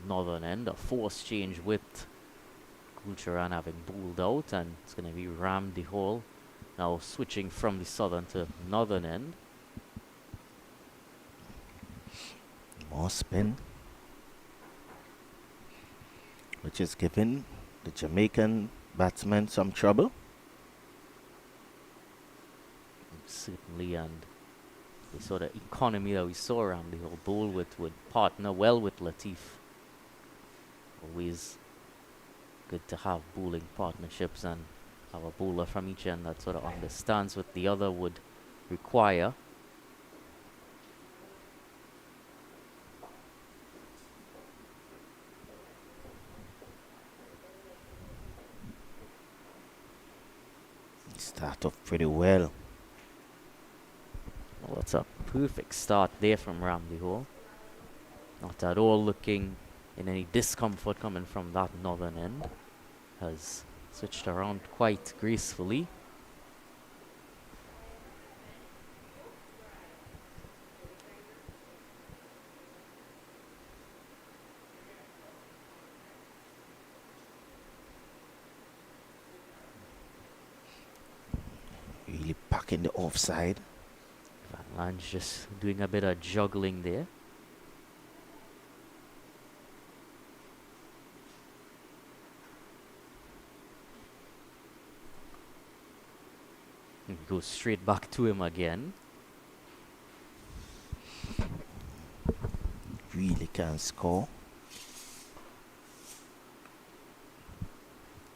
[SPEAKER 1] northern end, a force change with Gulcharan having bowled out, and it's going to be Ram the Hall now switching from the southern to northern end.
[SPEAKER 3] More spin, which is giving the Jamaican batsmen some trouble.
[SPEAKER 1] Certainly, and the sort of economy that we saw around the whole bowl with would partner well with Latif. Always good to have bowling partnerships and have a bowler from each end that sort of understands what the other would require.
[SPEAKER 3] Start off pretty well.
[SPEAKER 1] Well, it's a perfect start there from Ramsey Hall. Not at all looking in any discomfort coming from that northern end. Has switched around quite gracefully.
[SPEAKER 3] Really packing the offside.
[SPEAKER 1] Van Lange just doing a bit of juggling there. And goes straight back to him again.
[SPEAKER 3] Really can't score.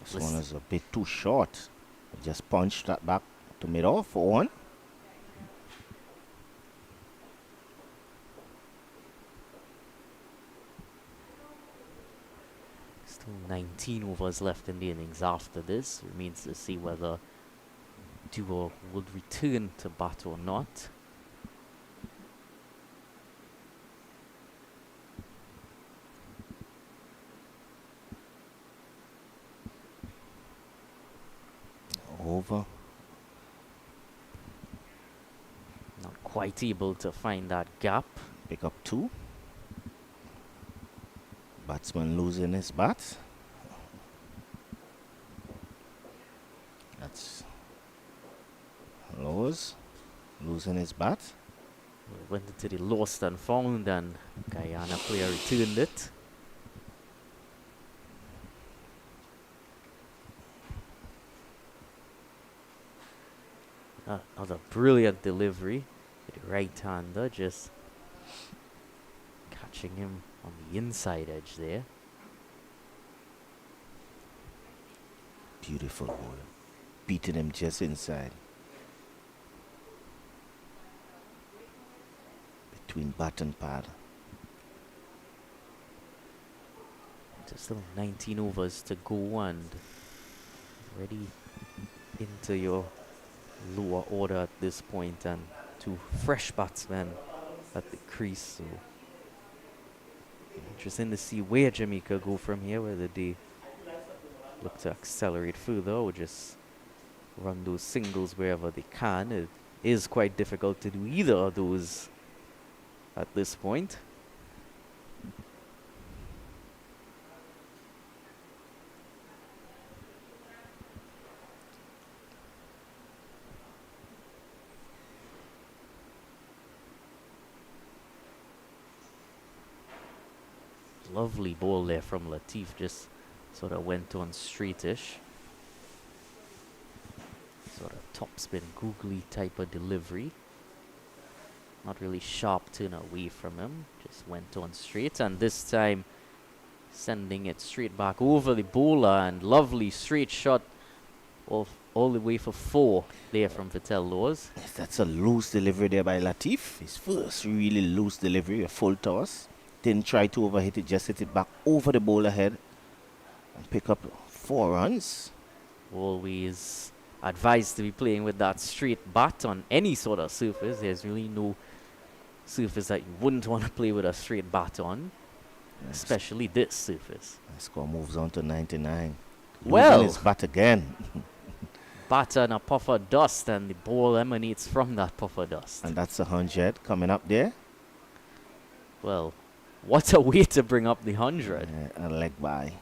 [SPEAKER 3] This one is a bit too short. Just punched that back to mid-off for one.
[SPEAKER 1] Still 19 overs left in the innings after this. Remains to see whether Duo would return to bat or not.
[SPEAKER 3] Over.
[SPEAKER 1] Not quite able to find that gap.
[SPEAKER 3] Pick up 2. Batsman losing his bat. That's Lowe's losing his bat.
[SPEAKER 1] Went into the lost and found, and Guyana player returned it. Another brilliant delivery with the right-hander, just catching him on the inside edge there.
[SPEAKER 3] Beautiful ball. Beating him just inside. Between bat and pad.
[SPEAKER 1] There's still 19 overs to go, and ready into your lower order at this point, and 2 fresh batsmen at the crease, so interesting to see where Jamaica go from here, whether they look to accelerate further or just run those singles wherever they can. It is quite difficult to do either of those at this point. Lovely ball there from Latif, just sort of went on straightish. Sort of topspin googly type of delivery. Not really sharp turn away from him, just went on straight, and this time sending it straight back over the bowler, and lovely straight shot all the way for 4 there from Vittel Laws.
[SPEAKER 3] Yes, that's a loose delivery there by Latif. His first really loose delivery, a full toss. Didn't try to overhit it, just hit it back over the bowler head and pick up 4 runs.
[SPEAKER 1] Always advised to be playing with that straight bat on any sort of surface. There's really no surface that you wouldn't want to play with a straight bat on,
[SPEAKER 3] Yes.
[SPEAKER 1] especially this surface.
[SPEAKER 3] The score moves on to 99.
[SPEAKER 1] Well.
[SPEAKER 3] Losing his bat again.
[SPEAKER 1] Bat and a puff of dust, and the ball emanates from that puff of dust.
[SPEAKER 3] And that's 100 coming up there.
[SPEAKER 1] Well, what a way to bring up the 100.
[SPEAKER 3] A leg by.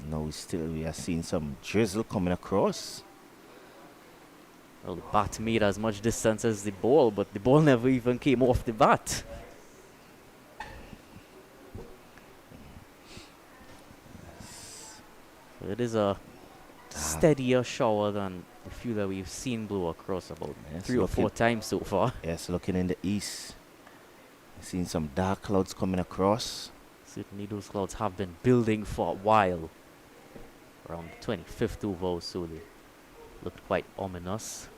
[SPEAKER 3] No, we are seeing some drizzle coming across.
[SPEAKER 1] Well, the bat made as much distance as the ball, but the ball never even came off the bat. So it is a steadier shower than the few that we've seen blow across about
[SPEAKER 3] Yes,
[SPEAKER 1] 3 or 4 times so far.
[SPEAKER 3] Yes, looking in the east. Seeing some dark clouds coming across.
[SPEAKER 1] Certainly those clouds have been building for a while. Around the 25th over or so, they looked quite ominous.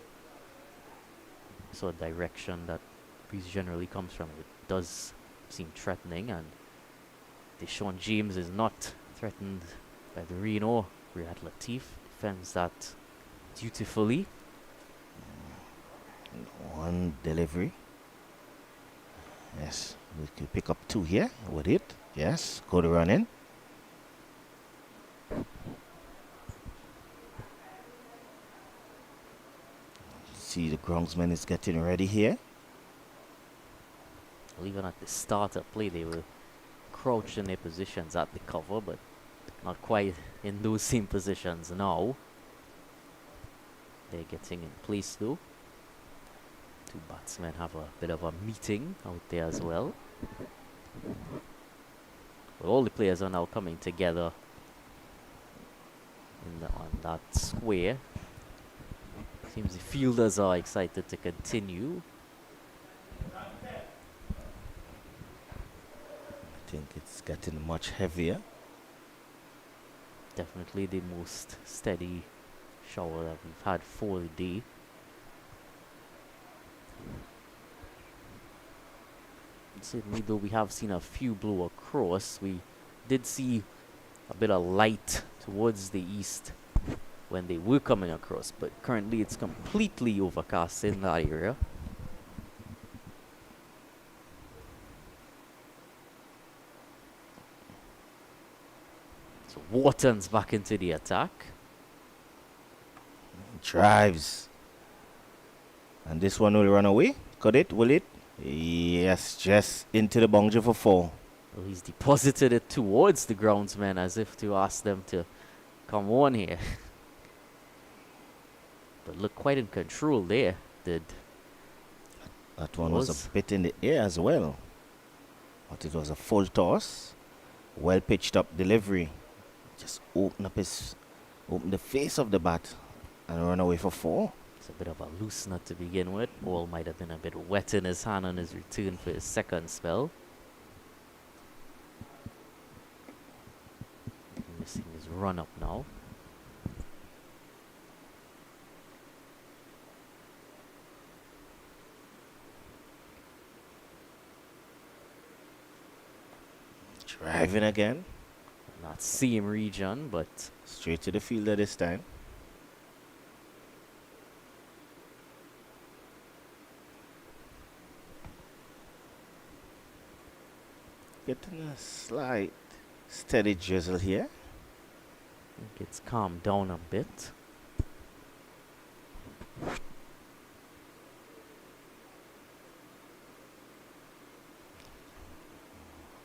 [SPEAKER 1] So a direction that breeze generally comes from, it does seem threatening, and Deshaun James is not threatened by the rain or Riyad Latif. Defends that dutifully.
[SPEAKER 3] One delivery. Yes, we can pick up 2 here with it. Yes, go to run in. See, the groundsman is getting ready here.
[SPEAKER 1] Well, even at the start of play, they were crouched in their positions at the cover, but not quite in those same positions now. They're getting in place though. 2 batsmen have a bit of a meeting out there as well. But all the players are now coming together on that square. Seems the fielders are excited to continue.
[SPEAKER 3] I think it's getting much heavier.
[SPEAKER 1] Definitely the most steady shower that we've had for the day. Certainly, though we have seen a few blow across, we did see a bit of light towards the east when they were coming across, but currently it's completely overcast in that area. So Wharton's back into the attack.
[SPEAKER 3] Drives. And this one will run away. Could it? Will it? Yes, just into the boundary for 4.
[SPEAKER 1] Well, he's deposited it towards the groundsman as if to ask them to come on here. But look quite in control there, did.
[SPEAKER 3] That one was a bit in the air as well. But it was a full toss. Well pitched up delivery. Just open the face of the bat and run away for 4.
[SPEAKER 1] It's a bit of a loose nut to begin with. Ball might have been a bit wet in his hand on his return for his second spell. Missing his run up now.
[SPEAKER 3] Driving again.
[SPEAKER 1] Not same region, but
[SPEAKER 3] Straight to the fielder this time. getting a slight steady drizzle here.
[SPEAKER 1] I think it's calmed down a bit.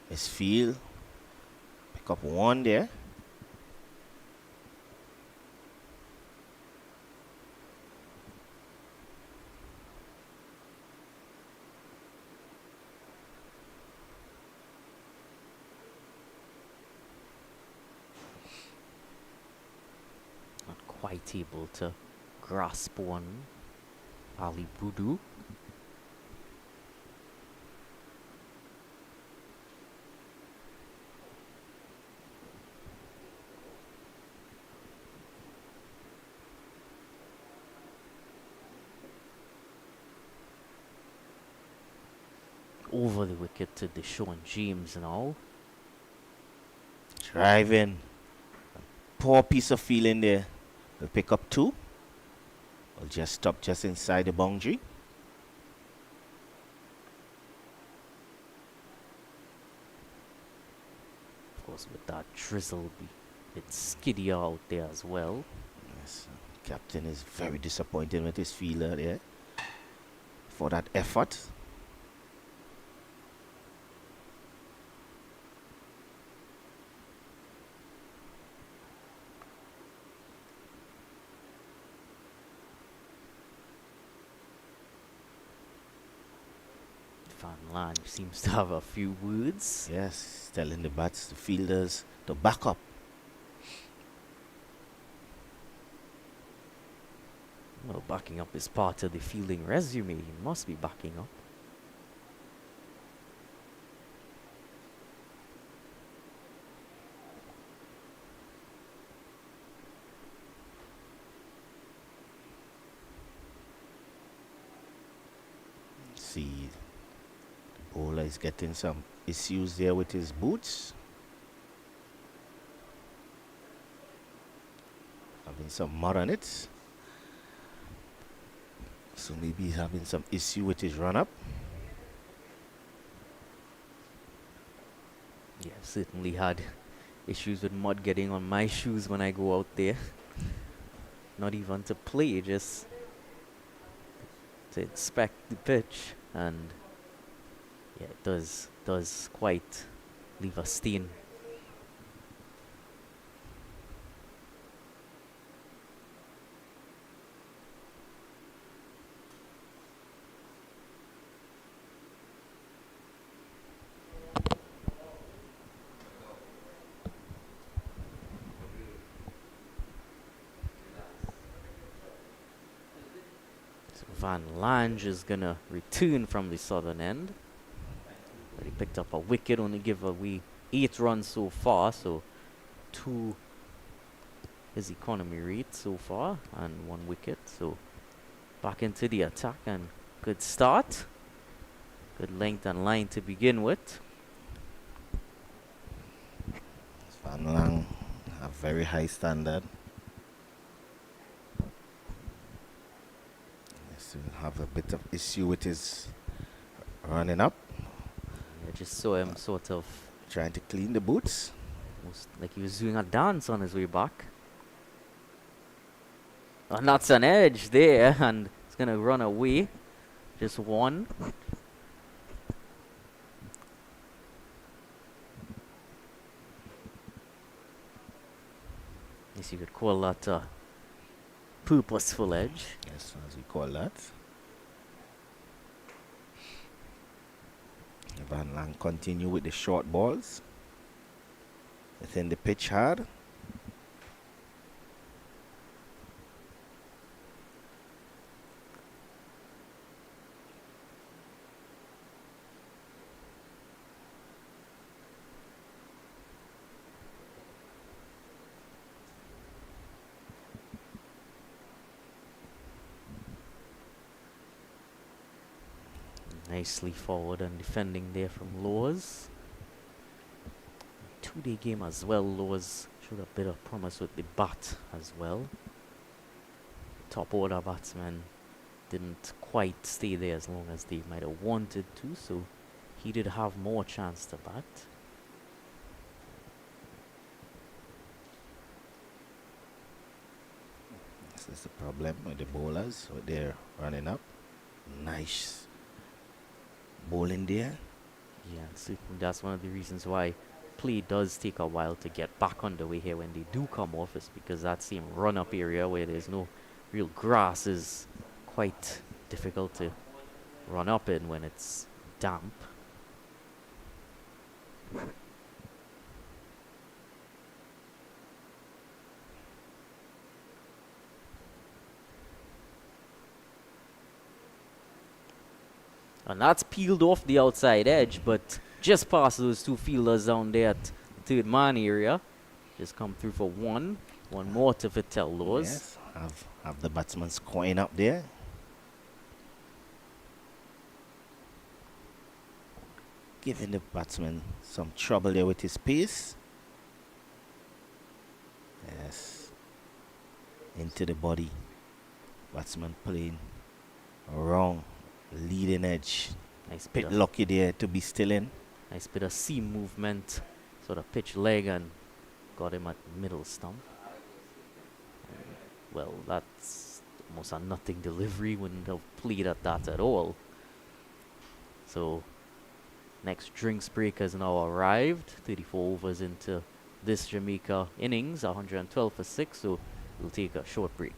[SPEAKER 3] Let's feel. Pick up one there.
[SPEAKER 1] Not quite able to grasp one. Ali Budu. Over the wicket to Deshaun James now.
[SPEAKER 3] Driving. Poor piece of feeling there. We'll pick up two. We'll just stop just inside the boundary.
[SPEAKER 1] Of course, with that drizzle, it's skiddier out there as well.
[SPEAKER 3] Yes, captain is very disappointed with his fielder there for that effort.
[SPEAKER 1] Van Lange seems to have a few words.
[SPEAKER 3] Yes, telling the bats, the fielders to back up.
[SPEAKER 1] Well, backing up is part of the fielding resume. He must be backing up.
[SPEAKER 3] See, the bowler is getting some issues there with his boots. Having some mud on it. So maybe he's having some issue with his run-up.
[SPEAKER 1] Yeah, I've certainly had issues with mud getting on my shoes when I go out there. Not even to play, just to inspect the pitch. And yeah, it does quite leave a stain. Van Lange is gonna return from the southern end. But he picked up a wicket, only give away 8 runs so far, so 2 his economy rate so far, and 1 wicket. So back into the attack, and good start. Good length and line to begin with.
[SPEAKER 3] Van Lang, a very high standard. Yes, he'll have a bit of issue with his running up,
[SPEAKER 1] I just saw him sort of
[SPEAKER 3] trying to clean the boots.
[SPEAKER 1] almost like he was doing a dance on his way back. And that's an edge there, and it's gonna run away. Just one. Guess you could call that a purposeful edge.
[SPEAKER 3] Yes, as we call that. Van Lang continue with the short balls within the pitch hard.
[SPEAKER 1] Nicely forward and defending there from Laws. 2-day game as well. Laws showed a bit of promise with the bat as well. Top order batsman didn't quite stay there as long as they might have wanted to, so he did have more chance to bat.
[SPEAKER 3] This is the problem with the bowlers. What they're running up. Nice bowling there.
[SPEAKER 1] Yeah, so that's one of the reasons why play does take a while to get back underway here when they do come off, is because that same run up area where there's no real grass is quite difficult to run up in when it's damp. And that's peeled off the outside edge, but just past those two fielders down there at the third man area. Just come through for one. One more to Vittel Laws.
[SPEAKER 3] Yes, have the batsman scoring up there. Giving the batsman some trouble there with his pace. Yes. Into the body. Batsman playing wrong. Leading edge.
[SPEAKER 1] Nice bit
[SPEAKER 3] Bit
[SPEAKER 1] of,
[SPEAKER 3] lucky there to be still in.
[SPEAKER 1] nice bit of seam movement. Sort of pitch leg and got him at middle stump. Well, that's almost a nothing delivery. Wouldn't have played at that at all. So, next drinks break has now arrived. 34 overs into this Jamaica innings. 112 for 6. So, we'll take a short break.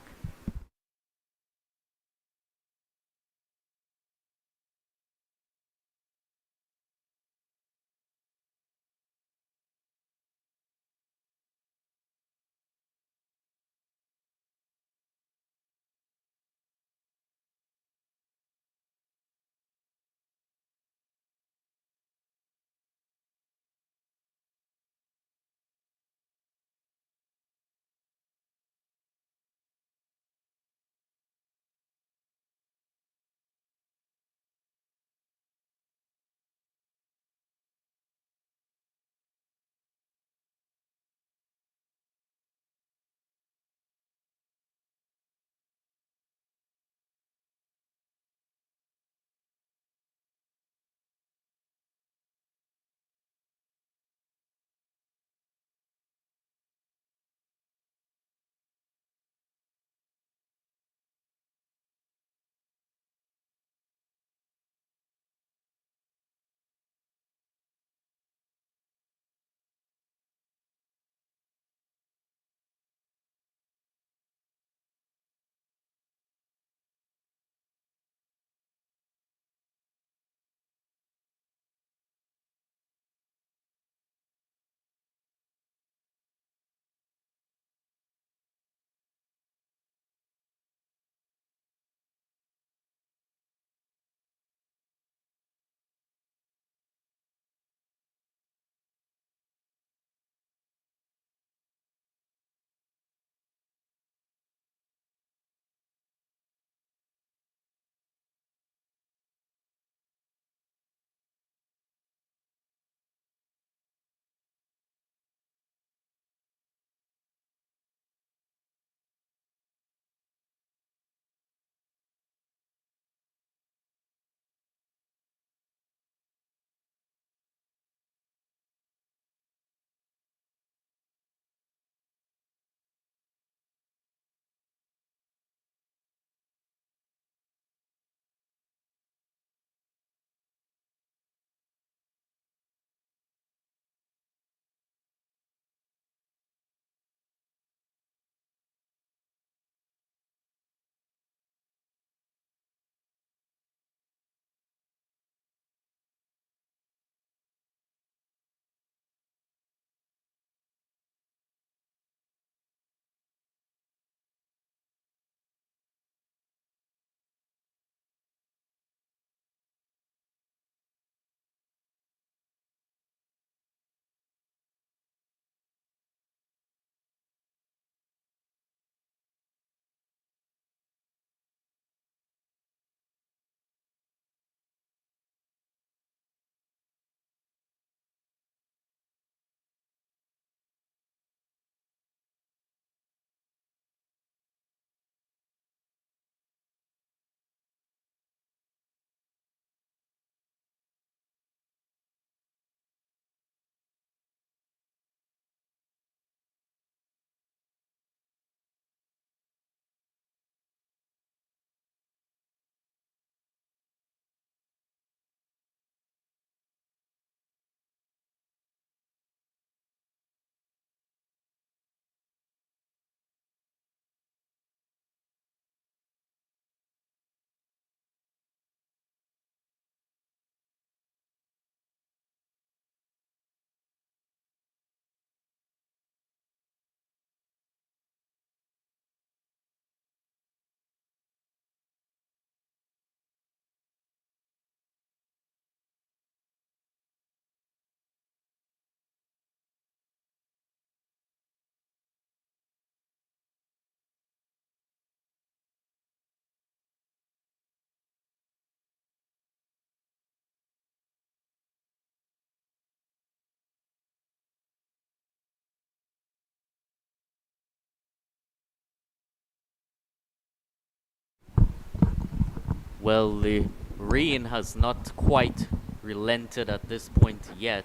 [SPEAKER 1] Well, the rain has not quite relented at this point yet.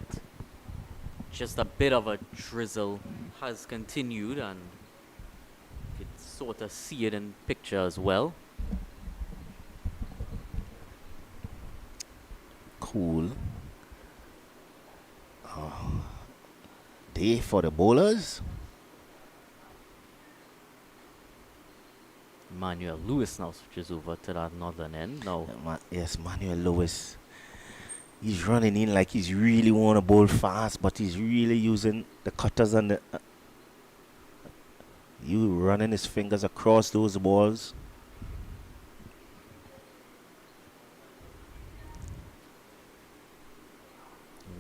[SPEAKER 1] Just a bit of a drizzle has continued, and you can sort of see it in picture as well.
[SPEAKER 3] Cool. Day for the bowlers.
[SPEAKER 1] Manuel Lewis now switches over to that northern end. Now,
[SPEAKER 3] Yes, Manuel Lewis. He's running in like he's really want to bowl fast, but he's really using the cutters and the. You running his fingers across those balls.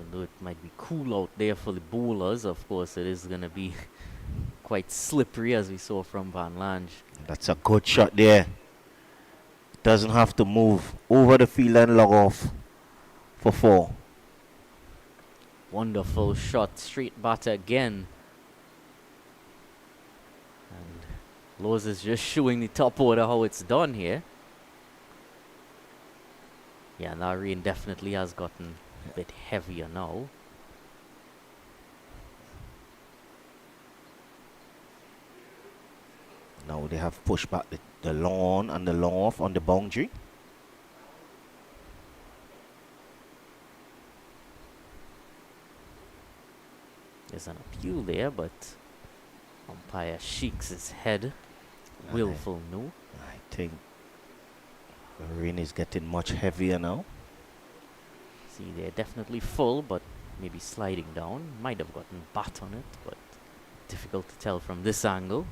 [SPEAKER 1] even though it might be cool out there for the bowlers, of course, it is going to be quite slippery, as we saw from Van Lange.
[SPEAKER 3] That's a good shot there. Doesn't have to move over the field and log off for 4.
[SPEAKER 1] Wonderful shot, straight batter again. And Laws is just showing the top order how it's done here. Yeah, that rain definitely has gotten a bit heavier now.
[SPEAKER 3] Now they have pushed back the long on and the long off on the boundary.
[SPEAKER 1] There's an appeal there, but umpire shakes his head. Willful no.
[SPEAKER 3] I think the rain is getting much heavier now.
[SPEAKER 1] See, they're definitely full, but maybe sliding down. Might have gotten bat on it, but difficult to tell from this angle.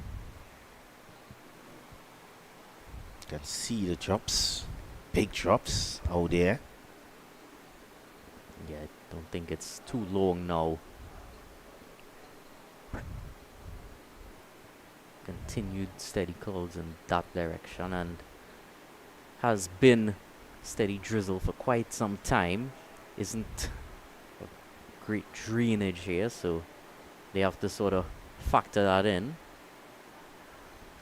[SPEAKER 3] You can see the drops, big drops out there.
[SPEAKER 1] Yeah, I don't think it's too long now. Continued steady calls in that direction, and has been steady drizzle for quite some time. Isn't a great drainage here, so they have to sort of factor that in.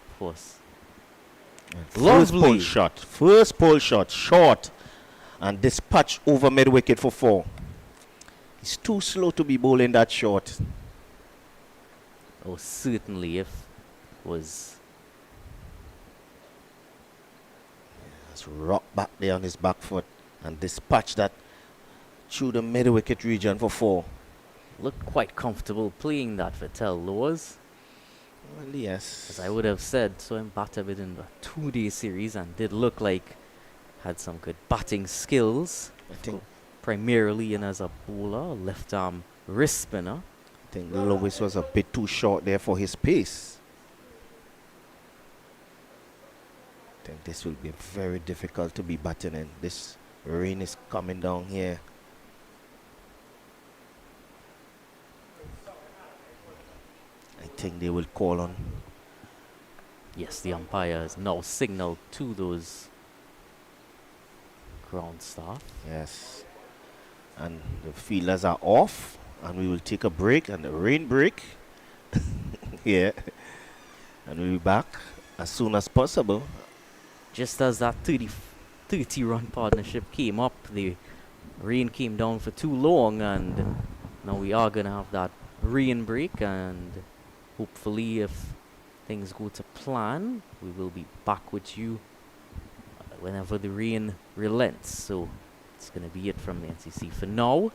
[SPEAKER 1] Of course.
[SPEAKER 3] First
[SPEAKER 1] Lovely.
[SPEAKER 3] pole shot, short, and dispatch over mid wicket for 4. He's too slow to be bowling that short.
[SPEAKER 1] Oh, certainly, if was
[SPEAKER 3] Just rock back there on his back foot and dispatch that through the mid wicket region for 4.
[SPEAKER 1] looked quite comfortable playing that for Tel Laws.
[SPEAKER 3] Well, yes.
[SPEAKER 1] As I would have said, saw him bat a bit in the 2-day series and did look like had some good batting skills.
[SPEAKER 3] I think
[SPEAKER 1] Primarily in as a bowler, left arm wrist spinner.
[SPEAKER 3] Lewis was a bit too short there for his pace. I think this will be very difficult to be batting in. This rain is coming down here. I think they will call on.
[SPEAKER 1] Yes, the umpire has now signaled to those ground staff.
[SPEAKER 3] Yes. And the fielders are off. And we will take a break and a rain break. Yeah. And we'll be back as soon as possible.
[SPEAKER 1] Just as that 30-run partnership came up, the rain came down for too long, and now we are going to have that rain break, and hopefully if things go to plan, we will be back with you whenever the rain relents. So it's going to be it from the NCC for now.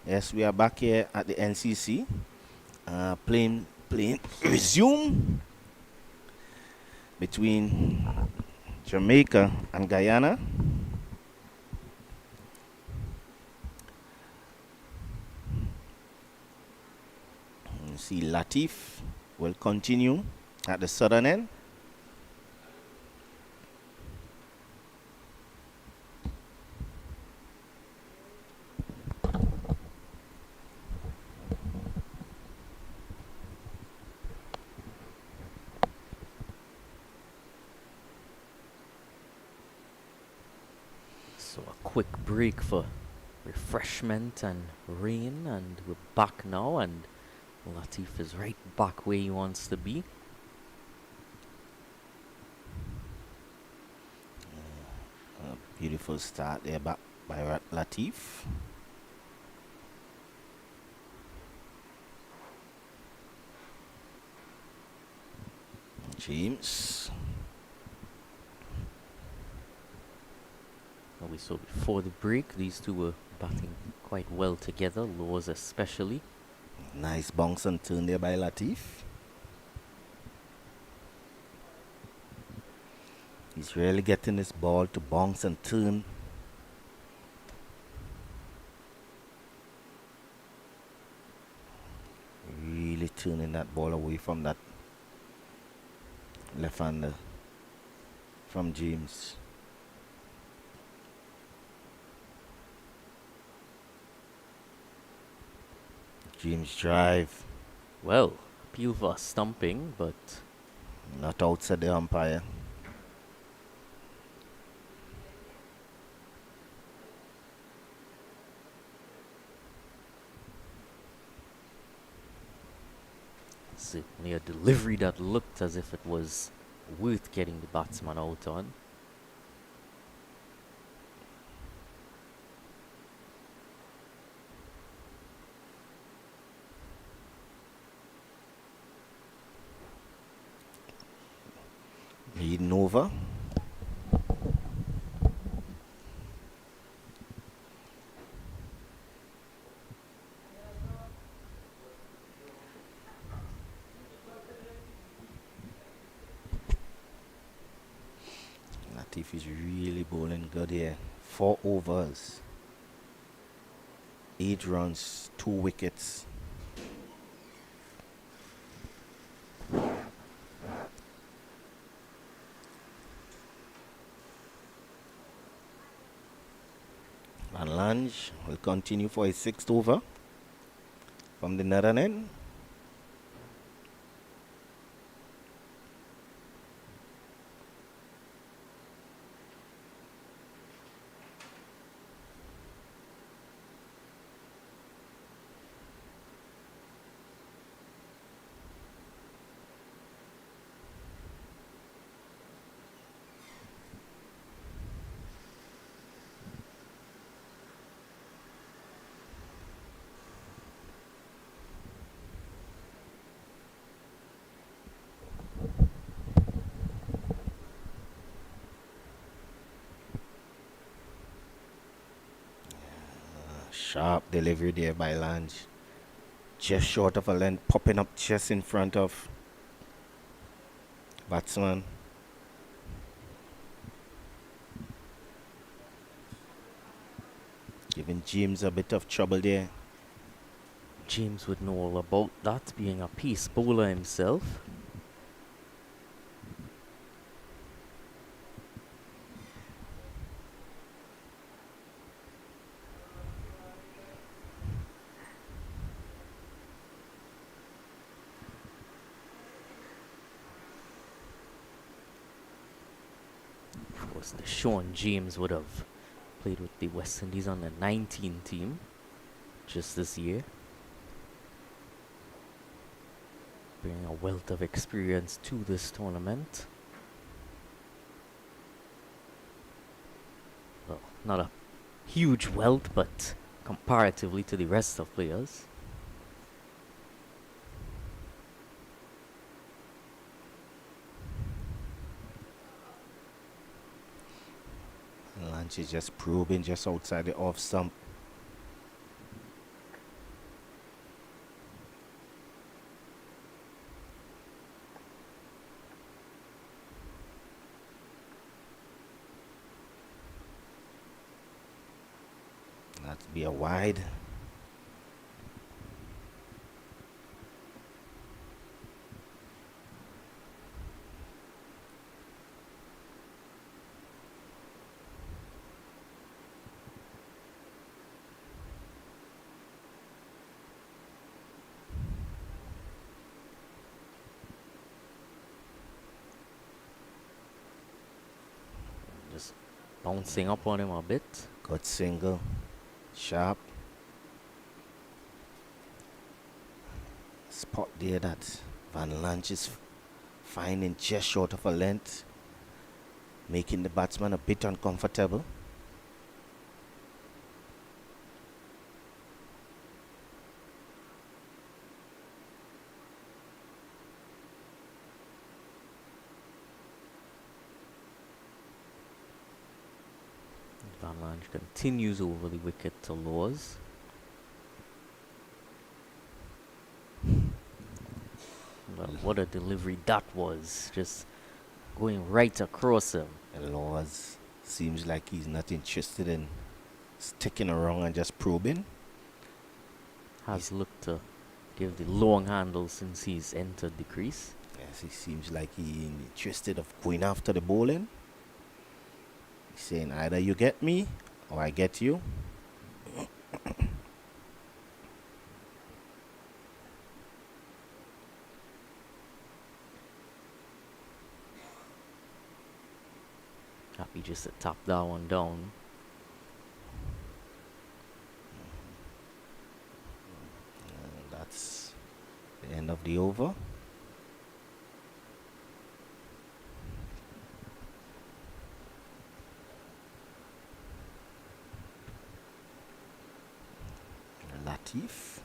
[SPEAKER 3] Yes, we are back here at the NCC. Playing resume between Jamaica and Guyana. You see Latif will continue at the southern end.
[SPEAKER 1] So a quick break for refreshment and rain, and we're back now, and Latif is right back where he wants to be.
[SPEAKER 3] Beautiful start there back by Latif. James.
[SPEAKER 1] And we saw before the break, these two were batting quite well together, Laws especially.
[SPEAKER 3] Nice bounce and turn there by Latif. He's really getting this ball to bounce and turn. Really turning that ball away from that left-hander from James. James drive.
[SPEAKER 1] Well, appeal for a stumping, but
[SPEAKER 3] Not outside the umpire.
[SPEAKER 1] certainly a delivery that looked as if it was worth getting the batsman out on.
[SPEAKER 3] Leading over. Latif is really bowling good here. 4 overs. 8 runs, 2 wickets. And Lange will continue for his 6th over from the northern end. Sharp delivery there by Lange. Just short of a length, popping up just in front of batsman. Giving James a bit of trouble there.
[SPEAKER 1] James would know all about that, being a pace bowler himself. Of course, the Sean James would have played with the West Indies on the 19 team just this year, bringing a wealth of experience to this tournament. Well, not a huge wealth, but comparatively to the rest of players.
[SPEAKER 3] Lange is just probing just outside the off stump. That's be a wide.
[SPEAKER 1] Just bouncing up on him a bit.
[SPEAKER 3] Good single. Sharp. Spot there that Van Lange is finding just short of a length, making the batsman a bit uncomfortable.
[SPEAKER 1] Van Lange continues over the wicket to Laws. Well, what a delivery that was. Just going right across him.
[SPEAKER 3] And Laws seems like he's not interested in sticking around and just probing.
[SPEAKER 1] Has looked to give the long handle since he's entered the crease.
[SPEAKER 3] Yes, he seems like he's interested of going after the bowling. He's saying either you get me or I get you.
[SPEAKER 1] Happy just to tap that one down.
[SPEAKER 3] And that's the end of the over. Latif.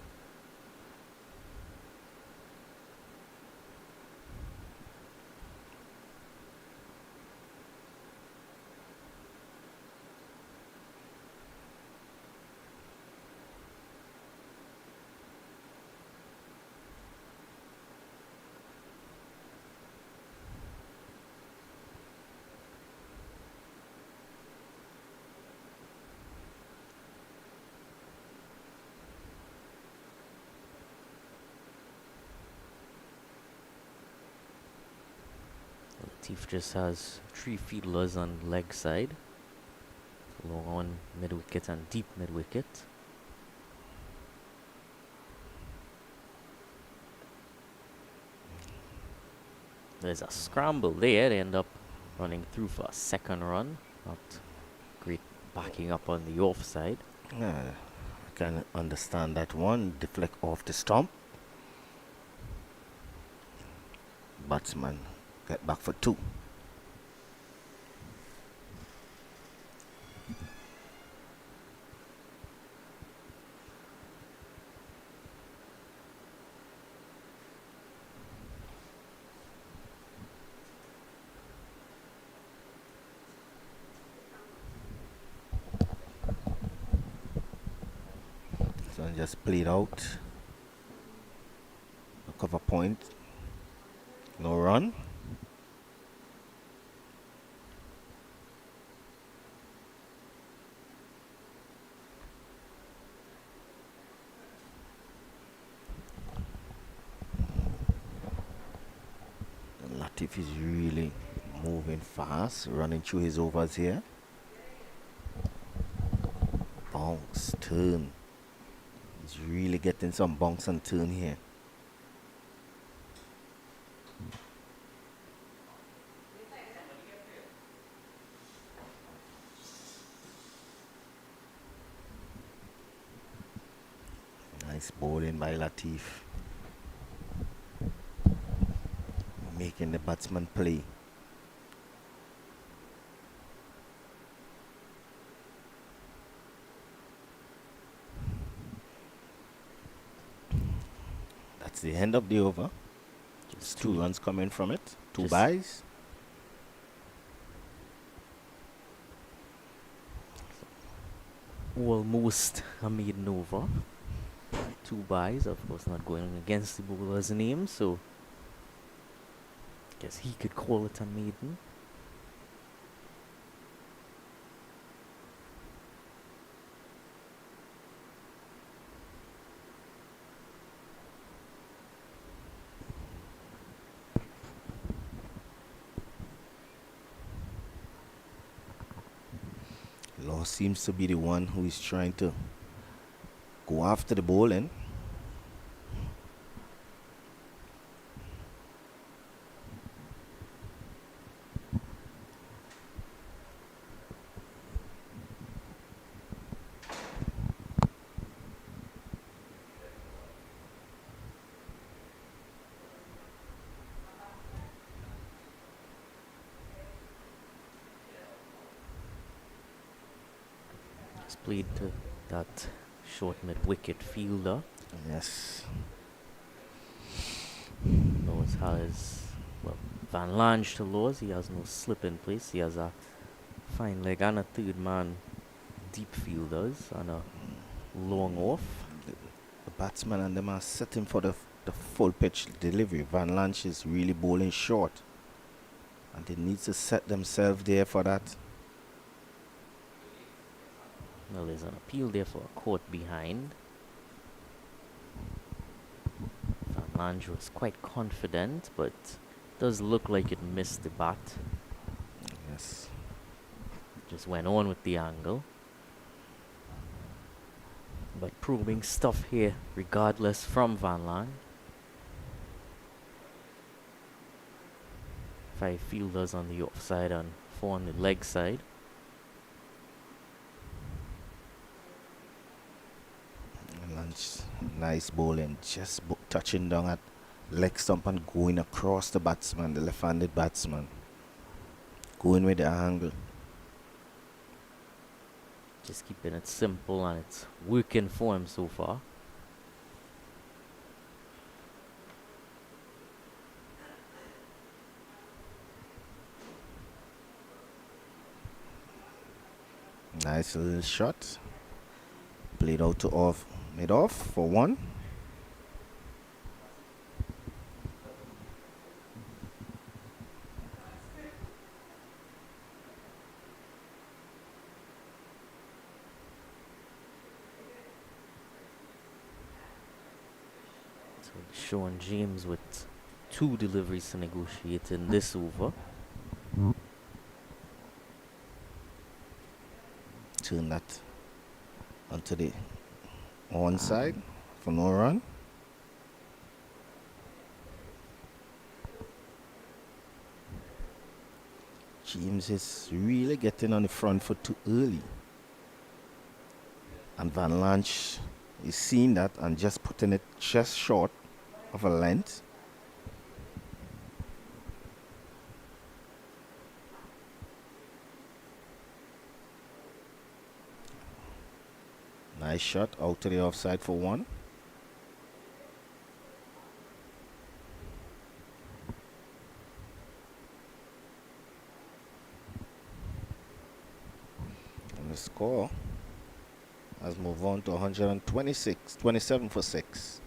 [SPEAKER 1] Latif just has 3 fielders on leg side. Long on mid wicket and deep mid wicket. There's a scramble there. They end up running through for a second run. Not great backing up on the offside.
[SPEAKER 3] I can understand that one. Deflect off the stump. Batsman get back for 2. So just played out. A cover point. No run. Latif is really moving fast, running through his overs here. Bounce, turn. He's really getting some bounce and turn here. Nice bowling by Latif. Making the batsman play. That's the end of the over. Just 2 runs coming from it. 2 byes.
[SPEAKER 1] Almost a maiden over. 2 byes, of course not going against the bowler's name, so guess he could call it a maiden.
[SPEAKER 3] Law seems to be the one who is trying to go after the bowling.
[SPEAKER 1] It's played to that short mid-wicket fielder.
[SPEAKER 3] Yes.
[SPEAKER 1] Laws has, well, Van Lange to Laws. He has no slip in place. He has a fine leg and a third man deep fielders and a long off.
[SPEAKER 3] The batsman and them are setting for the full pitch delivery. Van Lanche is really bowling short, and they need to set themselves there for that.
[SPEAKER 1] Well, there's an appeal there for a caught behind. Van Lange was quite confident, but does look like it missed the bat.
[SPEAKER 3] Yes.
[SPEAKER 1] Just went on with the angle. But probing stuff here regardless from Van Lange. 5 fielders on the offside and 4 on the leg side.
[SPEAKER 3] Lanche, nice bowling, just touching down at leg stump and going across the batsman, the left-handed batsman. Going with the angle.
[SPEAKER 1] Just keeping it simple and it's working for him so far.
[SPEAKER 3] Nice little shot. Played out to off, mid off for 1.
[SPEAKER 1] So Sean James with 2 deliveries to negotiate in this over.
[SPEAKER 3] Turn that onto the one side for no run. James is really getting on the front foot too early. And Van Lanche is seeing that and just putting it just short of a length. Nice shot out to the offside for 1. And the score has moved on to 126, 27 for 6.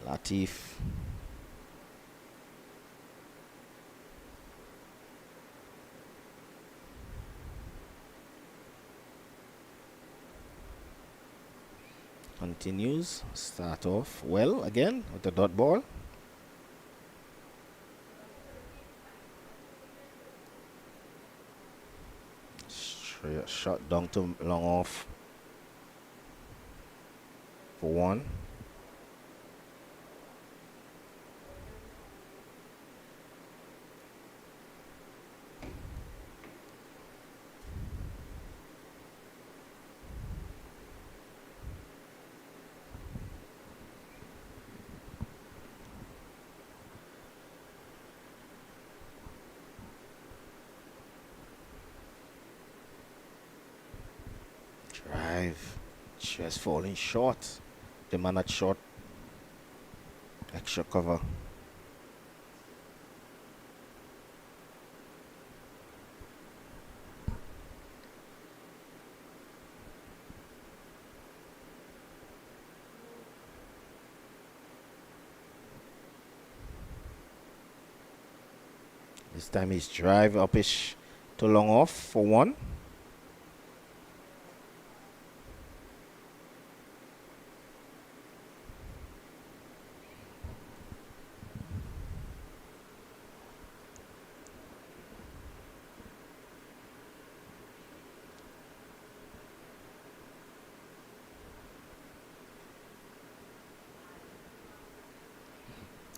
[SPEAKER 3] Latif. Continues. Start off well again with the dot ball. Straight shot down to long off for 1. Drive. Just falling short. The man at short. Extra cover. This time he's drive upish to long off for one.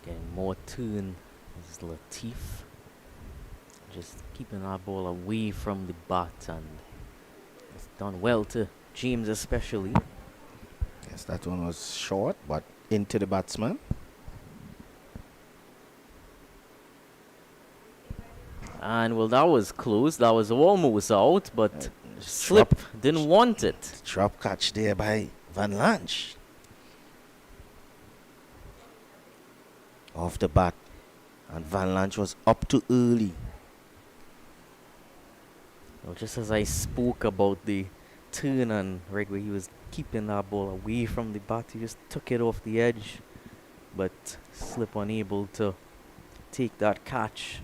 [SPEAKER 1] Getting more turn is Latif. Just keeping that ball away from the bat, and it's done well to James especially.
[SPEAKER 3] Yes, that one was short, but into the batsman.
[SPEAKER 1] And well, that was close. That was almost out, but
[SPEAKER 3] Slip.
[SPEAKER 1] Slip didn't want it.
[SPEAKER 3] Drop catch there by Van Lange. Off the bat. And Van Lange was up too early.
[SPEAKER 1] Well, just as I spoke about the turn and right where he was keeping that ball away from the bat, he just took it off the edge. But Slip unable to take that catch.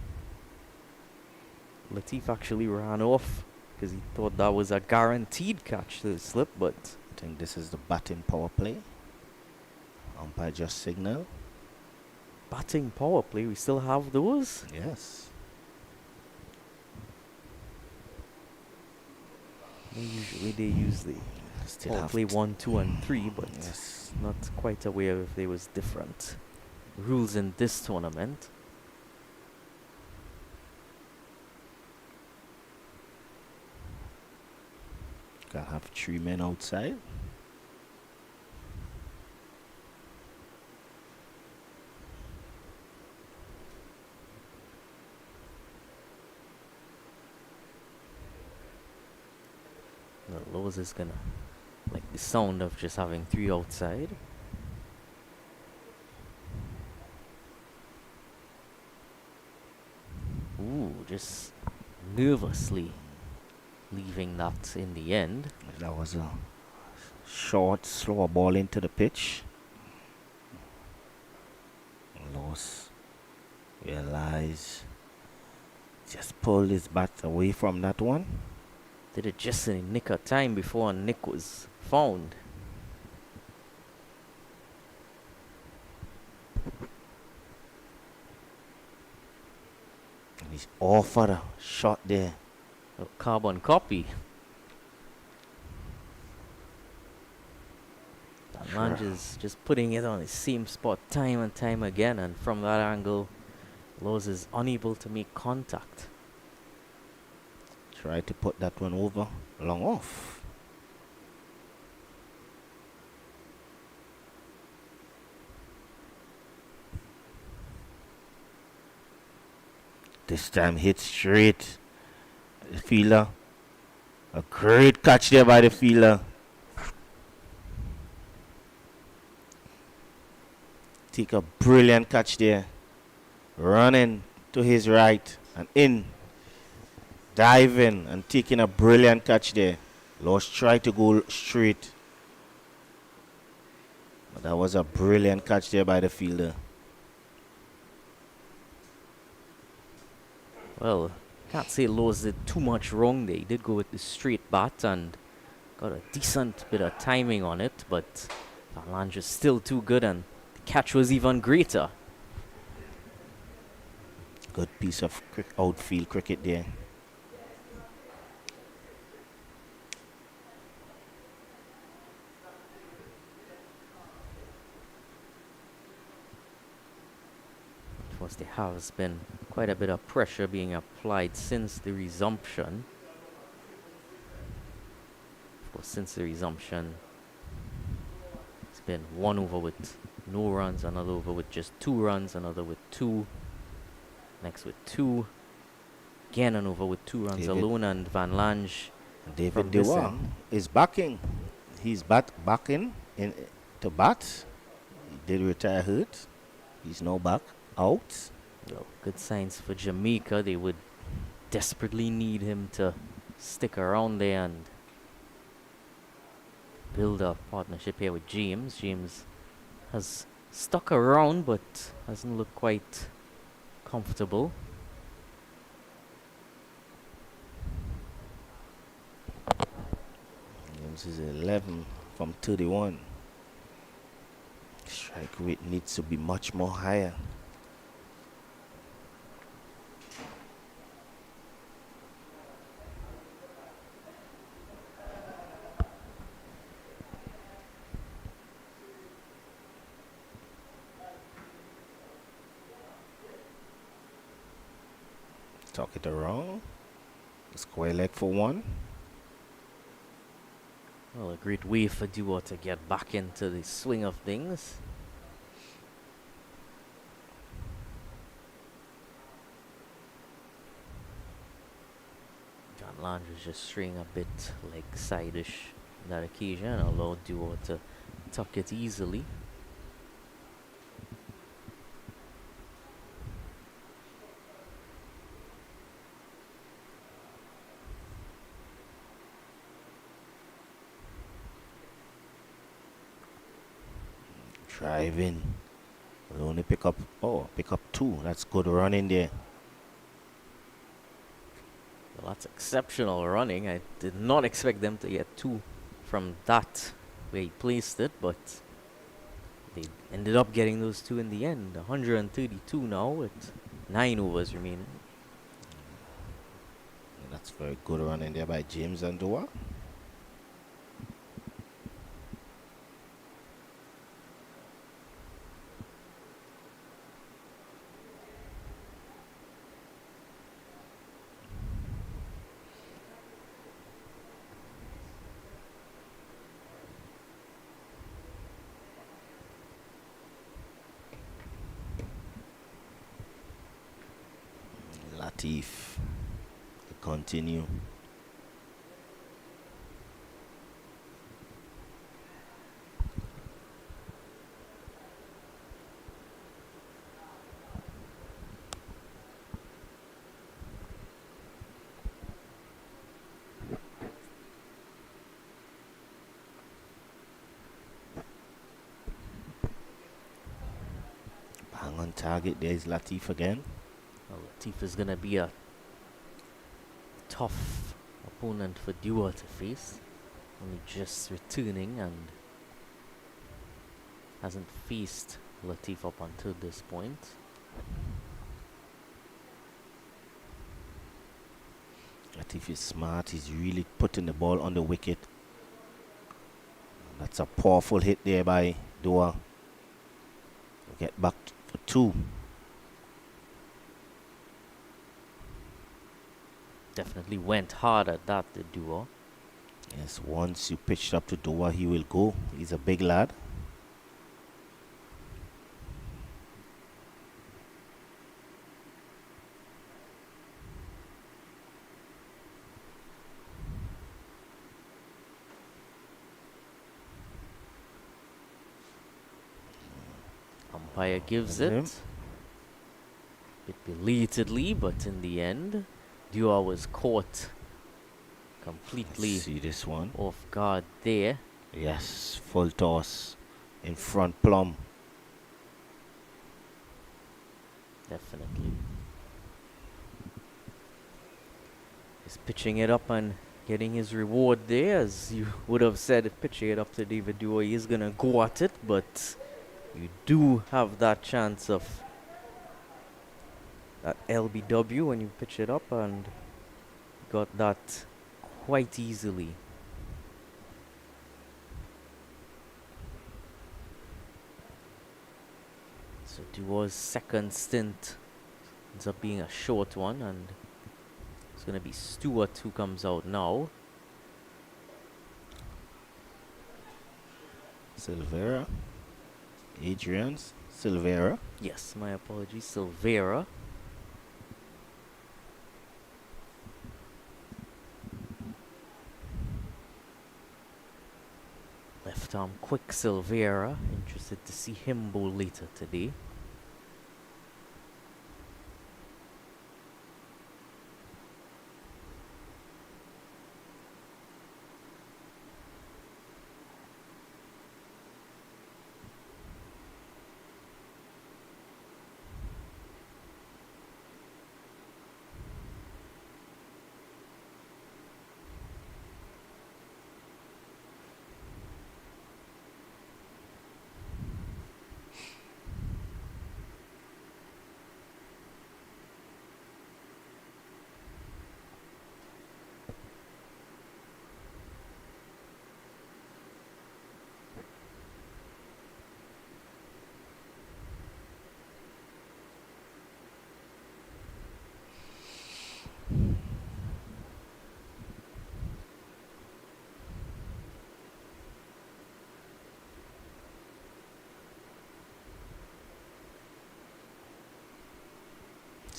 [SPEAKER 1] Latif actually ran off because he thought that was a guaranteed catch to Slip, but
[SPEAKER 3] I think this is the batting power play. Umpire just signal.
[SPEAKER 1] batting power play, we still have those.
[SPEAKER 3] Yes.
[SPEAKER 1] Usually they use the
[SPEAKER 3] Still
[SPEAKER 1] power
[SPEAKER 3] have
[SPEAKER 1] play 1, 2, and 3, but
[SPEAKER 3] yes.
[SPEAKER 1] not quite aware if there was different rules in this tournament.
[SPEAKER 3] Gotta have 3 men outside.
[SPEAKER 1] The Lowe's is gonna like the sound of just having 3 outside. Ooh, just nervously leaving that in the end.
[SPEAKER 3] That was a short, slower ball into the pitch. Loss. Realize. Just pulled his bat away from that one.
[SPEAKER 1] Did it just in the nick of time before Nick was found.
[SPEAKER 3] And he's offered a shot there.
[SPEAKER 1] A carbon copy. Lange is just putting it on the same spot time and time again, and from that angle, Lowe's is unable to make contact.
[SPEAKER 3] Try to put that one over, long off. This time hit straight. The fielder. A great catch there by the fielder. Take a brilliant catch there. Running to his right and in. Diving and taking a brilliant catch there. Lost tried to go straight. But that was a brilliant catch there by the fielder.
[SPEAKER 1] Well, can't say Lowe's did too much wrong there. He did go with the straight bat and got a decent bit of timing on it, but Lange is still too good and the catch was even greater.
[SPEAKER 3] Good piece of outfield cricket there.
[SPEAKER 1] Of course, there has been quite a bit of pressure being applied since the resumption. Of course, since the resumption, it's been 1 over with no runs, another over with just 2 runs, another with 2, next with 2, again an over with 2 runs alone, and Van Lange
[SPEAKER 3] David
[SPEAKER 1] from this
[SPEAKER 3] Dewar
[SPEAKER 1] end.
[SPEAKER 3] is backing. He's backing in to bat. He did retire hurt. He's now back out.
[SPEAKER 1] Well, good signs for Jamaica. They would desperately need him to stick around there and build a partnership here with James. James has stuck around but hasn't looked quite comfortable.
[SPEAKER 3] This is 11 from 31. Strike rate needs to be much more higher. Talk it around. Square leg for one.
[SPEAKER 1] Well, a great way for Duo to get back into the swing of things. John Landry's just straying a bit leg side-ish on that occasion and allowed Duo to tuck it easily.
[SPEAKER 3] Driving. Will only pick up two. That's good running there.
[SPEAKER 1] Well, that's exceptional running. I did not expect them to get two from that where he placed it, but they ended up getting those two in the end. 132 now with 9 overs remaining.
[SPEAKER 3] That's very good running there by James and Dua. Latif continue. Bang on target. There's Latif again.
[SPEAKER 1] Well, Latif is going to be a tough opponent for Dua to face. Only just returning and hasn't faced Latif up until this point.
[SPEAKER 3] Latif is smart. He's really putting the ball on the wicket. That's a powerful hit there by Dua. Get back for two.
[SPEAKER 1] Definitely went hard at that, the Dua.
[SPEAKER 3] Yes, once you pitched up to Dua, he will go. He's a big lad.
[SPEAKER 1] Umpire gives it. Bit belatedly, but in the end, Dua was caught completely
[SPEAKER 3] See this one?
[SPEAKER 1] off guard there.
[SPEAKER 3] Yes, full toss in front plumb.
[SPEAKER 1] Definitely. He's pitching it up and getting his reward there. As you would have said, if pitching it up to David Dua, he's going to go at it, but you do have that chance of that LBW when you pitch it up, and got that quite easily. So Dua's second stint ends up being a short one, and it's going to be Stewart who comes out now.
[SPEAKER 3] Silvera. Adrian's Silvera.
[SPEAKER 1] Yes, my apologies, Silvera. Left arm quick Silvera. Interested to see him bowl later today.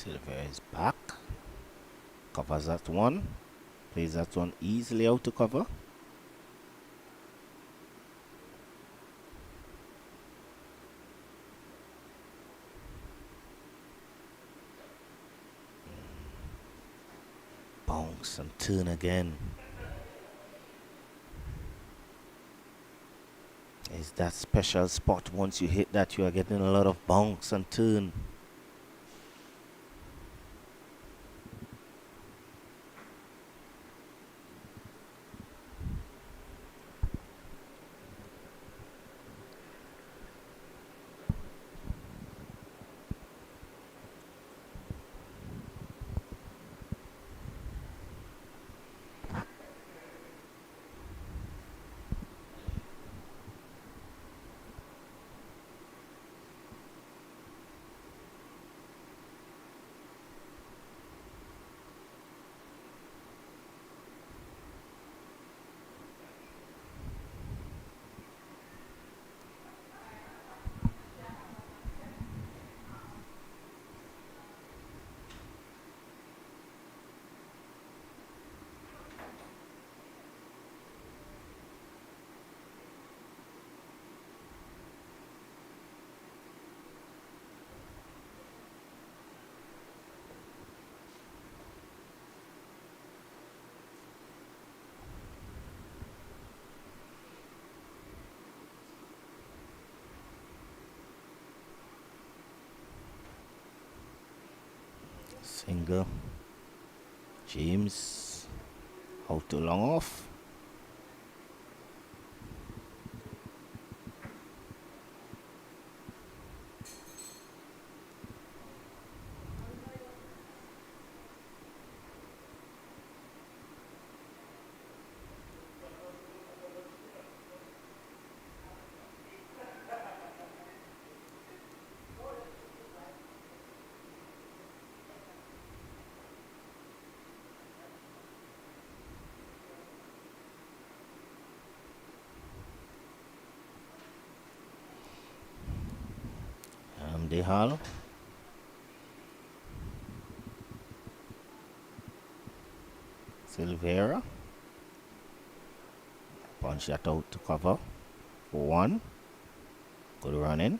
[SPEAKER 3] Silver is back. Covers that one. Plays that one easily out to cover. Bounce and turn again. Is that special spot? Once you hit that, you are getting a lot of bounce and turn. Single. James. Out to long off. Dehal. Silvera. Punch that out to cover. For one. Good running.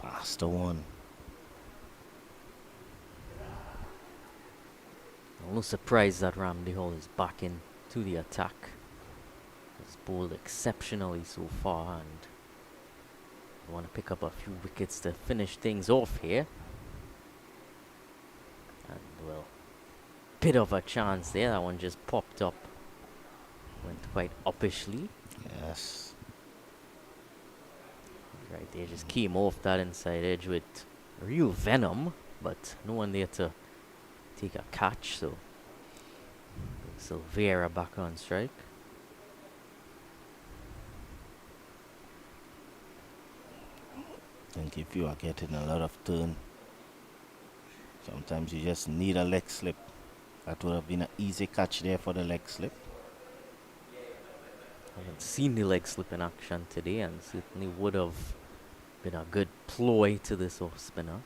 [SPEAKER 3] Faster one.
[SPEAKER 1] I'm no surprised that Ramsey Hall is back into the attack. He's bowled exceptionally so far, and I want to pick up a few wickets to finish things off here. And well, bit of a chance there. That one just popped up. Went quite uppishly.
[SPEAKER 3] Yes.
[SPEAKER 1] Right there, just came off that inside edge with real venom, but no one there to take a catch. So Silvera back on strike.
[SPEAKER 3] I think if you are getting a lot of turn, sometimes you just need a leg slip. That would have been an easy catch there for the leg slip.
[SPEAKER 1] I haven't seen the leg slip in action today, and certainly would have been a good ploy to this off spinner.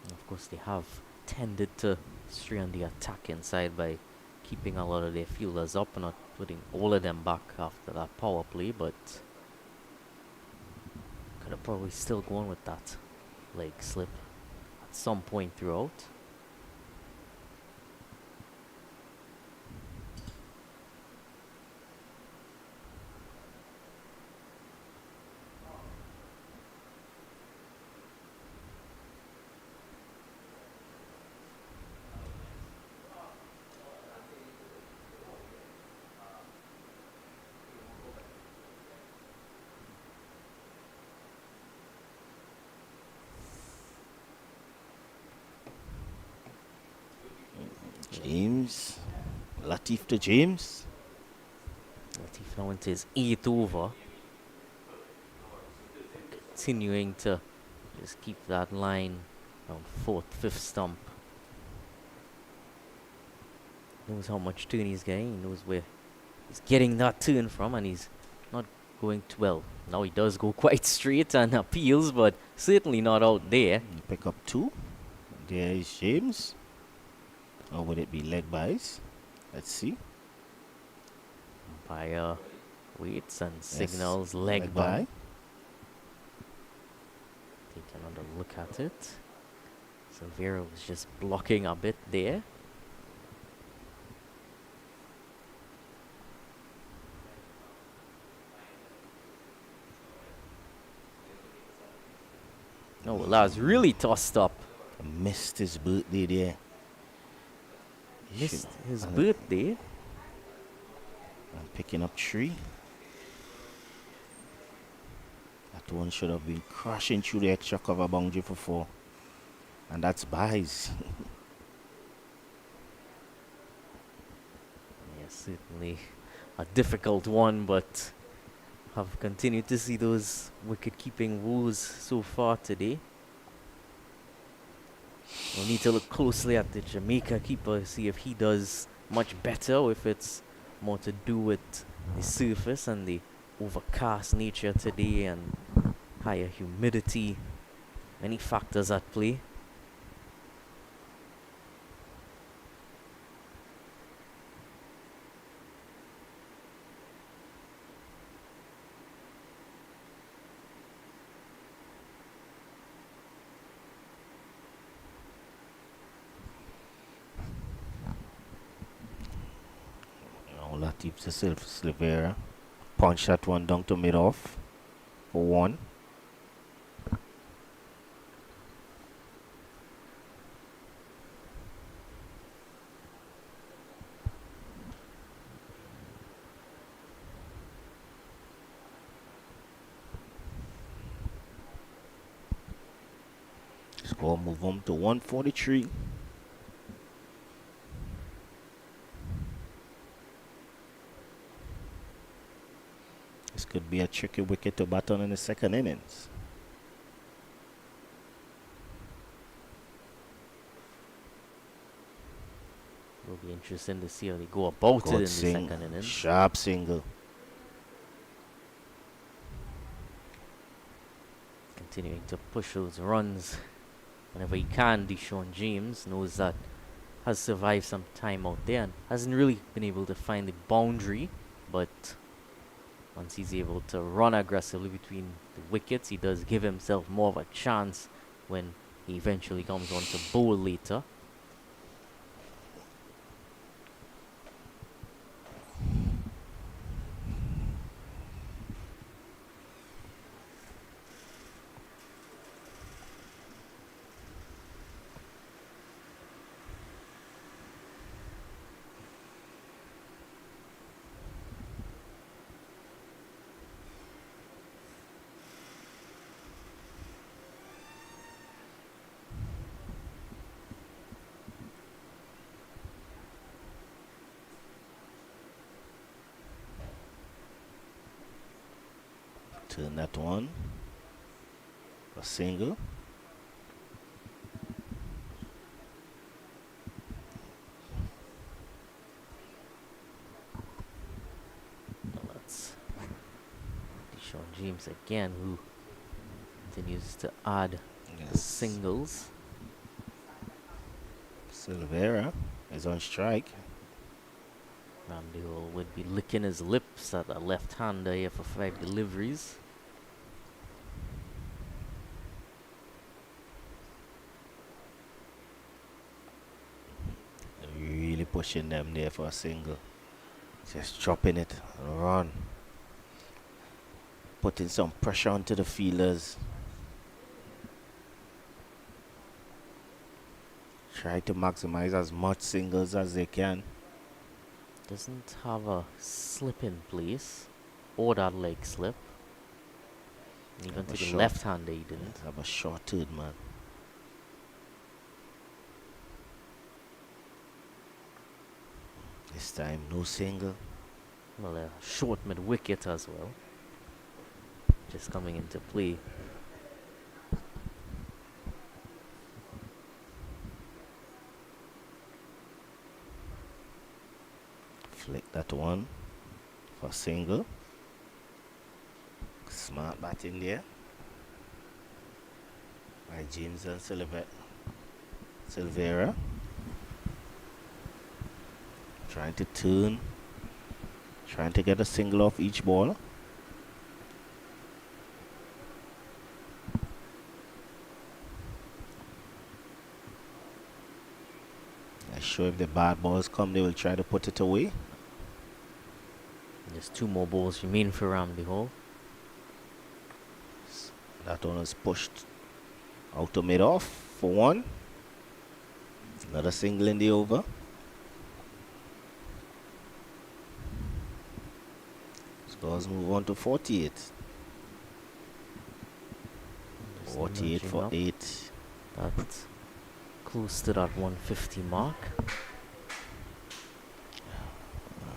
[SPEAKER 1] And of course, they have tended to strain the attack inside by keeping a lot of their fielders up and not putting all of them back after that power play, but could have probably still gone with that leg slip at some point throughout.
[SPEAKER 3] James. Latif to James.
[SPEAKER 1] Latif now into his 8th over. Continuing to just keep that line around 4th, 5th stump. Knows how much turn he's getting. He knows where he's getting that turn from, and he's not going too well. Now he does go quite straight and appeals, but certainly not out there.
[SPEAKER 3] Pick up 2. There is James. Or would it be leg buys? Let's see.
[SPEAKER 1] Umpire waits and signals leg
[SPEAKER 3] buy.
[SPEAKER 1] by. Take another look at it. Silvera was just blocking a bit there. Oh, well, that was really tossed up.
[SPEAKER 3] Missed his birthday there.
[SPEAKER 1] Missed his birthday.
[SPEAKER 3] I'm picking up 3. That one should have been crashing through the extra cover boundary for 4. And that's buys.
[SPEAKER 1] Yeah, certainly a difficult one, but have continued to see those wicket-keeping woes so far today. We'll need to look closely at the Jamaica keeper, see if he does much better, or if it's more to do with the surface and the overcast nature today and higher humidity. Many factors at play.
[SPEAKER 3] Latif to Silvera. Punch that one down to mid-off for 1. Score move on to 143. This could be a tricky wicket to bat on in the second innings.
[SPEAKER 1] Will be interesting to see how they go about it in the second innings.
[SPEAKER 3] Sharp single.
[SPEAKER 1] Continuing to push those runs whenever he can. Deshaun James knows that has survived some time out there and hasn't really been able to find the boundary, but once he's able to run aggressively between the wickets, he does give himself more of a chance when he eventually comes on to bowl later.
[SPEAKER 3] Turn that one. A single.
[SPEAKER 1] Well, that's Deshaun James again, who continues to add singles.
[SPEAKER 3] Silvera is on strike.
[SPEAKER 1] Ramdale would be licking his lips at a left-hander here for 5 deliveries.
[SPEAKER 3] Really pushing them there for a single. Just dropping it and run. Putting some pressure onto the fielders. Try to maximize as much singles as they can.
[SPEAKER 1] Doesn't have a slip in place, or that leg slip. Even to the left-hander he didn't.
[SPEAKER 3] Have a short third man. This time, no single.
[SPEAKER 1] Well, a short mid wicket as well. Just coming into play.
[SPEAKER 3] Flick that one for single. Smart bat in there by James and Silvera. Trying to turn, trying to get a single off each ball. I'm sure if the bad balls come, they will try to put it away.
[SPEAKER 1] Just 2 more balls remain for Ramsey Hall.
[SPEAKER 3] That one was pushed out to mid off for 1. Another single in the over. Scores move on to 48. 48 for 8.
[SPEAKER 1] That's close to that 150 mark.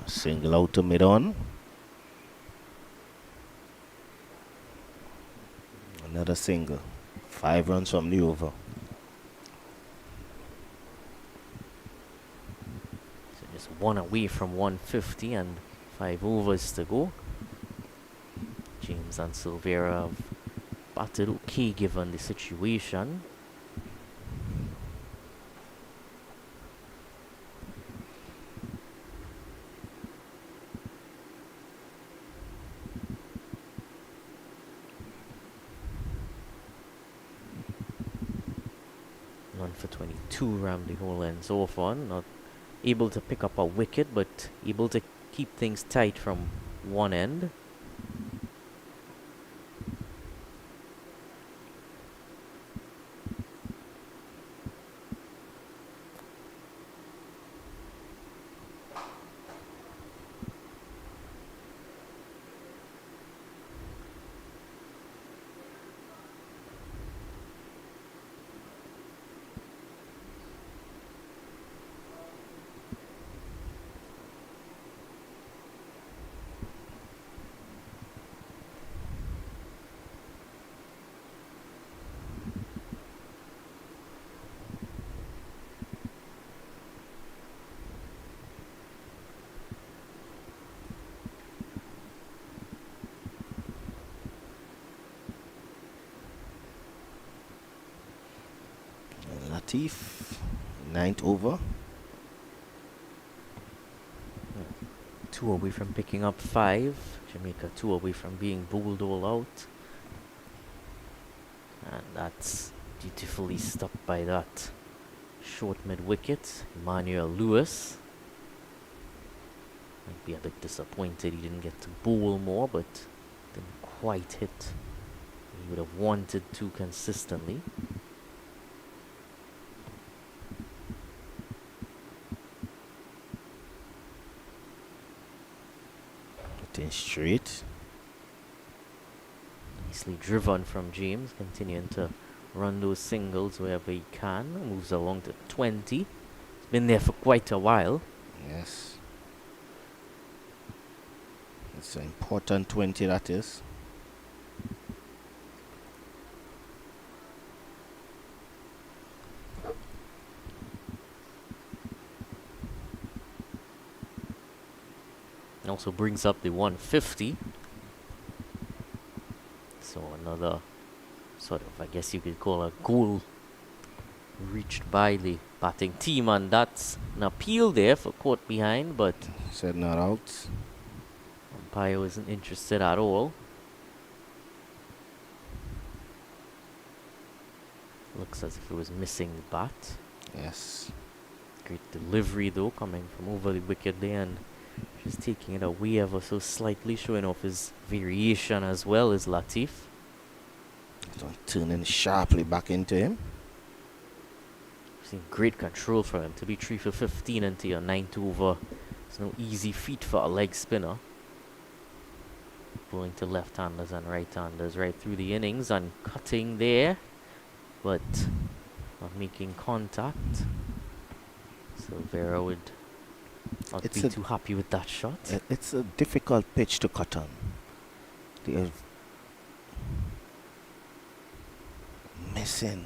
[SPEAKER 3] Single out to mid on. Another single. 5 runs from the over.
[SPEAKER 1] So just 1 away from 150 and 5 overs to go. James and Silvera have batted okay given the situation. For 22, Ramsey Hall ends off on. Not able to pick up a wicket, but able to keep things tight from one end.
[SPEAKER 3] Latif, 9th over.
[SPEAKER 1] 2 away from picking up 5. Jamaica 2 away from being bowled all out. And that's dutifully stopped by that short mid wicket. Emmanuel Lewis. Might be a bit disappointed he didn't get to bowl more, but didn't quite hit. He would have wanted to consistently.
[SPEAKER 3] Getting straight.
[SPEAKER 1] Nicely driven from James, continuing to run those singles wherever he can. Moves along to 20. It's been there for quite a while.
[SPEAKER 3] Yes. It's an important 20, that is.
[SPEAKER 1] Also brings up the 150. So another sort of, I guess you could call a goal reached by the batting team, and that's an appeal there for caught behind, but
[SPEAKER 3] Said not out.
[SPEAKER 1] umpire isn't interested at all. Looks as if it was missing the bat.
[SPEAKER 3] Yes.
[SPEAKER 1] Great delivery though, coming from over the wicket there, and just taking it away ever so slightly, showing off his variation as well as Latif.
[SPEAKER 3] Turning sharply back into him.
[SPEAKER 1] Seen great control from him to be 3 for 15 into your 9th over. It's no easy feat for a leg spinner. Bowling to left-handers and right-handers right through the innings and cutting there, but not making contact. Silvera would Not
[SPEAKER 3] It's
[SPEAKER 1] be
[SPEAKER 3] a
[SPEAKER 1] too happy with that shot.
[SPEAKER 3] it's a difficult pitch to cut on. They're missing.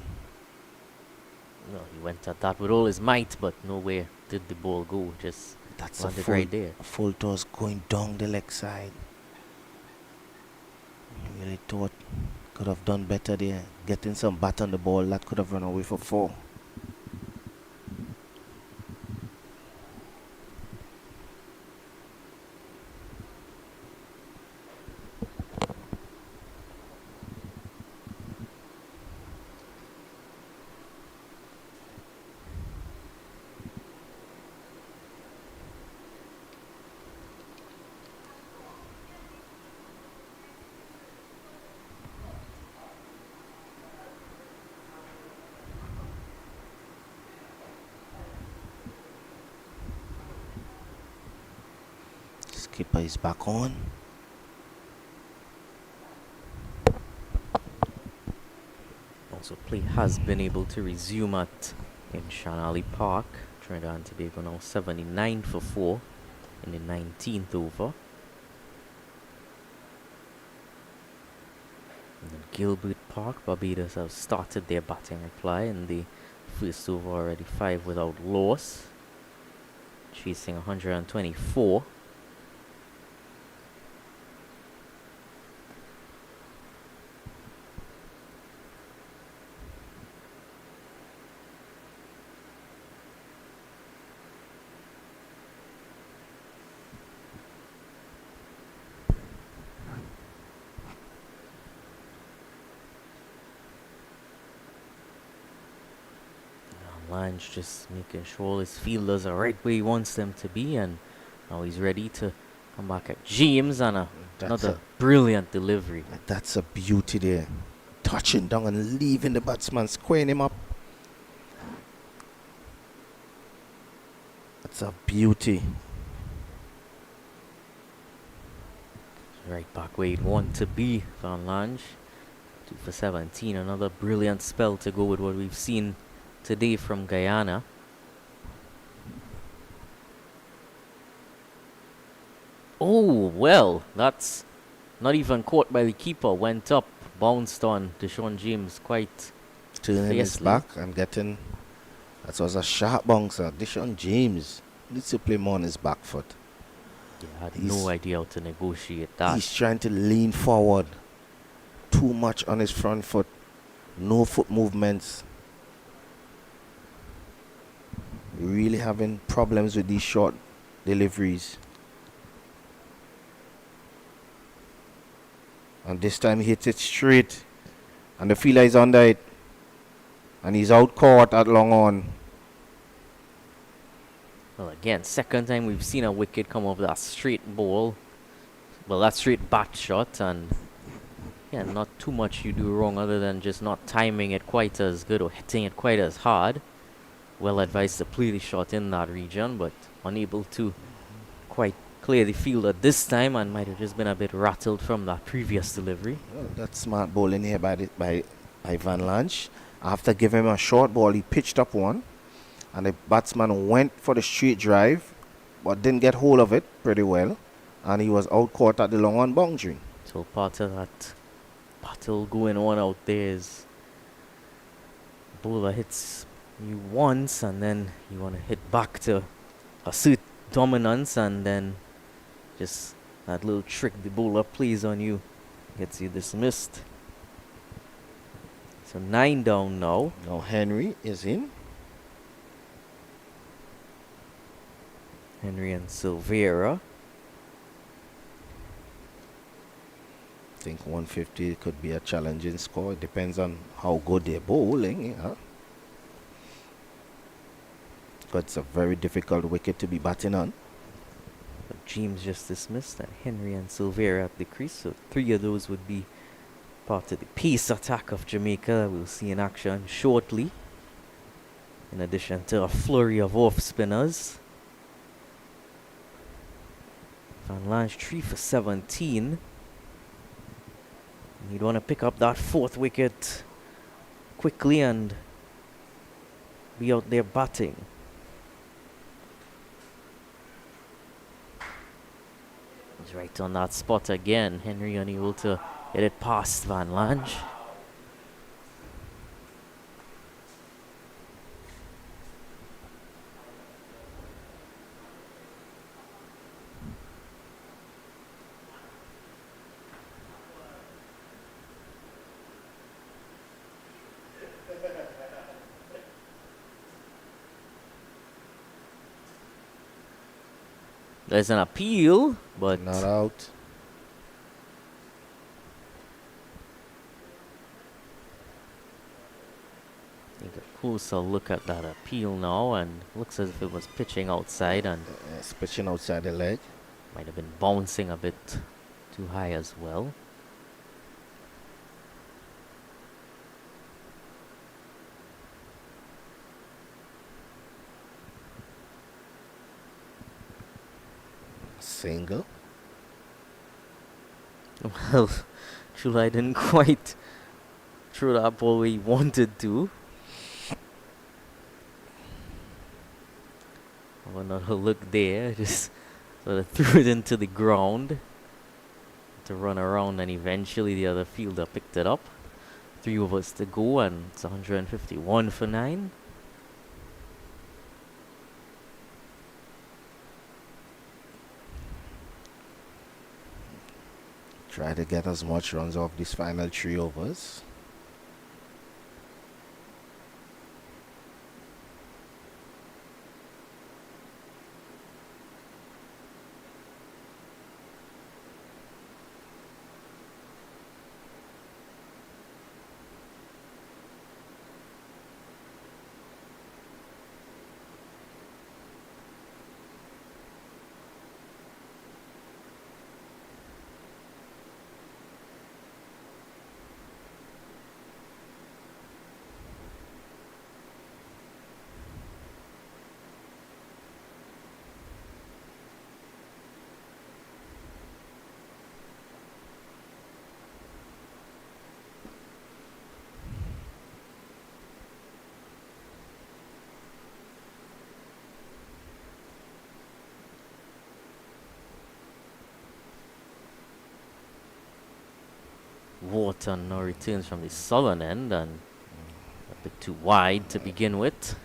[SPEAKER 1] No, he went at that with all his might, but nowhere did the ball go. Just
[SPEAKER 3] That's
[SPEAKER 1] landed right there.
[SPEAKER 3] a full toss going down the leg side. Really thought could have done better there. Getting some bat on the ball, that could have run away for 4. Skipper is back on.
[SPEAKER 1] Also, play has been able to resume at in Shanali Park. Trinidad and Tobago now 79 for 4 in the 19th over. And then Gilbert Park, Barbados have started their batting reply in the first over already, 5 without loss, chasing 124. Lange just making sure all his fielders are right where he wants them to be, and now he's ready to come back at James, and another brilliant delivery.
[SPEAKER 3] That's a beauty there. Touching down and leaving the batsman, squaring him up. That's a beauty.
[SPEAKER 1] Right back where he'd want to be, Van Lange. 2 for 17, another brilliant spell to go with what we've seen today from Guyana. Oh, well, that's not even caught by the keeper. Went up, bounced on Deshaun James quite
[SPEAKER 3] Turning his
[SPEAKER 1] fiercely.
[SPEAKER 3] back and getting. That was a sharp bouncer. Deshaun James needs to play more on his back foot.
[SPEAKER 1] Yeah, I had
[SPEAKER 3] He's-
[SPEAKER 1] no idea how to negotiate that.
[SPEAKER 3] He's trying to lean forward. Too much on his front foot. No foot movements. Really having problems with these short deliveries. And this time he hits it straight. And the fielder is under it. And he's out caught at long on.
[SPEAKER 1] Well, again, second time we've seen a wicket come off that straight ball. Well, that straight bat shot, and yeah, not too much you do wrong other than just not timing it quite as good or hitting it quite as hard. Well advised to play the shot in that region, but unable to quite clear the field at this time, and might have just been a bit rattled from that previous delivery.
[SPEAKER 3] Well, that's smart bowling here by Van Lange. After giving him a short ball, he pitched up one. And the batsman went for the straight drive, but didn't get hold of it pretty well. And he was out caught at the long on boundary.
[SPEAKER 1] So part of that battle going on out there is bowler hits you once, and then you want to hit back to assert dominance, and then just that little trick the bowler plays on you gets you dismissed. So 9 down now.
[SPEAKER 3] Now Henry is in.
[SPEAKER 1] Henry and Silvera.
[SPEAKER 3] I think 150 could be a challenging score. It depends on how good they're bowling. Yeah. But it's a very difficult wicket to be batting on.
[SPEAKER 1] But James just dismissed, and Henry and Silvera at the crease. So 3 of those would be part of the pace attack of Jamaica. We'll see in action shortly. In addition to a flurry of off spinners. Van Lange 3 for 17. He'd want to pick up that 4th wicket quickly and be out there batting. He's right on that spot again. Henry unable to get it past Van Lange. There's an appeal, but
[SPEAKER 3] Not out.
[SPEAKER 1] take a closer look at that appeal now, and looks as if it was pitching outside and
[SPEAKER 3] It's pitching outside the leg.
[SPEAKER 1] might have been bouncing a bit too high as well.
[SPEAKER 3] Single.
[SPEAKER 1] Well, Chulai didn't quite throw that ball where he wanted to. Oh, another look there, just sort of threw it into the ground to run around, and eventually the other fielder picked it up. 3 overs to go, and it's 151 for 9.
[SPEAKER 3] Try to get as much runs off these final 3 overs.
[SPEAKER 1] Wharton now returns from the southern end, and a bit too wide to begin with.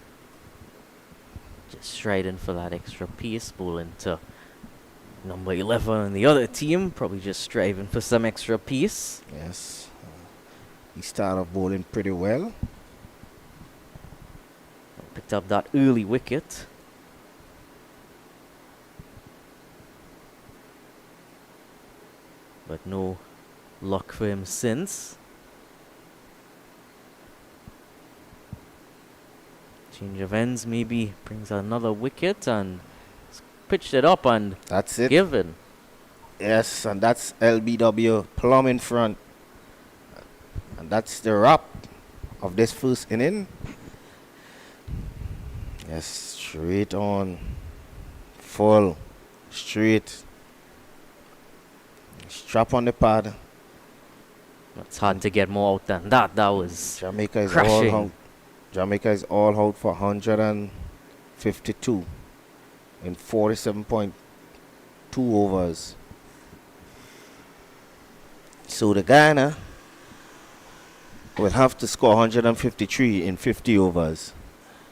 [SPEAKER 1] Just striding for that extra pace, bowling to number 11 on the other team, probably just striving for some extra pace.
[SPEAKER 3] Yes. He started bowling pretty well.
[SPEAKER 1] Picked up that early wicket. But no luck for him since. Change of ends maybe brings another wicket, and pitched it up and
[SPEAKER 3] That's it.
[SPEAKER 1] given.
[SPEAKER 3] Yes, and that's LBW plumb in front. And that's the wrap of this first inning. Yes, straight on. Full. Straight. Strap on the pad.
[SPEAKER 1] It's hard to get more out than that. That was
[SPEAKER 3] Jamaica is
[SPEAKER 1] crashing.
[SPEAKER 3] all out. Jamaica is all out for 152 in 47.2 overs. So the Guyana will have to score 153 in 50 overs.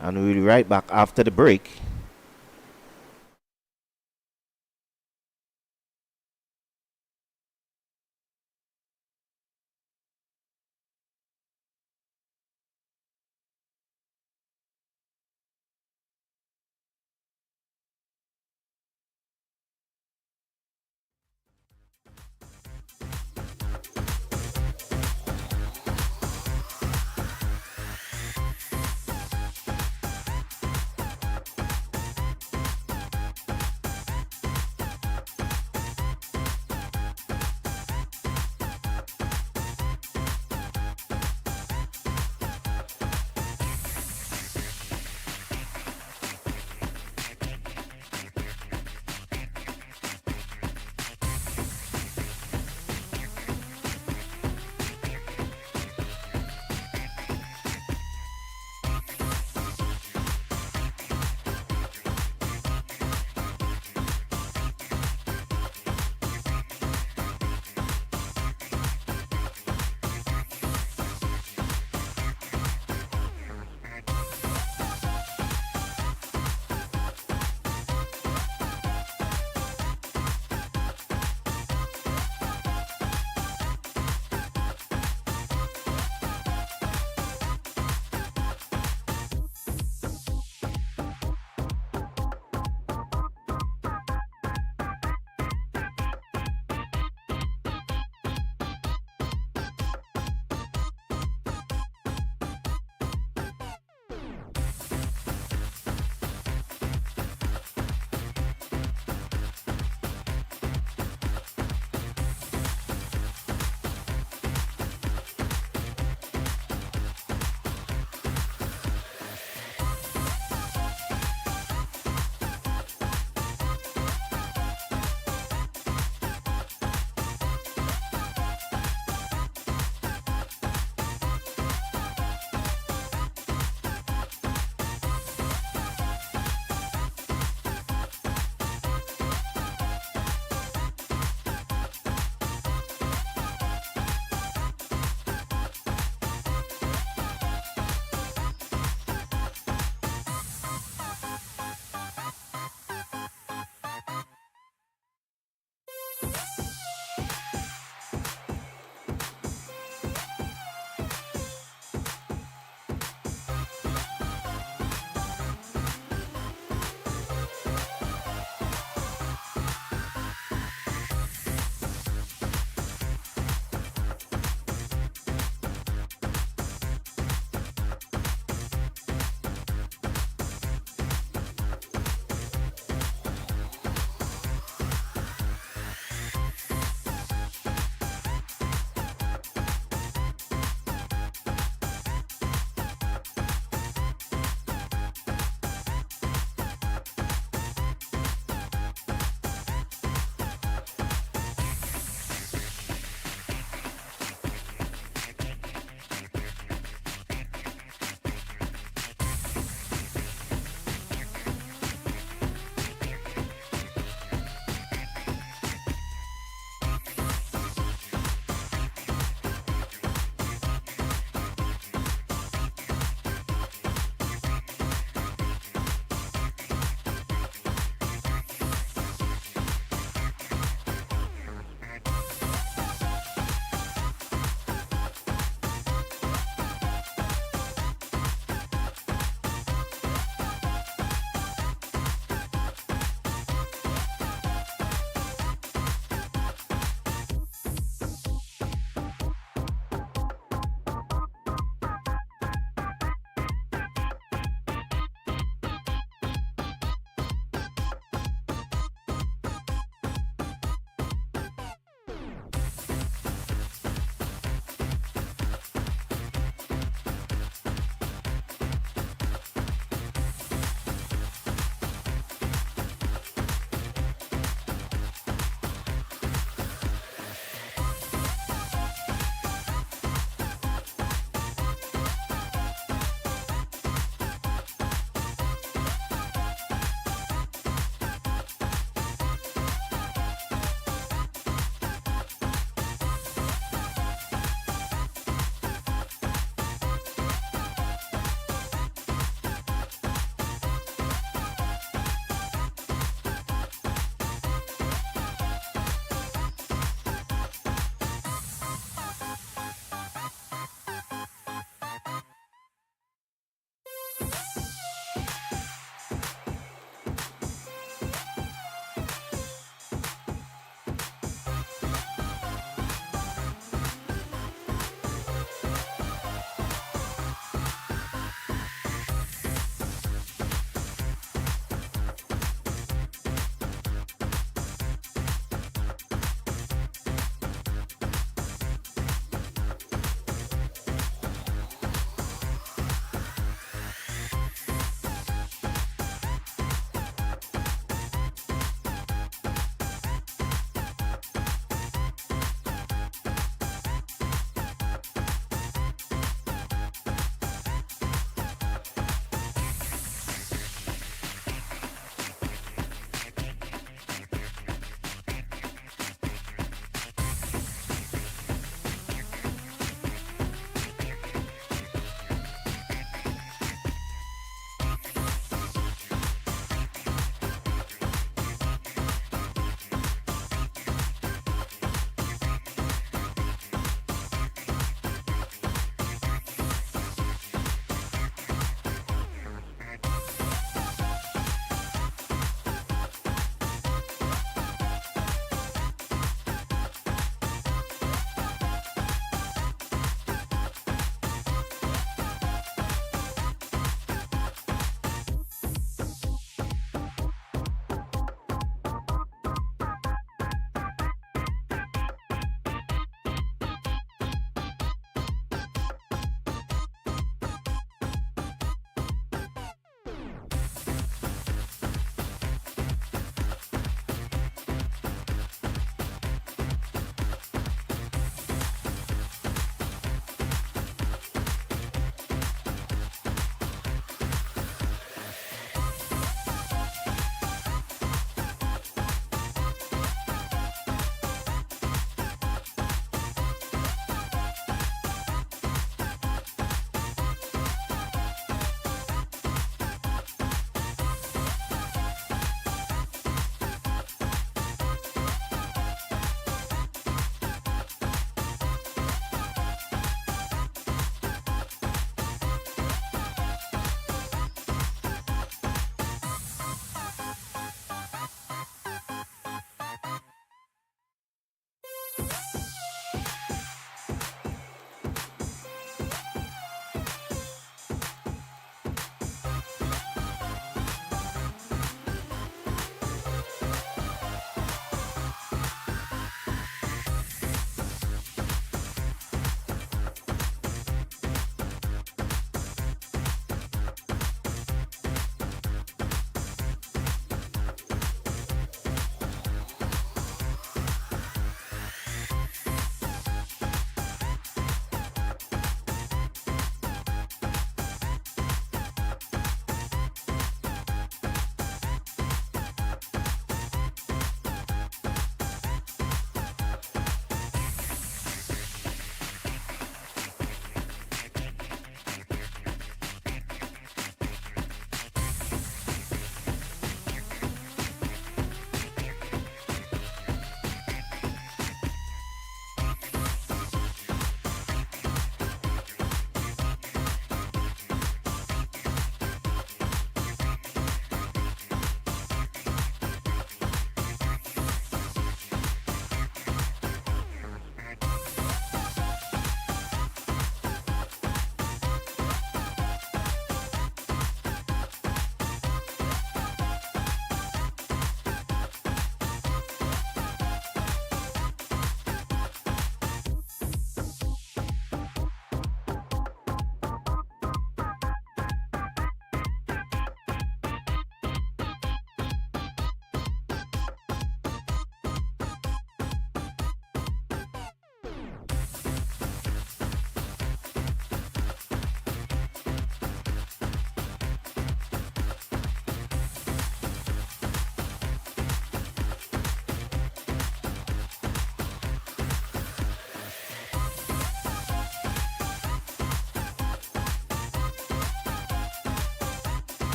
[SPEAKER 3] And we'll be right back after the break.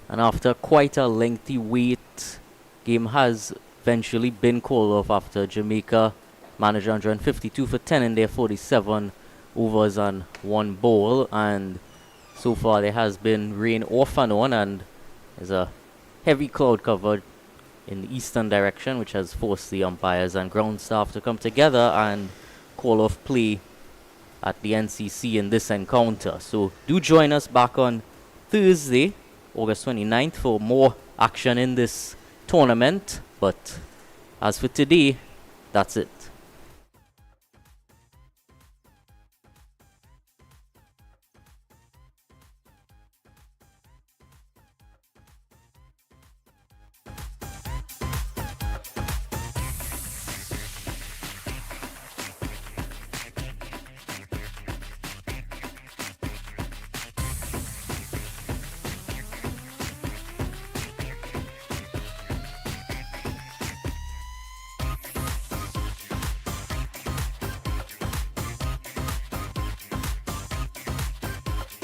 [SPEAKER 1] And after quite a lengthy wait, game has eventually been called off after Jamaica managed 152 for 10 in their 47 overs and 1 ball. And so far there has been rain off and on, and there's a heavy cloud cover in the eastern direction, which has forced the umpires and ground staff to come together and call off play at the NCC in this encounter. So do join us back on Thursday, August 29th, for more action in this tournament. But as for today, that's it.